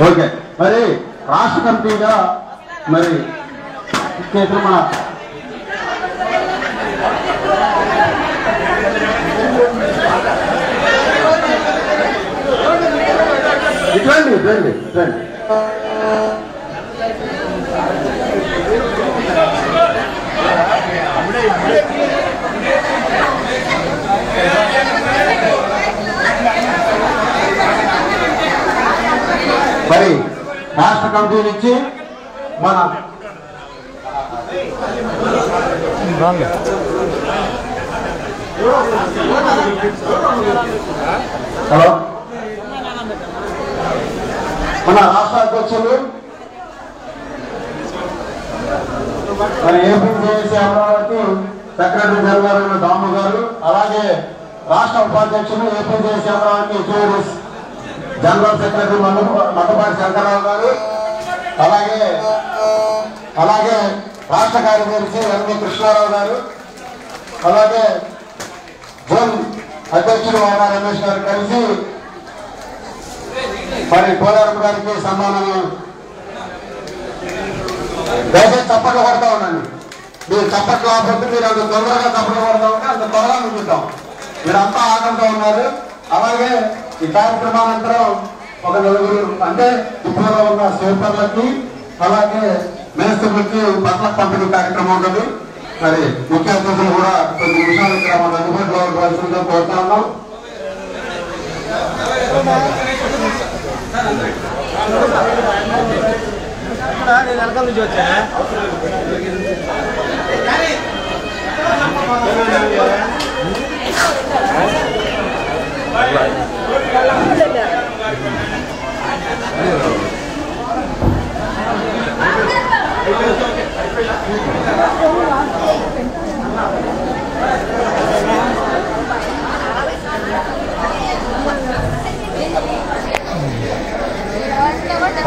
Speaker 1: ఓకే. మరి రాష్ట్ర కమిటీగా మరి మన ఇట్లాండి రండి రండి. మరి రాష్ట్ర కమిటీ నుంచి మన హలో మన రాష్ట్ర అధ్యక్షులు మరి ఏపీజేఏసీ అమరావతి సెక్రటరీ జనరల్ దాము గారు, అలాగే రాష్ట్ర ఉపాధ్యక్షులు APJAC Amaravati tourist general secretary Mandapati Shankar Rao గారు, అలాగే రాష్ట్ర కార్యదర్శి ఎన్వి కృష్ణారావు గారు, అలాగే జోన్ అధ్యక్షుడు వాడా రమేష్ గారు కలిసి మరి పోలేరమ్మ గారికి సన్మానం. దయచేసి చప్పట్లు కొడతా ఉండండి. మీరు చప్పట్లు ఆపొద్దు, మీరు అంత తొందరగా చప్పట్లు కొడతా ఉంటే అంత త్వరగా ముగిస్తాం. మీరంతా ఆనందంగా ఉన్నారు. అలాగే ఈ కార్యక్రమానంతరం ఒక 4 అంటే ఇప్పుడు ఉన్న స్వీపర్లకి అలాగే మేస్త్రులకి బట్టల పంపిణీ కార్యక్రమం ఉంటుంది. మరి ముఖ్య అతిథులు కూడా కొన్ని నిమిషాలు ఇక్కడ మన అందుబాటులో వలసిందిగా కోరుతా ఉన్నాం.
Speaker 10: వెనకాల నుంచి వచ్చా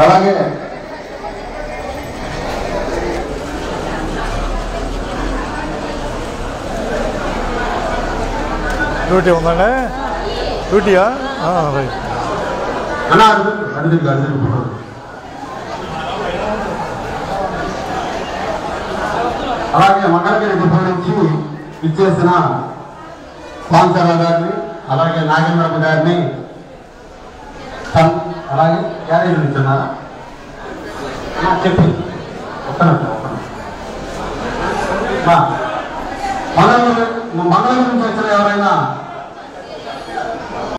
Speaker 1: అలాగే
Speaker 14: డ్యూటీ ఉందండి. డ్యూటీయా? రైట్.
Speaker 1: అలాగే మంగళగిరి డిపో నుంచి ఇచ్చేసిన పాంచారావు గారిని, అలాగే నాగేంద్రమ్మ గారిని, అలాగే క్యారేజీలు ఇస్తున్నారా చెప్పి మండలం నుంచి వచ్చిన ఎవరైనా